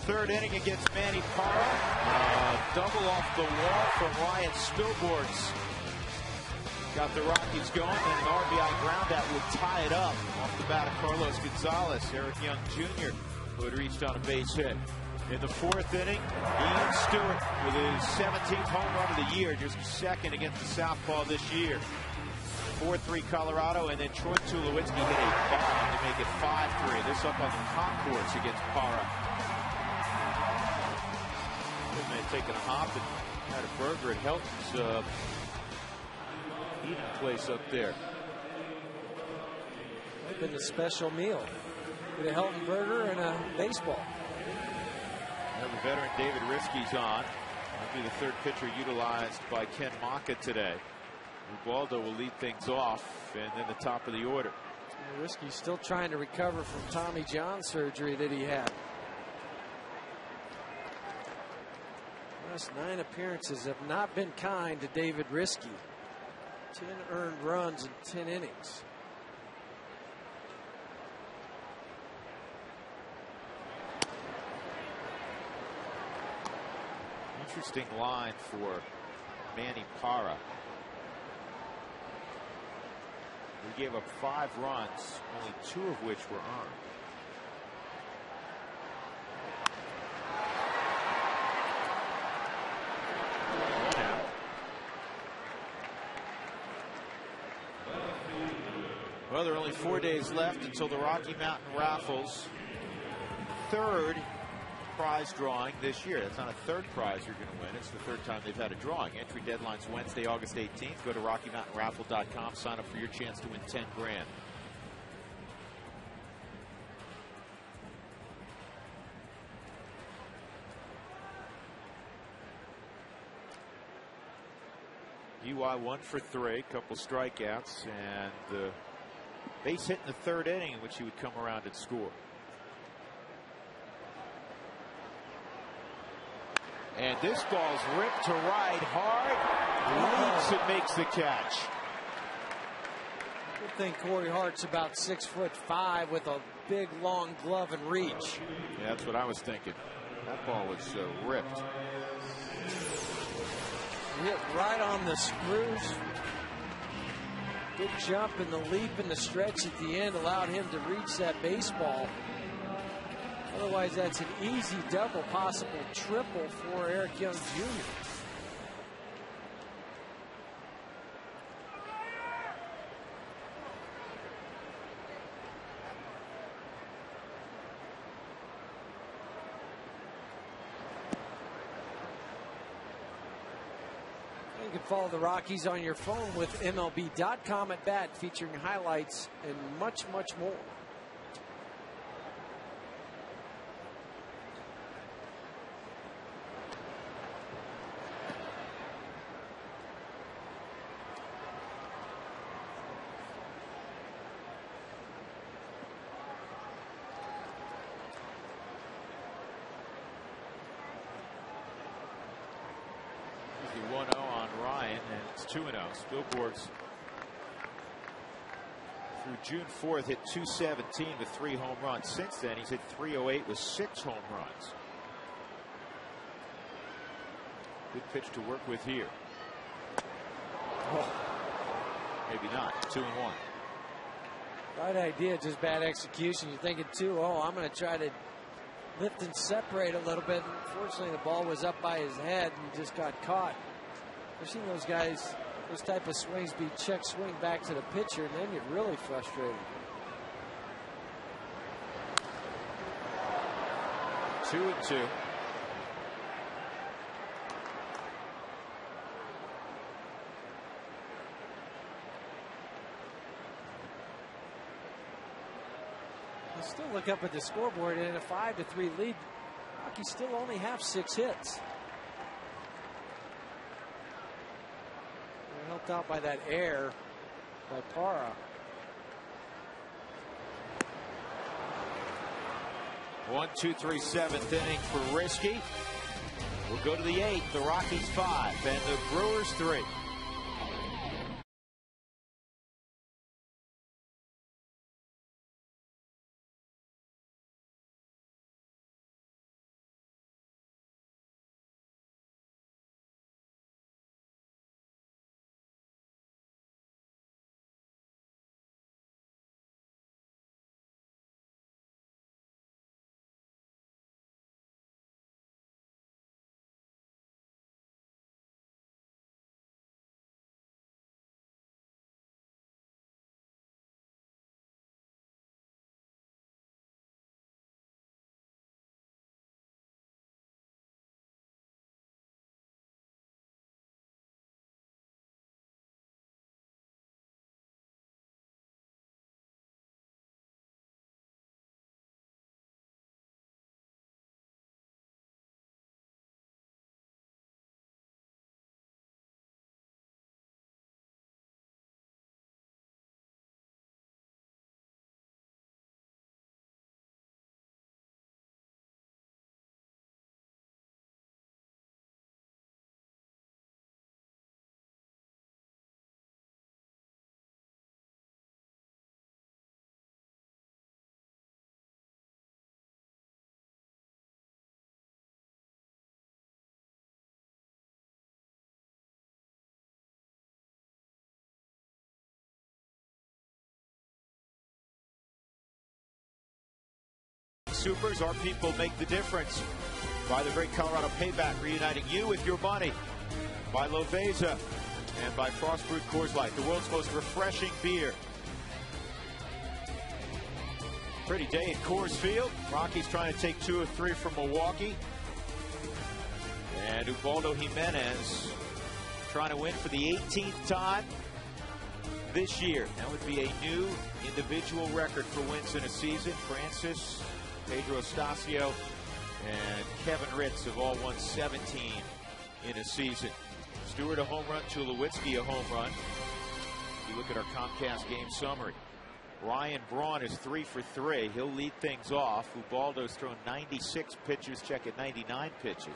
Third inning against Manny Parra. Double off the wall from Ryan Spilborghs. Got the Rockies going, and an RBI ground out would tie it up off the bat of Carlos Gonzalez. Eric Young Jr., who had reached on a base hit. In the 4th inning, Ian Stewart with his 17th home run of the year, just 2nd against the Southpaw this year. 4-3 Colorado, and then Troy Tulowitzki hit a bomb to make it 5-3. This up on the concourse against Para. They may have taken a hop and had a burger at Helton's eating place up there. Might have been a special meal. With a Helton burger and a baseball. Now the veteran David Risky's on. That'll be the third pitcher utilized by Ken Maka today. Ubaldo will lead things off, and then the top of the order. Risky's still trying to recover from Tommy John surgery that he had. Last 9 appearances have not been kind to David Risky. 10 earned runs in 10 innings. Interesting line for Manny Para. He gave up 5 runs, only 2 of which were earned. Well, there are only 4 days left until the Rocky Mountain Raffles third prize drawing this year. That's not a third prize you're going to win. It's the third time they've had a drawing. Entry deadline's Wednesday, August 18th. Go to RockyMountainRaffle.com. Sign up for your chance to win 10 grand. UI 1 for 3, couple strikeouts, and the base hit in the third inning in which he would come around and score. And this ball's ripped to right hard. Leaps and makes the catch. Good thing Corey Hart's about 6'5" with a big long glove and reach. Yeah, that's what I was thinking. That ball was ripped. Hit right on the screws. Good jump and the leap and the stretch at the end allowed him to reach that baseball. Otherwise, that's an easy double, possible triple for Eric Young Jr. You can follow the Rockies on your phone with MLB.com at bat, featuring highlights and much, much more. The 1-0 on Ryan, and it's 2-0. Spilborgh's through June 4th hit 217 with 3 home runs. Since then, he's hit 308 with 6 home runs. Good pitch to work with here. Oh, maybe not. 2-1. Right idea, just bad execution. You're thinking 2-0. I'm going to try to lift and separate a little bit. Unfortunately, the ball was up by his head and he just got caught. I've seen those guys, those type of swings be check swing back to the pitcher, and then you're really frustrated. 2-2. You still look up at the scoreboard, and in a 5-3 lead, Rockies still only have 6 hits. They're helped out by that error by Para. 1, 2, 3, 7th inning for Risky. We'll go to the 8th. The Rockies 5 and the Brewers 3. Supers, our people make the difference. By the great Colorado Payback, reuniting you with your money. By Loveza and by Frost Brewed Coors Light, the world's most refreshing beer. Pretty day at Coors Field. Rockies trying to take 2 of 3 from Milwaukee. And Ubaldo Jimenez trying to win for the 18th time this year. That would be a new individual record for wins in a season. Francis, Pedro Estacio, and Kevin Ritz have all won 17 in a season. Stewart a home run, Tulowitzki a home run. If you look at our Comcast game summary, Ryan Braun is 3 for 3. He'll lead things off. Ubaldo's thrown 96 pitches, check at 99 pitches.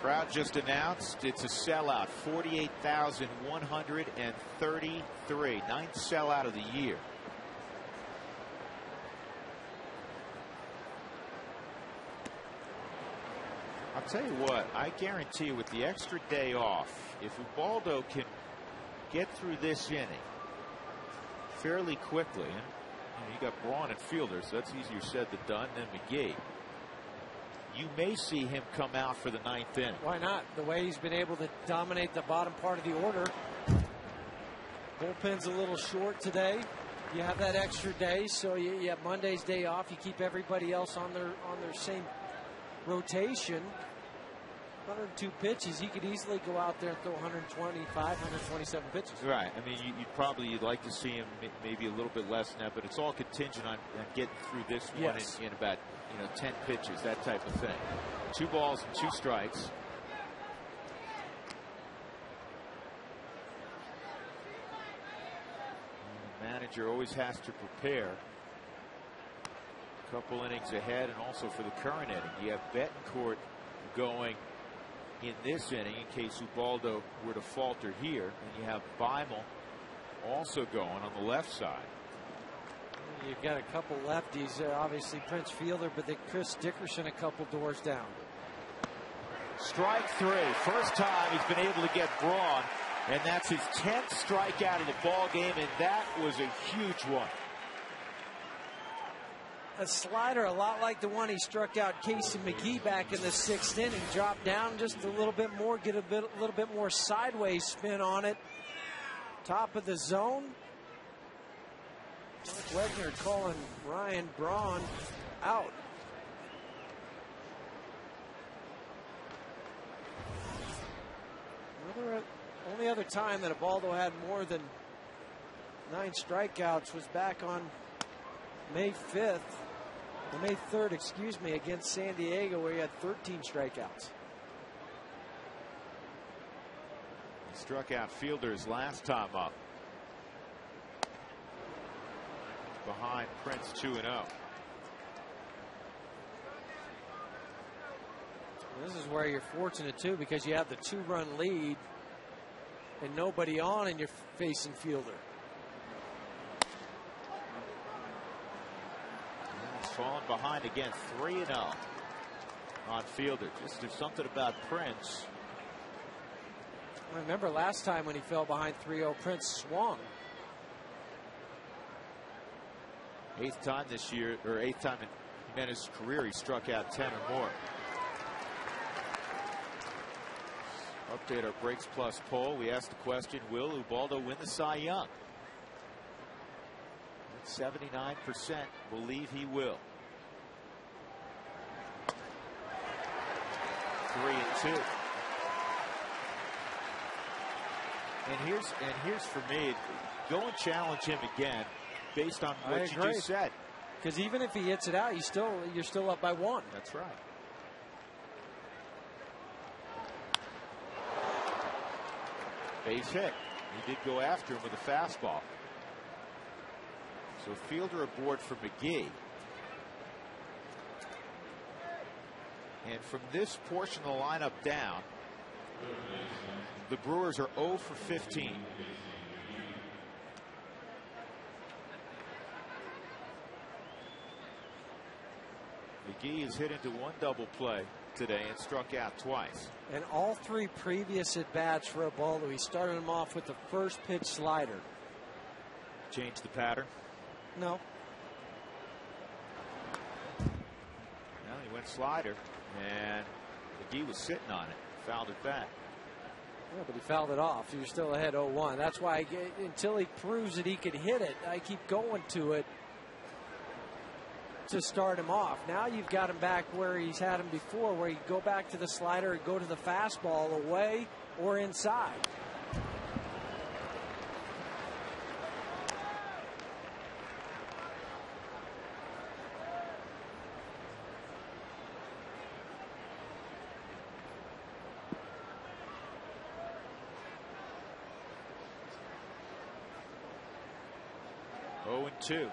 Crowd just announced it's a sellout, 48,133, 9th sellout of the year. I'll tell you what, I guarantee you with the extra day off, if Ubaldo can get through this inning fairly quickly, and you got Braun and Fielder, so that's easier said than done, than McGee. You may see him come out for the 9th inning. Why not? The way he's been able to dominate the bottom part of the order. Bullpen's a little short today. You have that extra day, so you have Monday's day off. You keep everybody else on their same rotation. 102 pitches. He could easily go out there and throw 125, 127 pitches. Right. I mean, you'd like to see him maybe a little bit less than that, but it's all contingent on getting through this one in about 10 pitches, that type of thing. 2 balls and 2 strikes. The manager always has to prepare a couple innings ahead, and also for the current inning. You have Betancourt going in this inning in case Ubaldo were to falter here, and you have Beimel also going on the left side. You've got a couple lefties, obviously Prince Fielder, but then Chris Dickerson a couple doors down. Strike 3. First time he's been able to get Braun, and that's his 10th strikeout of the ball game, and that was a huge one. A slider a lot like the one he struck out Casey McGee back in the 6th inning. Drop down just a little bit more, get a little bit more sideways spin on it. Top of the zone. Wegner calling Ryan Braun out. Only other time that Ubaldo had more than 9 strikeouts was back on May 5th. May 3rd, excuse me, against San Diego, where he had 13 strikeouts. He struck out Fielders last time up. Behind Prince 2-0. This is where you're fortunate too, because you have the 2-run lead and nobody on, and you're facing Fielder. He's fallen behind again, 3-0 on Fielder. Just there's something about Prince. I remember last time when he fell behind 3-0, Prince swung. 8th time this year, or 8th time in Jimenez's career, he struck out 10 or more. Update our Breaks Plus poll. We asked the question, will Ubaldo win the Cy Young? 79% believe he will. 3-2. And here's for me, go and challenge him again based on what you just said. Because even if he hits it out, you're still up by 1. That's right. Base hit. He did go after him with a fastball. So Fielder aboard for McGee. And from this portion of the lineup down, the Brewers are 0 for 15. McGee is hit into 1 double play today and struck out twice. And all 3 previous at-bats for Ubaldo, he started him off with the first pitch slider. Change the pattern? No. Well, he went slider, and McGee was sitting on it. Fouled it back. Yeah, but he fouled it off. He was still ahead 0-1. That's why until he proves that he could hit it, I keep going to it to start him off. Now you've got him back where he's had him before, where you go back to the slider and go to the fastball away or inside. Oh, and 2.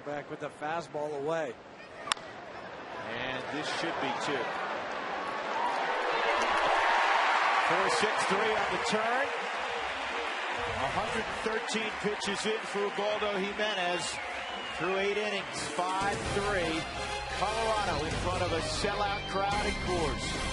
Back with the fastball away. And this should be 2. 4-6-3 on the turn. 113 pitches in for Ubaldo Jimenez through 8 innings. 5-3. Colorado in front of a sellout crowd in Coors.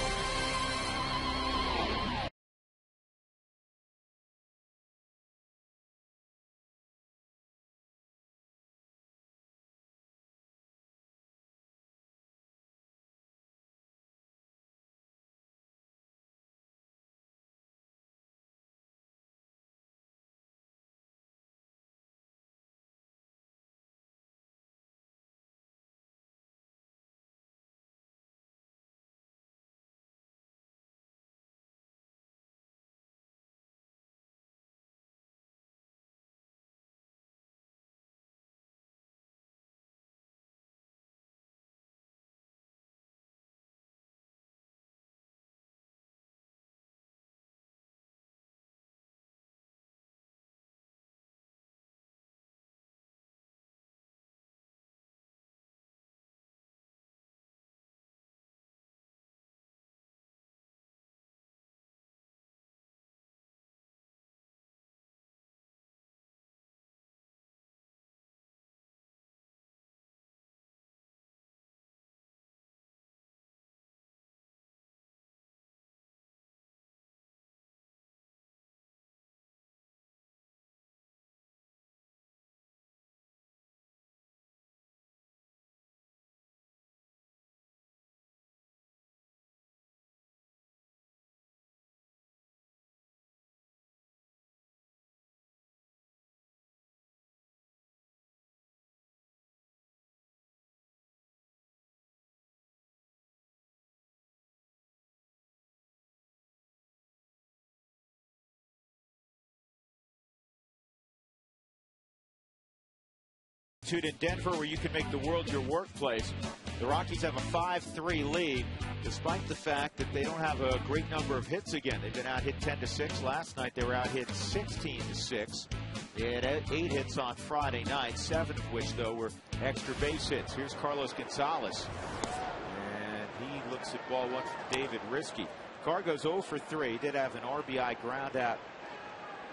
In Denver, where you can make the world your workplace. The Rockies have a 5-3 lead, despite the fact that they don't have a great number of hits again. They've been out hit 10-6. Last night they were out hit 16-6. They had 8 hits on Friday night, 7 of which, though, were extra base hits. Here's Carlos Gonzalez. And he looks at ball 1 from David Risky. Carr goes 0 for 3. Did have an RBI ground out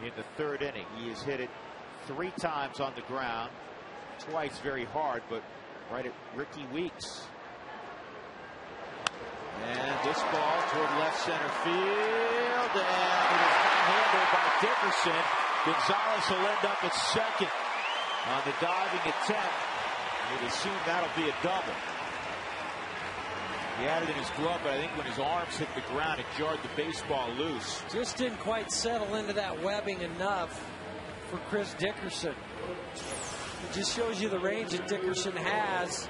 in the 3rd inning. He has hit it 3 times on the ground. Twice very hard, but right at Ricky Weeks. And this ball toward left center field, and it is handled by Dickerson. Gonzalez will end up at second on the diving attempt. You'd assume that'll be a double. He had it in his glove, but I think when his arms hit the ground, it jarred the baseball loose. Just didn't quite settle into that webbing enough for Chris Dickerson. It just shows you the range that Dickerson has.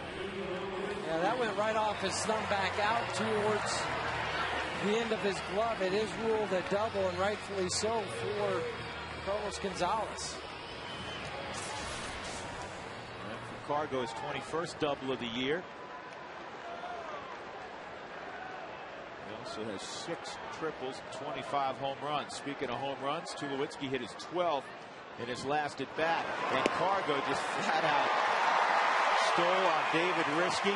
Yeah, that went right off his thumb back out towards the end of his glove. It is ruled a double, and rightfully so for Carlos Gonzalez. And Cargo his 21st double of the year. He also has 6 triples and 25 home runs. Speaking of home runs, Tulowitzki hit his 12th in his last at bat, and Cargo just flat out stole on David Risky.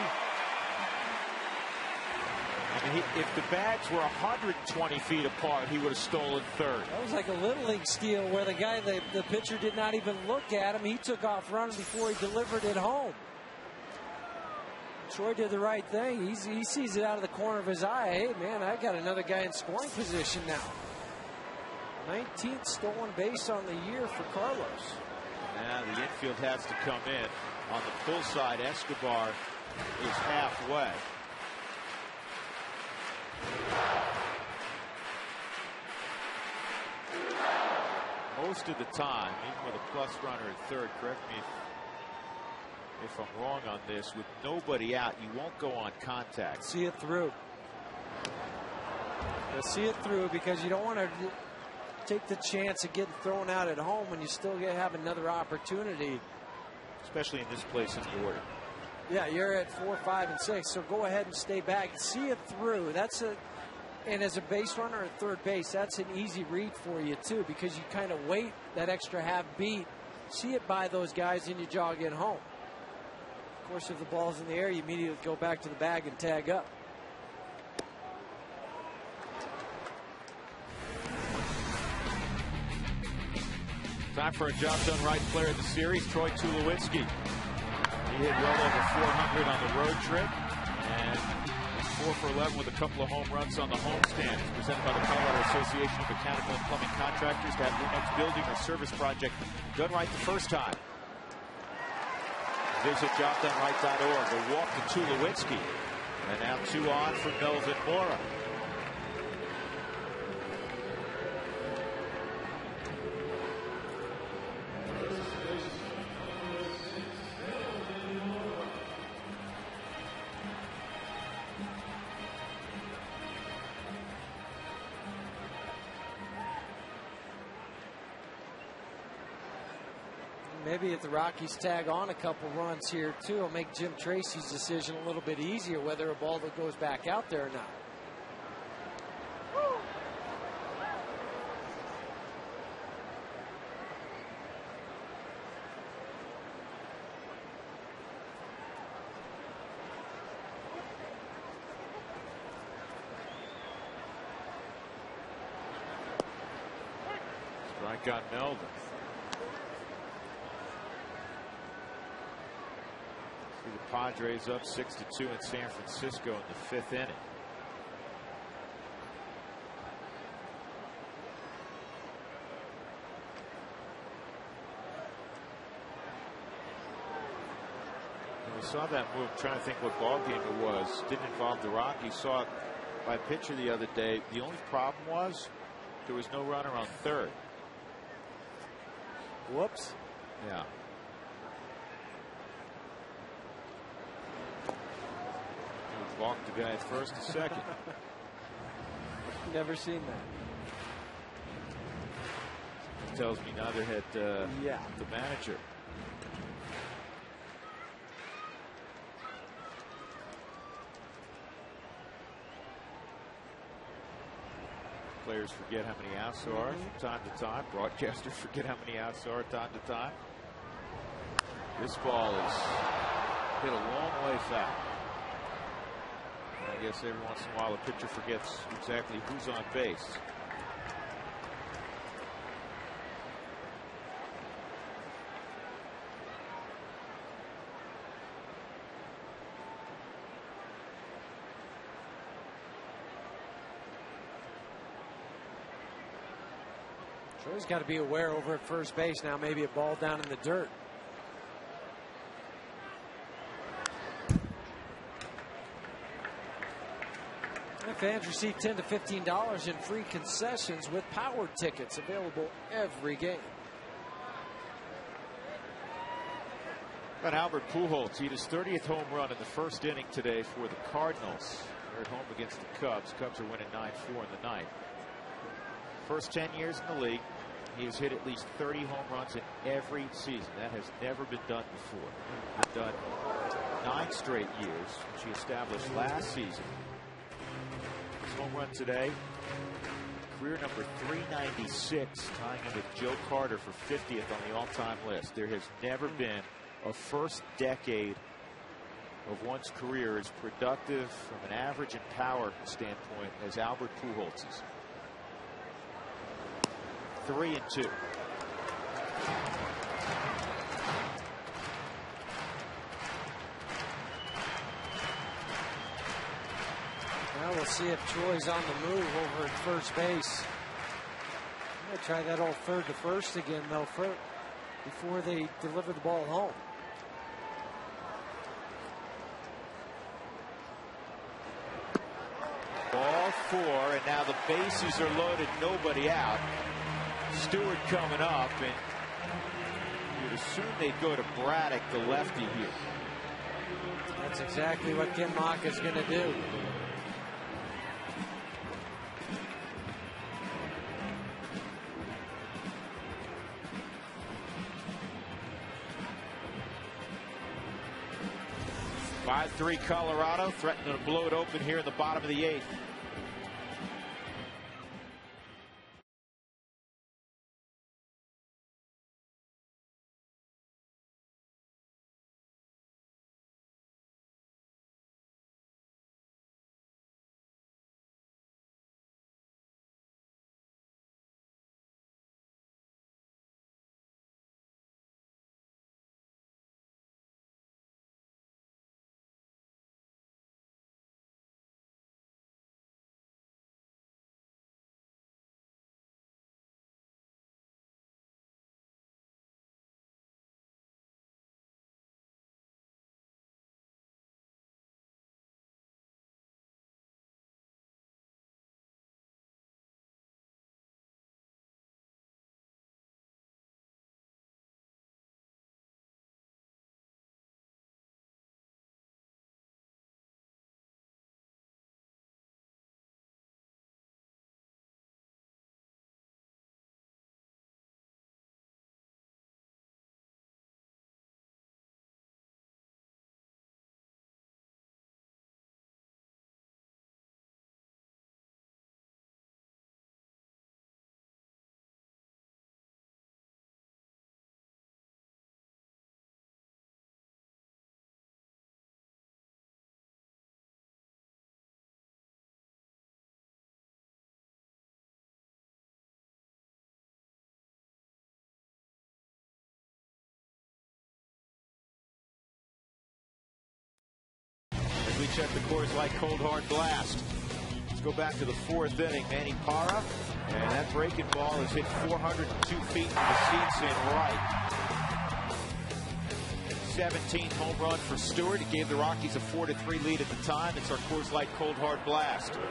I mean, if the bags were 120 feet apart, he would have stolen third. That was like a Little League steal where the pitcher did not even look at him. He took off running before he delivered it home. Troy did the right thing. He sees it out of the corner of his eye. Hey, man, I got another guy in scoring position now. 19th stolen base on the year for Carlos. Now the infield has to come in. On the pull side, Escobar is halfway. Most of the time, even with a plus runner at third, correct me if I'm wrong on this, with nobody out, you won't go on contact. See it through. See it through because you don't want to take the chance of getting thrown out at home when you still have another opportunity. Especially in this place in the order. Yeah, you're at 4, 5, and 6, so go ahead and stay back. See it through. And as a base runner at third base, that's an easy read for you too, because you kind of wait that extra half beat, see it by those guys, and you jog in home. Of course, if the ball's in the air, you immediately go back to the bag and tag up. Time for a job done right player of the series, Troy Tulowitzki. He hit well over 400 on the road trip and was 4 for 11 with a couple of home runs on the homestand. It's presented by the Colorado Association of Mechanical and Plumbing Contractors to have your next building or service project done right the first time. Visit jobdoneright.org. A walk to Tulowitzki. And now 2 on for Melvin Mora. Maybe if the Rockies tag on a couple runs here too, it'll make Jim Tracy's decision a little bit easier whether a ball that goes back out there or not. Strike on Melvin. The Padres up 6-2 in San Francisco in the 5th inning. We saw that move, trying to think what ball game it was. Didn't involve the Rockies. Saw it by a pitcher the other day. The only problem was there was no runner on third. Whoops. Yeah. Walked the guy at first to second. Never seen that. Tells me neither had the manager. Players forget how many outs there are from time to time. Broadcasters forget how many outs there are time to time. This ball is hit a long way foul. I guess every once in a while a pitcher forgets exactly who's on base. Troy's got to be aware over at first base now, maybe a ball down in the dirt. Fans receive $10 to $15 in free concessions with powered tickets available every game. But Albert Pujols hit his 30th home run in the first inning today for the Cardinals. They're at home against the Cubs. Cubs are winning 9-4 in the ninth. First 10 years in the league, he has hit at least 30 home runs in every season. That has never been done before. It's been done 9 straight years, which he established last season. Home run today, career number 396, tying him with Joe Carter for 50th on the all-time list. There has never been a first decade of one's career as productive from an average and power standpoint as Albert Pujols'. 3-2. Now we'll see if Troy's on the move over at first base. I'm going to try that old third to first again, though, before they deliver the ball home. Ball 4, and now the bases are loaded, nobody out. Stewart coming up, and you'd assume they'd go to Braddock, the lefty here. That's exactly what Ken Mock is going to do. Five-3 Colorado, threatening to blow it open here in the bottom of the 8th. We check the Coors Light Cold Hard Blast. Let's go back to the 4th inning. Manny Parra, and that breaking ball has hit 402 feet in the seats in right. 17th home run for Stewart. It gave the Rockies a 4-3 lead at the time. It's our Coors Light Cold Hard Blast. An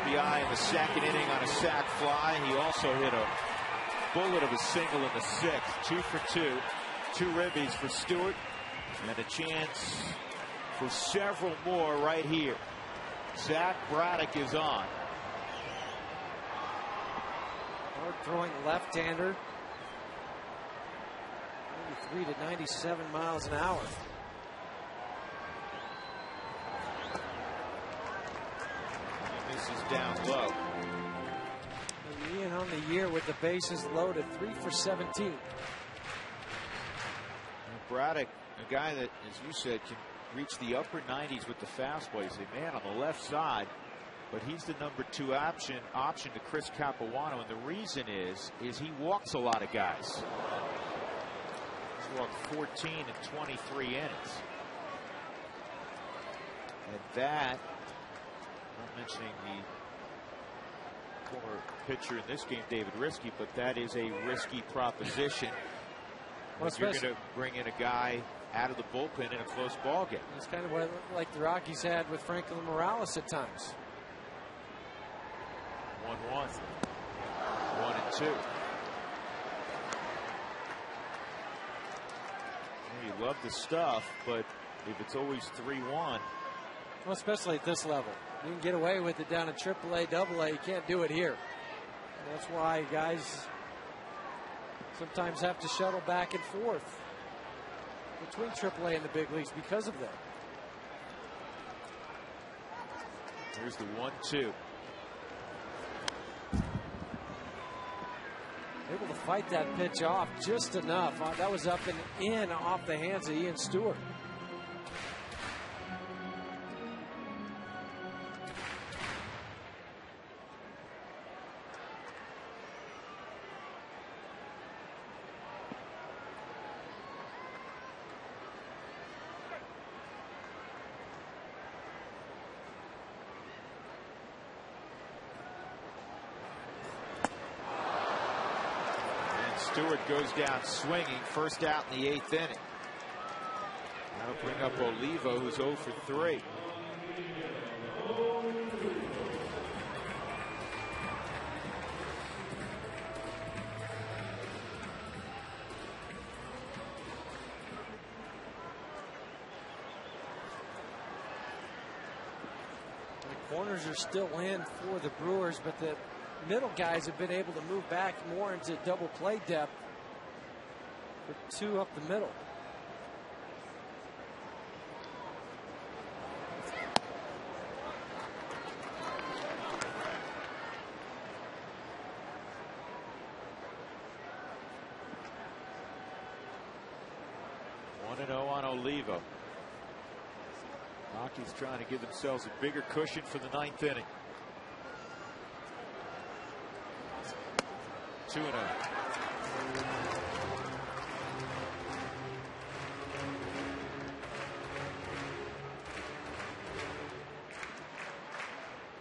RBI in the 2nd inning on a sac fly. He also hit a bullet of a single in the 6th. 2 for 2. 2 ribbies for Stewart. And a chance for several more right here. Zach Braddock is on. Hard throwing left-hander. 93 to 97 miles an hour. And this is down low. And Ian on the year with the bases loaded, 3 for 17. And Braddock, a guy that, as you said, can reach the upper 90s with the fastball. He's a man on the left side, but he's the number 2 option to Chris Capuano, and the reason is he walks a lot of guys. He's walked 14 in 23 innings. And that, I'm not mentioning the former pitcher in this game, David Risky, but that is a risky proposition. Well, you're going to bring in a guy out of the bullpen in a close ball game. It's kind of what like the Rockies had with Franklin Morales at times. 1-1. 1-2. You love the stuff, but if it's always 3-1. Well, especially at this level. You can get away with it down at AAA, AA. You can't do it here. And that's why guys sometimes have to shuttle back and forth between AAA and the big leagues because of that. Here's the 1-2. Able to fight that pitch off just enough. That was up and in off the hands of Ian Stewart. Stewart goes down swinging, first out in the 8th inning. That'll bring up Olivo, who's 0 for 3. The corners are still in for the Brewers, but the middle guys have been able to move back more into double play depth for 2 up the middle. One 1-0 on Olivo. Rockies trying to give themselves a bigger cushion for the 9th inning. 2-0.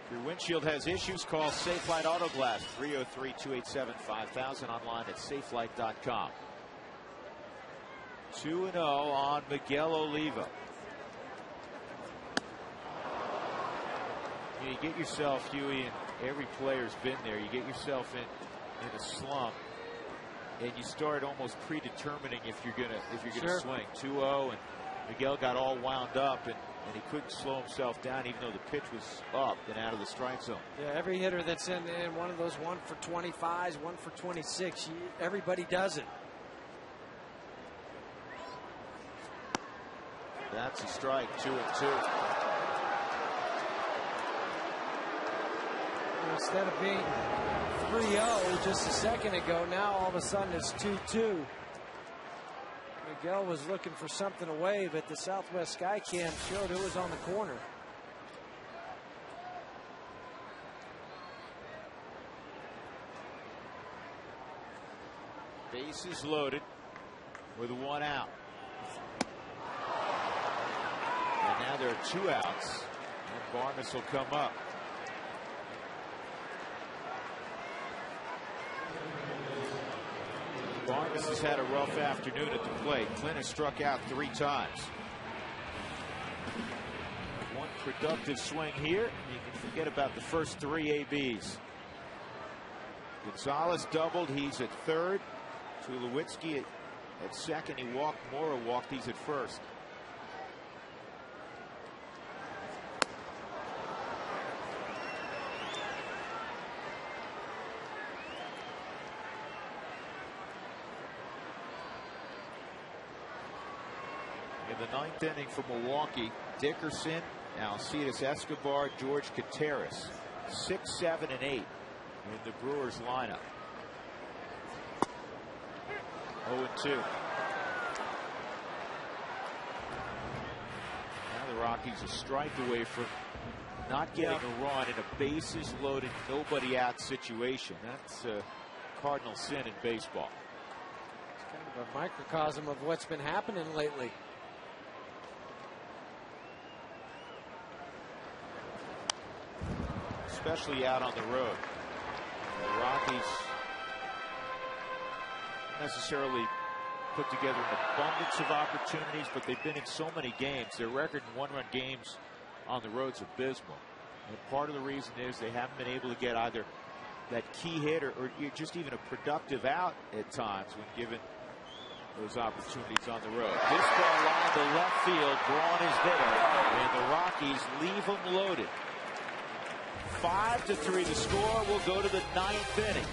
If your windshield has issues, call Safelite Auto Glass 303-287-5000, online at safelight.com. 2-0 on Miguel Olivo. You get yourself, Huey, and every player's been there. You get yourself in a slump, and you start almost predetermining if you're gonna swing. 2-0, and Miguel got all wound up, and he couldn't slow himself down, even though the pitch was up and out of the strike zone. Yeah, every hitter that's in one of those 1 for 25s, 1 for 26, everybody does it. That's a strike. 2-2. Instead of being 3-0 just a second ago, now all of a sudden it's 2-2. Miguel was looking for something away, but the Southwest Sky Cam showed it was on the corner. Bases loaded with 1 out. And now there are 2 outs. And Vargas will come up. Vargas has had a rough afternoon at the plate. Clint has struck out 3 times. 1 productive swing here. You can forget about the first 3 ABs. Gonzalez doubled. He's at third. Tulowitzki at second. He walked. Mora walked. He's at first. In the 9th inning for Milwaukee, Dickerson, Alcides Escobar, George Contreras, 6, 7, and 8 in the Brewers lineup. 0-2. Now the Rockies a strike away from not getting a run in a bases loaded, nobody out situation. That's a cardinal sin in baseball. It's kind of a microcosm of what's been happening lately. Especially out on the road. The Rockies necessarily put together an abundance of opportunities, but they've been in so many games. Their record in 1-run games on the road is abysmal. And part of the reason is they haven't been able to get either that key hit or just even a productive out at times when given those opportunities on the road. This ball lined to left field. Braun is there, and the Rockies leave them loaded. 5-3 the score. Will go to the 9th inning.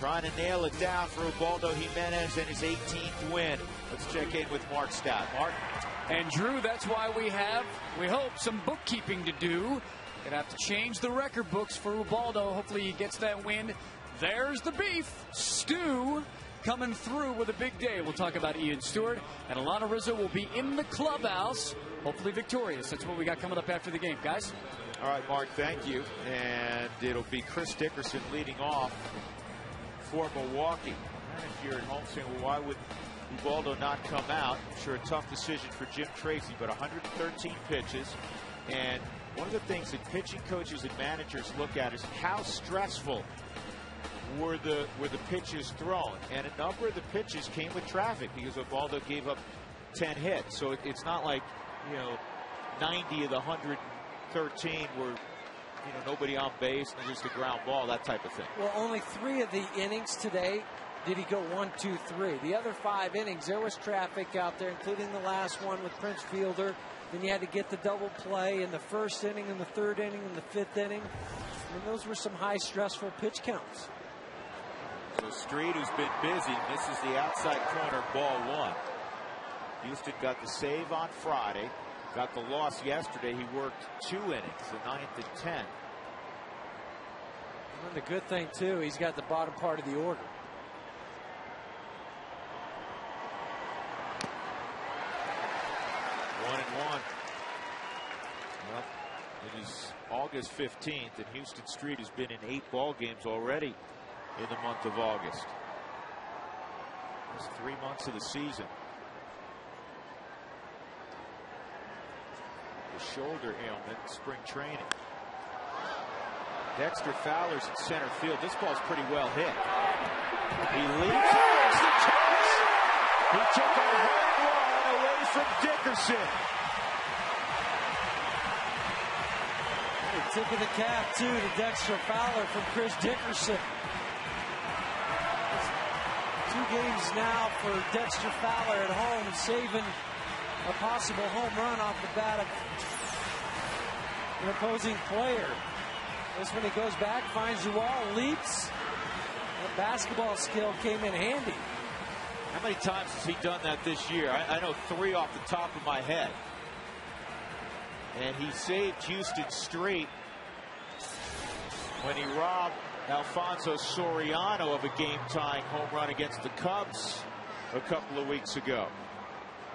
trying to nail it down for Ubaldo Jimenez and his 18th win. Let's check in with Mark Stott. Mark? And Drew, that's why we hope, some bookkeeping to do. Gonna have to change the record books for Ubaldo. Hopefully he gets that win. There's the beef. Stu coming through with a big day. We'll talk about Ian Stewart. And Alana Rizzo will be in the clubhouse, hopefully victorious. That's what we got coming up after the game, guys. All right, Mark, thank you. And it'll be Chris Dickerson leading off for Milwaukee. And if you're at home saying, well, why would Ubaldo not come out? I'm sure a tough decision for Jim Tracy, but 113 pitches. And one of the things that pitching coaches and managers look at is how stressful were the pitches thrown. And a number of the pitches came with traffic because Ubaldo gave up 10 hits. So it's not like, 90 of the 113 were, nobody on base and just a ground ball, that type of thing. Well, only 3 of the innings today did he go 1, 2, 3. The other 5 innings, there was traffic out there, including the last one with Prince Fielder. Then you had to get the double play in the first inning, in the third inning, in the 5th inning. I mean, those were some high stressful pitch counts. So Street, who's been busy, misses the outside corner, ball 1. Houston got the save on Friday, got the loss yesterday. He worked 2 innings, the 9th and 10th. And the good thing, too, he's got the bottom part of the order. One and one. Well, it is August 15th, and Houston Street has been in 8 ball games already in the month of August. It's 3 months of the season. The shoulder ailment, spring training. Dexter Fowler's in center field. This ball's pretty well hit. He leaps. He took a home run away from Dickerson. Tip of the cap, too, to Dexter Fowler from Chris Dickerson. 2 games now for Dexter Fowler at home, saving a possible home run off the bat of an opposing player. This one he goes back, finds the wall, leaps. That basketball skill came in handy. How many times has he done that this year? I know 3 off the top of my head. And he saved Houston Street when he robbed Alfonso Soriano of a game-tying home run against the Cubs a couple of weeks ago.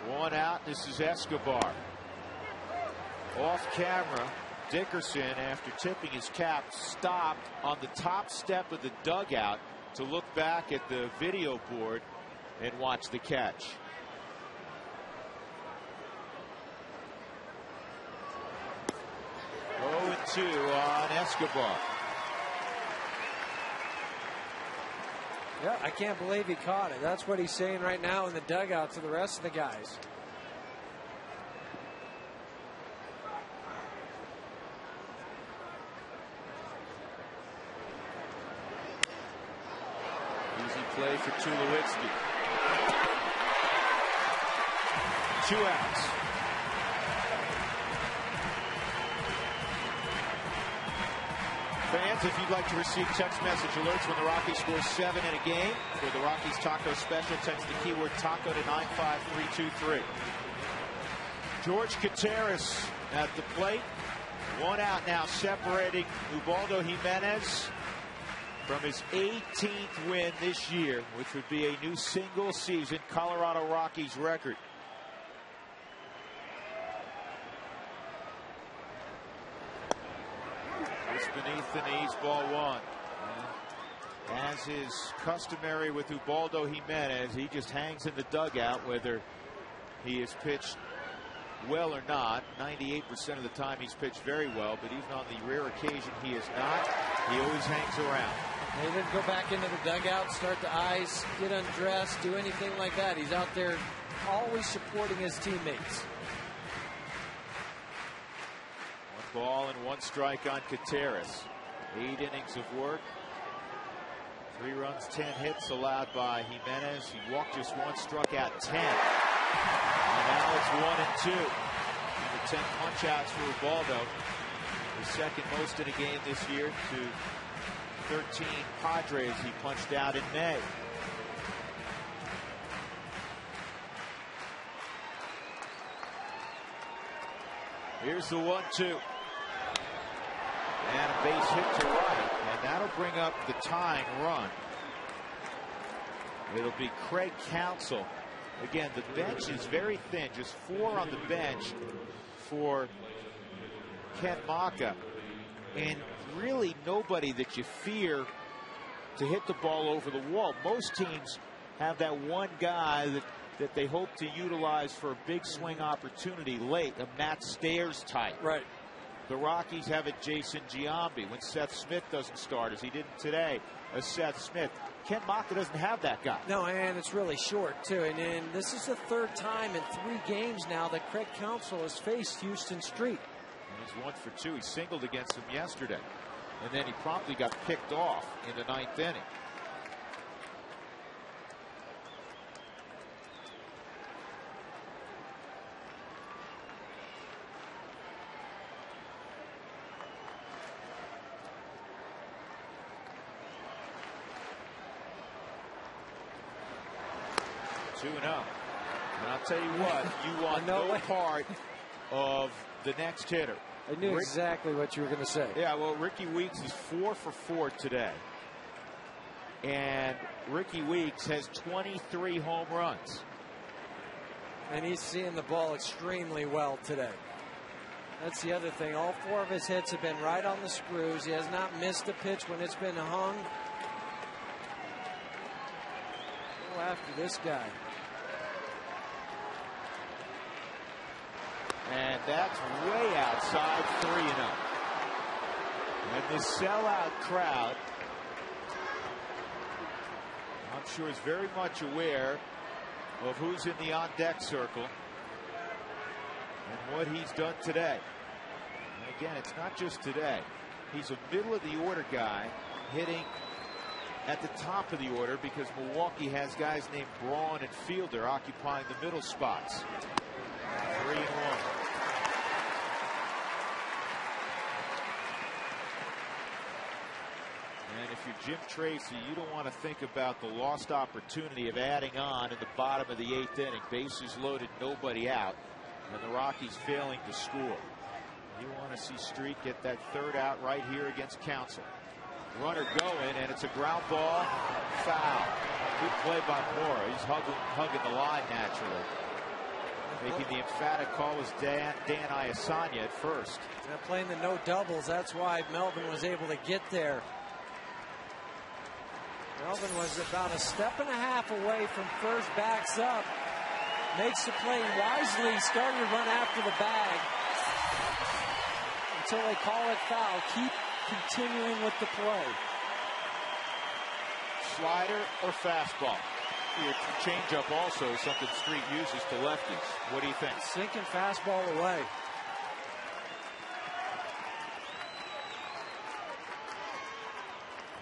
1 out. This is Escobar. Off camera, Dickerson, after tipping his cap, stopped on the top step of the dugout to look back at the video board and watch the catch. Oh, 2 on Escobar. Yeah, I can't believe he caught it. That's what he's saying right now in the dugout to the rest of the guys. Easy play for Tulowitzki. 2 outs. Fans, if you'd like to receive text message alerts when the Rockies score 7 in a game, for the Rockies Taco Special, text the keyword taco to 95323. George Gutierrez at the plate. 1 out now, separating Ubaldo Jimenez from his 18th win this year, which would be a new single-season Colorado Rockies record. Just beneath the knees, ball 1. As is customary with Ubaldo Jimenez, he just hangs in the dugout whether he has pitched well or not. 98% of the time he's pitched very well, but even on the rare occasion he is not, he always hangs around. He didn't go back into the dugout, start the ice, get undressed, do anything like that. He's out there always supporting his teammates. 1 ball and 1 strike on Gutierrez. 8 innings of work. 3 runs, 10 hits allowed by Jimenez. He walked just 1, struck out 10. And now it's 1 and 2. And the 10 punch outs for Ubaldo. The second most in a game this year to 13 Padres he punched out in May. Here's the 1-2. And a base hit to right. And that'll bring up the tying run. It'll be Craig Counsell. Again, the bench is very thin. Just 4 on the bench for Ken Maka. And really nobody that you fear to hit the ball over the wall. Most teams have that one guy that they hope to utilize for a big swing opportunity late, a Matt Stairs type. Right. The Rockies have a Jason Giambi when Seth Smith doesn't start, as he didn't today, a Seth Smith. Ken Maka doesn't have that guy. No, and it's really short, too. And this is the 3rd time in 3 games now that Craig Counsell has faced Houston Street. And he's 1 for 2. He singled against him yesterday. And then he promptly got picked off in the 9th inning. Two and up. And I'll tell you what, you want no part of the next hitter. I knew exactly what you were going to say. Yeah, well, Ricky Weeks is 4 for 4 today. And Ricky Weeks has 23 home runs. And he's seeing the ball extremely well today. That's the other thing. All 4 of his hits have been right on the screws. He has not missed a pitch when it's been hung. Go after this guy. And that's way outside 3-0. And the sellout crowd, I'm sure, is very much aware of who's in the on-deck circle and what he's done today. And again, it's not just today. He's a middle-of-the-order guy hitting at the top of the order because Milwaukee has guys named Braun and Fielder occupying the middle spots. 3-1. And if you're Jim Tracy, you don't want to think about the lost opportunity of adding on in the bottom of the 8th inning. Bases loaded, nobody out, and the Rockies failing to score. You want to see Street get that 3rd out right here against Counsell. Runner going, and it's a ground ball. Foul. Good play by Mora. He's hugging the line naturally. Making the emphatic call was Dan Iasanya at first. They're playing the no doubles. That's why Melvin was able to get there. Melvin was about a step and a half away from first, backs up, makes the play wisely, starting to run after the bag until they call it foul. Keep continuing with the play. Slider or fastball? Your changeup also is something Street uses to lefties. What do you think? Sinking fastball away.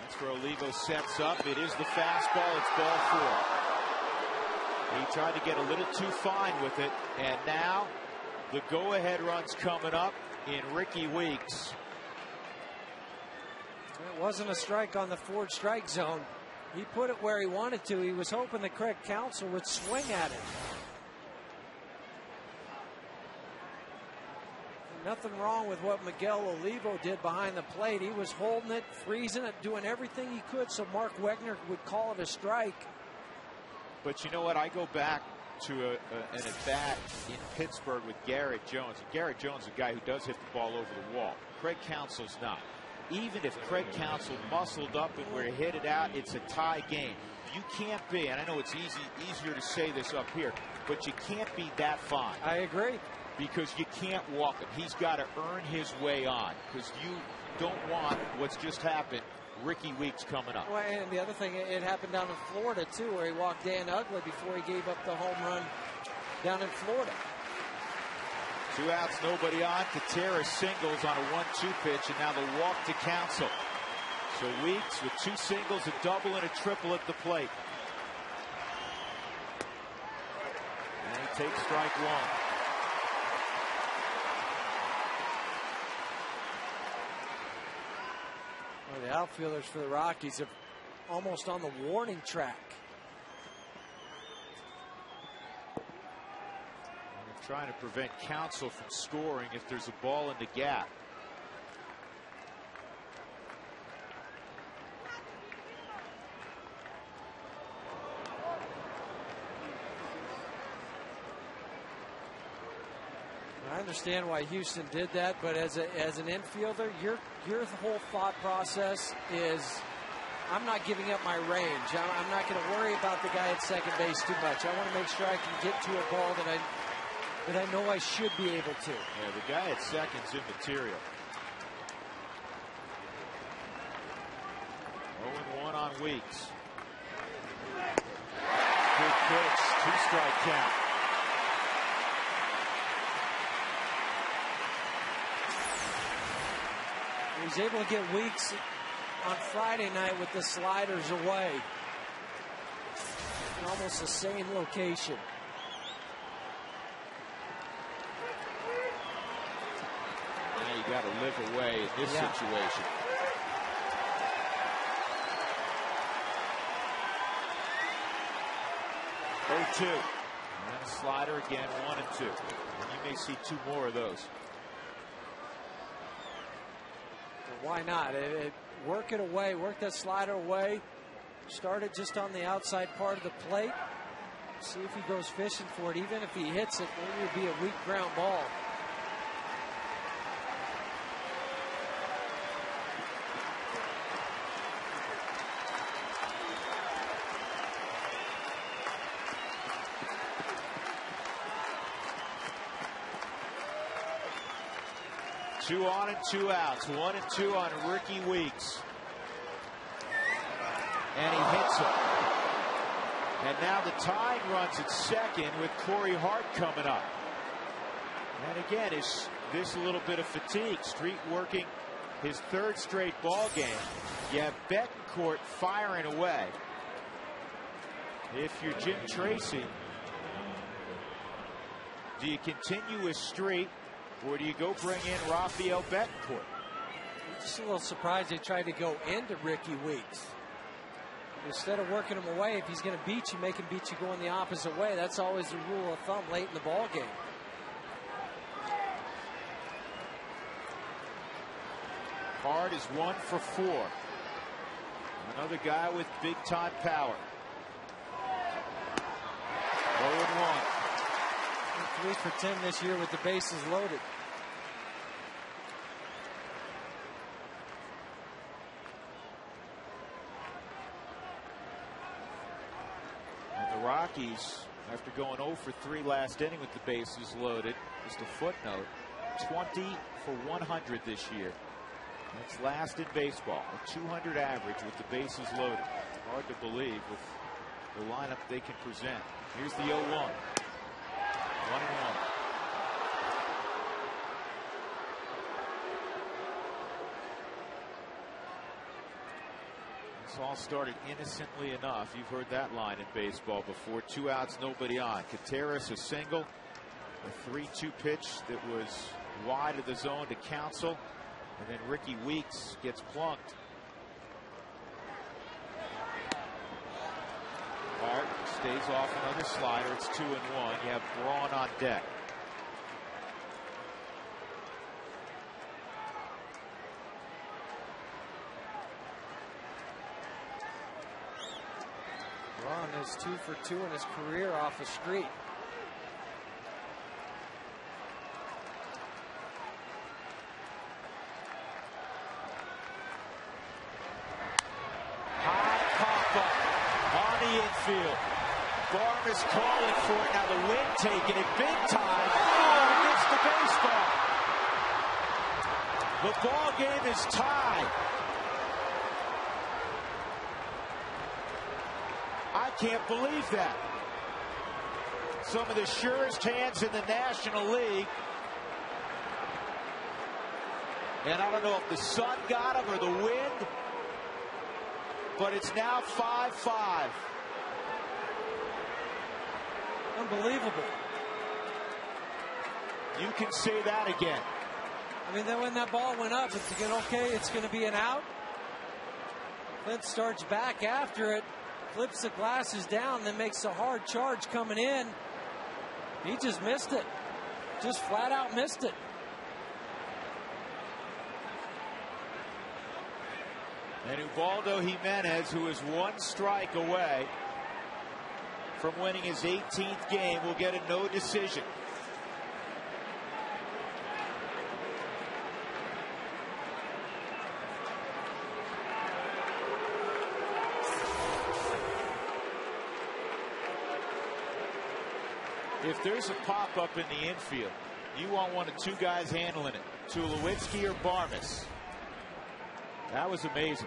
That's where Olivo sets up. It is the fastball. It's ball 4. He tried to get a little too fine with it. And now the go-ahead run's coming up in Ricky Weeks. It wasn't a strike on the 4th strike zone. He put it where he wanted to. He was hoping that Craig Counsell would swing at it. Nothing wrong with what Miguel Olivo did behind the plate. He was holding it, freezing it, doing everything he could so Mark Wegner would call it a strike. But you know what? I go back to an at-bat in Pittsburgh with Garrett Jones. And Garrett Jones is a guy who does hit the ball over the wall. Craig Counsell's not. Even if Craig Counsell muscled up and were to hit it out, it's a tie game. You can't be, and I know it's easier to say this up here, but you can't be that fine. I agree. Because you can't walk him. He's got to earn his way on, because you don't want what's just happened, Ricky Weeks coming up. Well, and the other thing, it happened down in Florida, too, where he walked Dan Uggla before he gave up the home run down in Florida. 2 outs, nobody on. Katera singles on a 1-2 pitch, and now the walk to Counsell. So Weeks with 2 singles, a double, and a triple at the plate. And he takes strike 1. Well, the outfielders for the Rockies are almost on the warning track. They're trying to prevent Counsell from scoring if there's a ball in the gap. I understand why Houston did that, but as an infielder, your whole thought process is, I'm not giving up my range. I'm not going to worry about the guy at second base too much. I want to make sure I can get to a ball that I know I should be able to. Yeah, the guy at second's immaterial. 0-1 on Weeks. Good pitch, 2-strike count. He was able to get Weeks on Friday night with the sliders away. In almost the same location. Now you got to live away in this situation. Oh, 2. And then a slider again, 1 and 2. And you may see 2 more of those. Why not? Work it away, work that slider away. Start it just on the outside part of the plate. See if he goes fishing for it. Even if he hits it, maybe it'll be a weak ground ball. Two on and 2 outs. 1 and 2 on Ricky Weeks. And he hits it. And now the tying runs at second with Corey Hart coming up. And again, is this a little bit of fatigue? Street working his 3rd straight ball game. You have Betancourt firing away. If you're Jim Tracy, do you continue with Street? Or do you go bring in Rafael Betancourt? I'm just a little surprised they tried to go into Ricky Weeks. Instead of working him away, if he's going to beat you, make him beat you going the opposite way. That's always the rule of thumb late in the ball game. Hart is 1 for 4. Another guy with big time power. 0-1. 3 for 10 this year with the bases loaded. And the Rockies, after going 0 for 3 last inning with the bases loaded, just a footnote, 20 for 100 this year. That's last in baseball, a 200 average with the bases loaded. Hard to believe with the lineup they can present. Here's the 0-1. 1-1. This all started innocently enough. You've heard that line in baseball before. 2 outs, nobody on. Contreras a single. A 3-2 pitch that was wide of the zone to Counsell. And then Ricky Weeks gets plunked. Hart stays off another slider. It's 2-1. You have Braun on deck. Braun is 2 for 2 in his career off the street. Infield. Barnes calling for it. Now the wind taking it big time. Oh, he missed the baseball. The ball game is tied. I can't believe that. Some of the surest hands in the National League. And I don't know if the sun got him or the wind, but it's now 5-5. Unbelievable. You can say that again. I mean, then when that ball went up, it's going to be an out. Clint starts back after it, flips the glasses down, then makes a hard charge coming in. He just missed it. Just flat out missed it. And Ubaldo Jimenez, who is one strike away from winning his 18th game, will get a no decision. If there's a pop-up in the infield, you want one of two guys handling it, Tulowitzki or Barmes. That was amazing.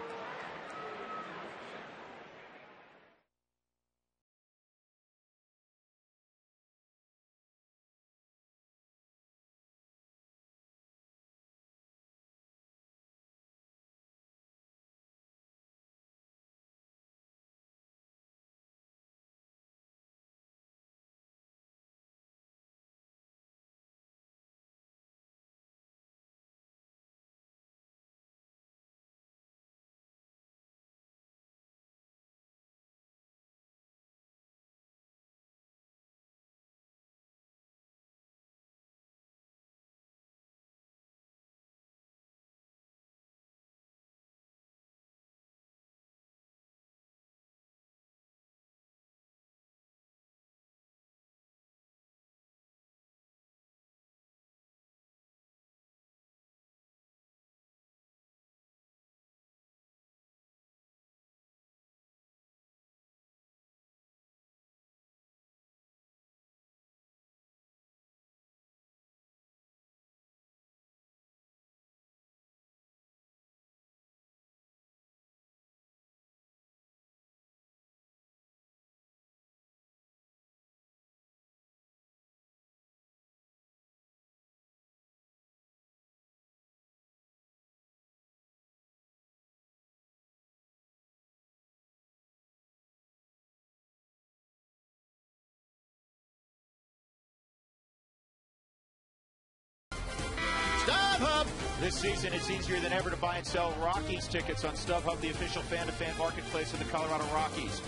StubHub! This season, it's easier than ever to buy and sell Rockies tickets on StubHub, the official fan-to-fan marketplace of the Colorado Rockies.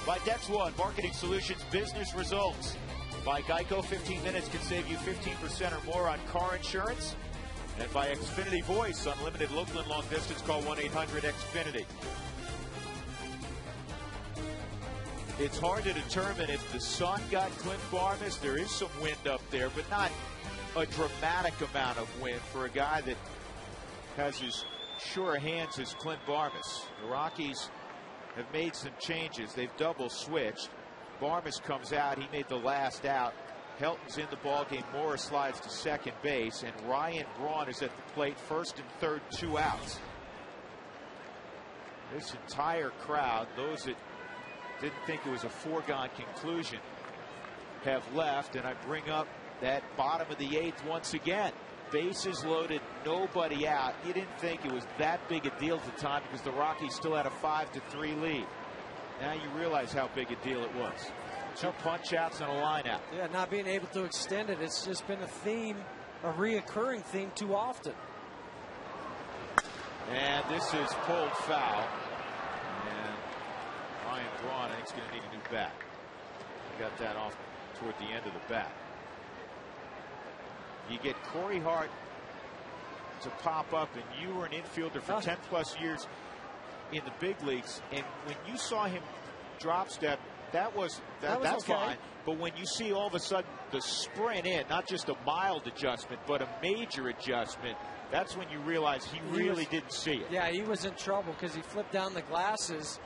By Dex One, Marketing Solutions, business results. By Geico, 15 minutes can save you 15% or more on car insurance. And by Xfinity Voice, unlimited local and long distance, call 1-800-XFINITY. It's hard to determine if the sun got Clint Barmes. There is some wind up there, but not a dramatic amount of wind for a guy that has as sure hands as Clint Barmes. The Rockies have made some changes. They've double switched. Barmes comes out. He made the last out. Helton's in the ballgame. Morris slides to second base, and Ryan Braun is at the plate, first and third, 2 outs. This entire crowd, those that didn't think it was a foregone conclusion, have left, and I bring up that bottom of the 8th once again. Bases loaded, nobody out. You didn't think it was that big a deal at the time because the Rockies still had a 5-3 lead. Now you realize how big a deal it was. 2 punch outs and a line out. Yeah, not being able to extend it. It's just been a theme, a reoccurring theme too often. And this is pulled foul. And Ryan Braun, I think, is going to need a new bat. He got that off toward the end of the bat. You get Corey Hart to pop up, and you were an infielder for 10+ years in the big leagues, and when you saw him drop step, that's okay. Fine. But when you see all of a sudden the sprint in, not just a mild adjustment, but a major adjustment, that's when you realize he really didn't see it. Yeah, he was in trouble because he flipped down the glasses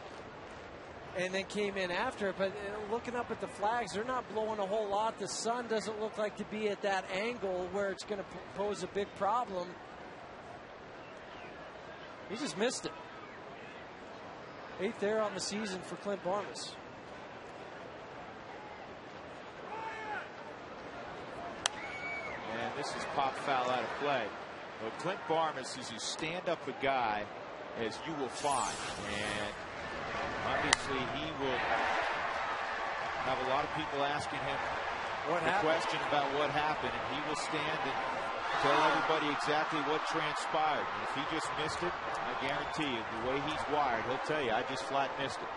and then came in after it. But looking up at the flags, they're not blowing a whole lot. The sun doesn't look like to be at that angle where it's going to pose a big problem. He just missed it. 8th error on the season for Clint Barmes. And this is pop foul out of play. Well, Clint Barmes is as stand-up a guy as you will find. And obviously he will have a lot of people asking him the question about what happened, and he will stand and tell everybody exactly what transpired. And if he just missed it, I guarantee you, the way he's wired, he'll tell you, I just flat missed it.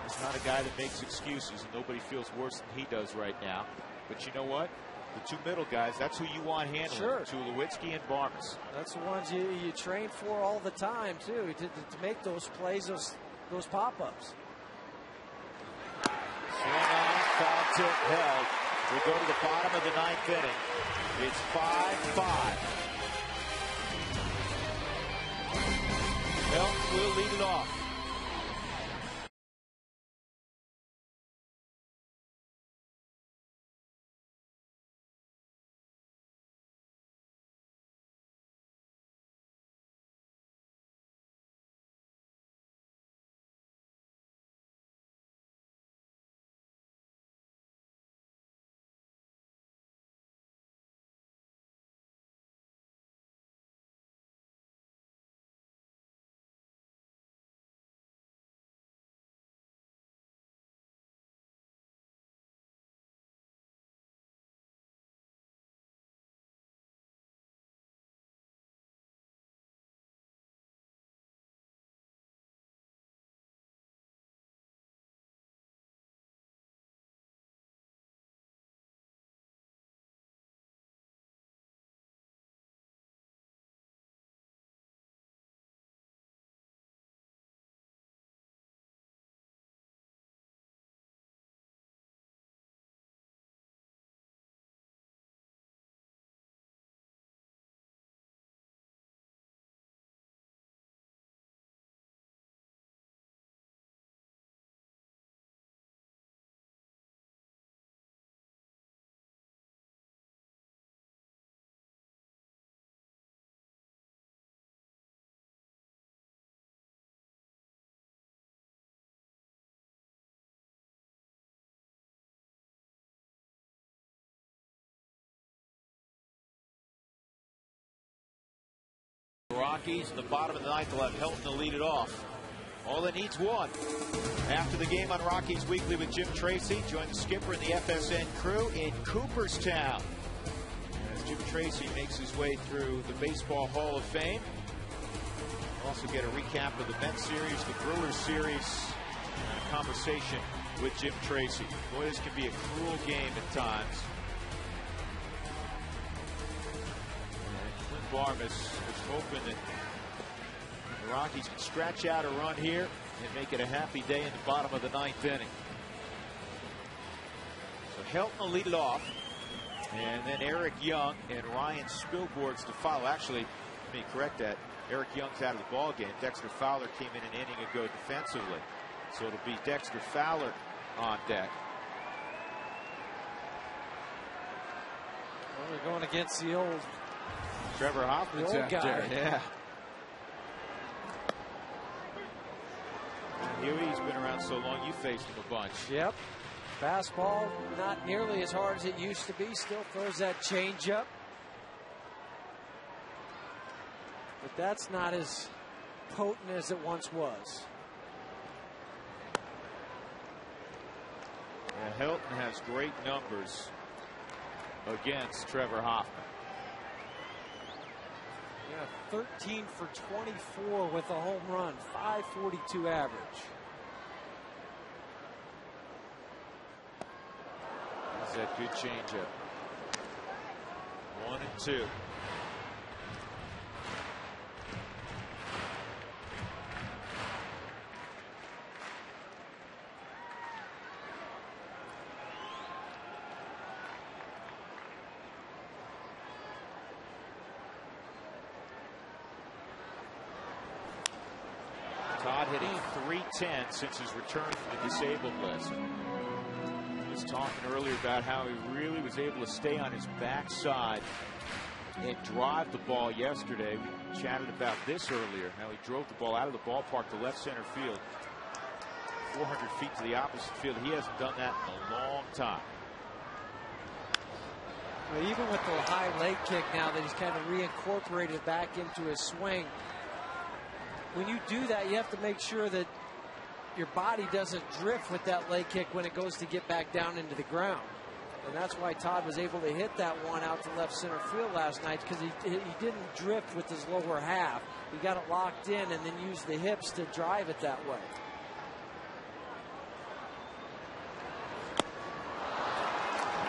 He's not a guy that makes excuses, and nobody feels worse than he does right now. But you know what? The two middle guys, that's who you want handling. Sure. Tulowitzki and Barmes. That's the ones you train for all the time, too, to make those plays, those pop-ups. Swung on, foul tip held. We'll go to the bottom of the ninth inning. It's 5-5. Helton will lead it off. Rockies in the bottom of the ninth will have Helton to lead it off. All it needs one. After the game on Rockies Weekly with Jim Tracy, join the skipper and the FSN crew in Cooperstown as Jim Tracy makes his way through the Baseball Hall of Fame. We'll also get a recap of the Mets series, the Brewers series, and a conversation with Jim Tracy. Boy, this can be a cruel game at times. Barmes is hoping that the Rockies can scratch out a run here and make it a happy day in the bottom of the ninth inning. So Helton will lead it off, and then Eric Young and Ryan Spilborghs to follow. Actually, let me correct that. Eric Young's out of the ball game. Dexter Fowler came in an inning ago defensively, so it'll be Dexter Fowler on deck. Well, we're going against the old Trevor Hoffman's out there. Yeah. Huey's been around so long, you faced him a bunch. Yep. Fastball not nearly as hard as it used to be. Still throws that changeup. But that's not as potent as it once was. Yeah, Helton has great numbers against Trevor Hoffman. Yeah, 13 for 24 with a home run, 542 average. That's that good changeup. 1-2. Todd hitting .310 since his return from the disabled list. He was talking earlier about how he really was able to stay on his backside and drive the ball yesterday. We chatted about this earlier, how he drove the ball out of the ballpark to left center field, 400 feet to the opposite field. He hasn't done that in a long time. Well, even with the high leg kick now that he's kind of reincorporated back into his swing, when you do that, you have to make sure that your body doesn't drift with that leg kick when it goes to get back down into the ground. And that's why Todd was able to hit that one out to left center field last night, because he didn't drift with his lower half. He got it locked in and then used the hips to drive it that way.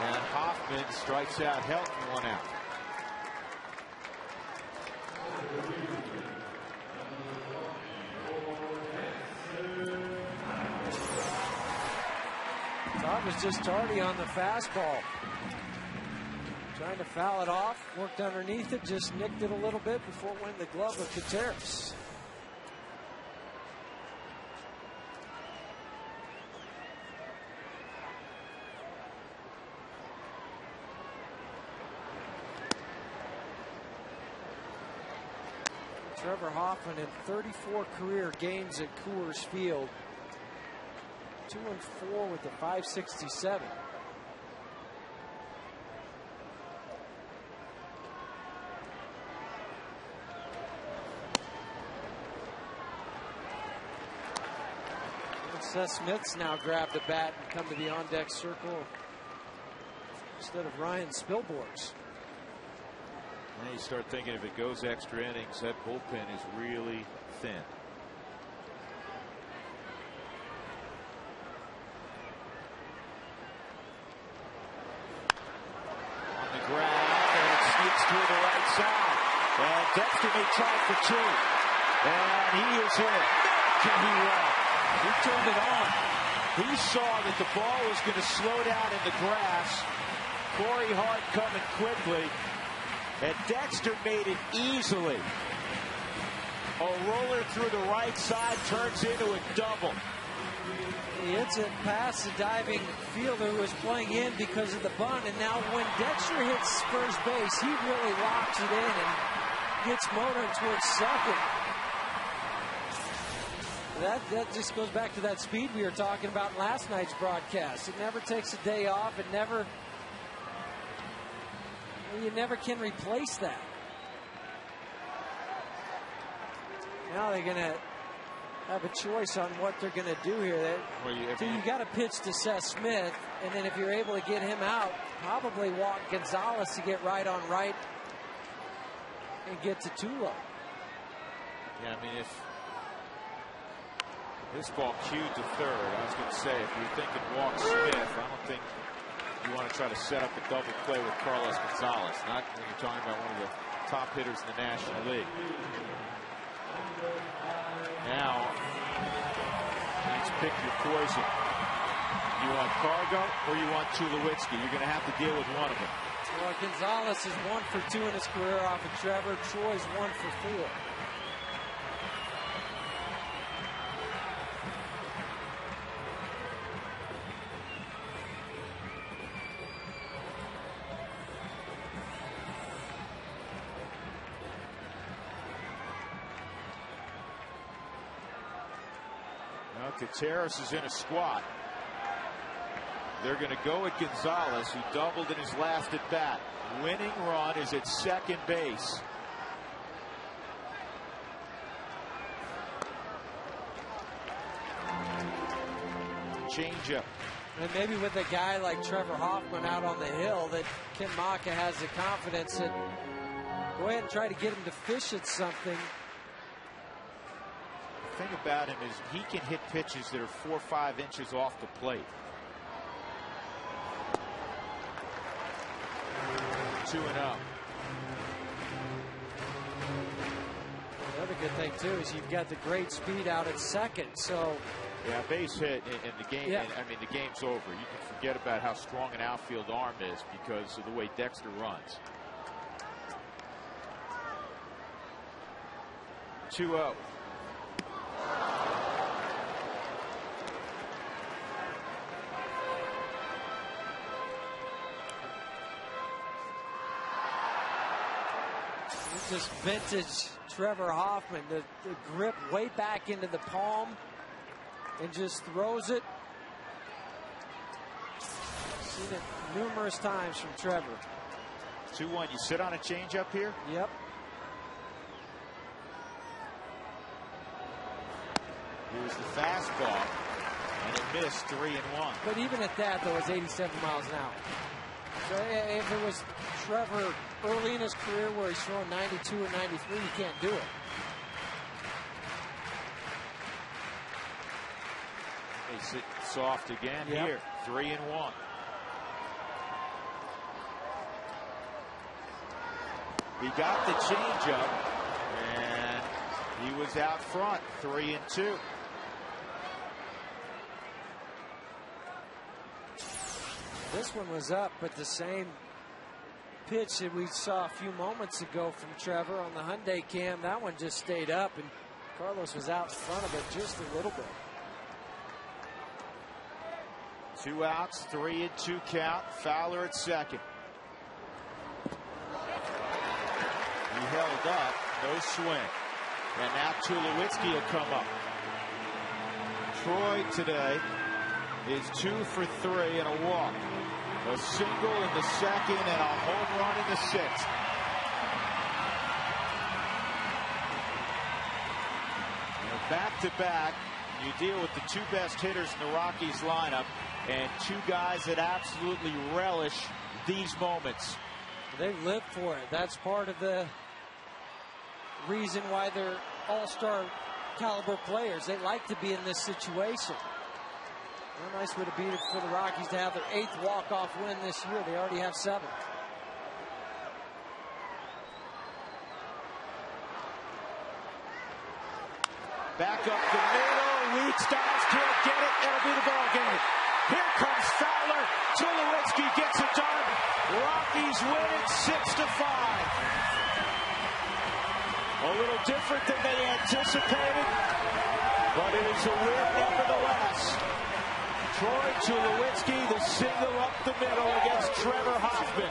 And Hoffman strikes out Helton, 1 out. Todd was just tardy on the fastball. Trying to foul it off, worked underneath it, just nicked it a little bit before it went in the glove of Gutierrez. Trevor Hoffman in 34 career games at Coors Field. 2-4 with the .567. Seth Smith's now grabbed the bat and come to the on-deck circle instead of Ryan Spilborghs. Now you start thinking, if it goes extra innings, that bullpen is really thin. On the ground, and it sneaks to the right side. And Dexter may try for 2. And he is in. Can he run? He turned it on. He saw that the ball was going to slow down in the grass. Corey Hart coming quickly. And Dexter made it easily. A roller through the right side turns into a double. He hits it past the diving fielder who was playing in because of the bunt. And now when Dexter hits first base, he really locks it in and gets motoring towards second. That just goes back to that speed we were talking about in last night's broadcast. It never takes a day off. You never can replace that. Now they're going to have a choice on what they're going to do here. You got to pitch to Seth Smith, and then if you're able to get him out, probably walk Gonzalez to get right on right and get to Tulo. Yeah, I mean, if this ball cued to third, I was going to say, if you're thinking walk Smith, I don't think you want to try to set up a double play with Carlos Gonzalez, not when you're talking about one of the top hitters in the National League. Now, let's pick your poison. You want Cargo or you want Tulowitzki? You're going to have to deal with one of them. Well, Gonzalez is 1 for 2 in his career off of Trevor. Troy's 1 for 4. Gutierrez is in a squat. They're going to go at Gonzalez, who doubled in his last at bat. Winning run is at second base. Changeup. And maybe with a guy like Trevor Hoffman out on the hill, that Ken Maka has the confidence that go ahead and try to get him to fish at something. The thing about him is he can hit pitches that are 4 or 5 inches off the plate. 2-0. The other good thing too is you've got the great speed out at second. So yeah, base hit in the game. Yeah. I mean, the game's over. You can forget about how strong an outfield arm is because of the way Dexter runs. 2-0. Just vintage Trevor Hoffman, the grip way back into the palm and just throws it. Seen it numerous times from Trevor. 2-1. You sit on a changeup here? Yep. Here's the fastball, and it missed 3-1. But even at that, though, it's 87 miles an hour. If it was Trevor early in his career where he's throwing 92 or 93, you can't do it. They sit soft again here. 3-1. He got the changeup, and he was out front. 3-2. This one was up, but the same pitch that we saw a few moments ago from Trevor on the Hyundai cam, that one just stayed up, and Carlos was out in front of it just a little bit. 2 outs, 3-2 count. Fowler at second. He held up, no swing. And now Tulowitzki will come up. Troy today is 2 for 3 and a walk. A single in the second and a home run in the sixth. Back to back, you deal with the 2 best hitters in the Rockies lineup and 2 guys that absolutely relish these moments. They live for it. That's part of the reason why they're all-star caliber players. They like to be in this situation. How nice would it be for the Rockies to have their 8th walk-off win this year? They already have 7. Back up the middle. Weed Styles can't get it. That'll be the ball game. Here comes Fowler. Tulowitzki gets it done. Rockies win it 6-5. A little different than they anticipated, but it is a win nevertheless. Troy Tulowitzki, the single up the middle against Trevor Hoffman.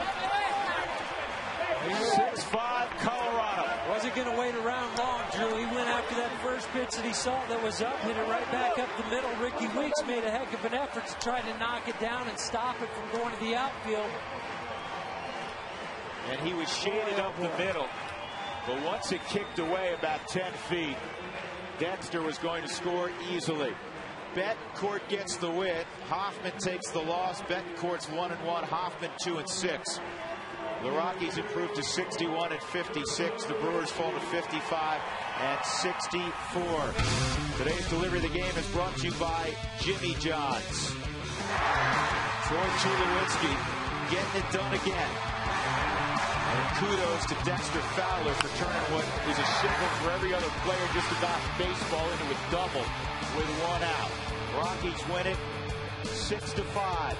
6-5 Colorado. Wasn't going to wait around long, Drew. He went after that first pitch that he saw that was up, hit it right back up the middle. Ricky Weeks made a heck of an effort to try to knock it down and stop it from going to the outfield. And he was shaded up the middle. But once it kicked away about 10 feet, Dexter was going to score easily. Betancourt gets the win. Hoffman takes the loss. Betancourt's 1-1. Hoffman 2-6. The Rockies improved to 61-56. The Brewers fall to 55-64. Today's delivery of the game is brought to you by Jimmy John's. Troy Tulowitzki getting it done again. And kudos to Dexter Fowler for turning what is a single for every other player just about baseball into a double with 1 out. Rockies win it 6-5.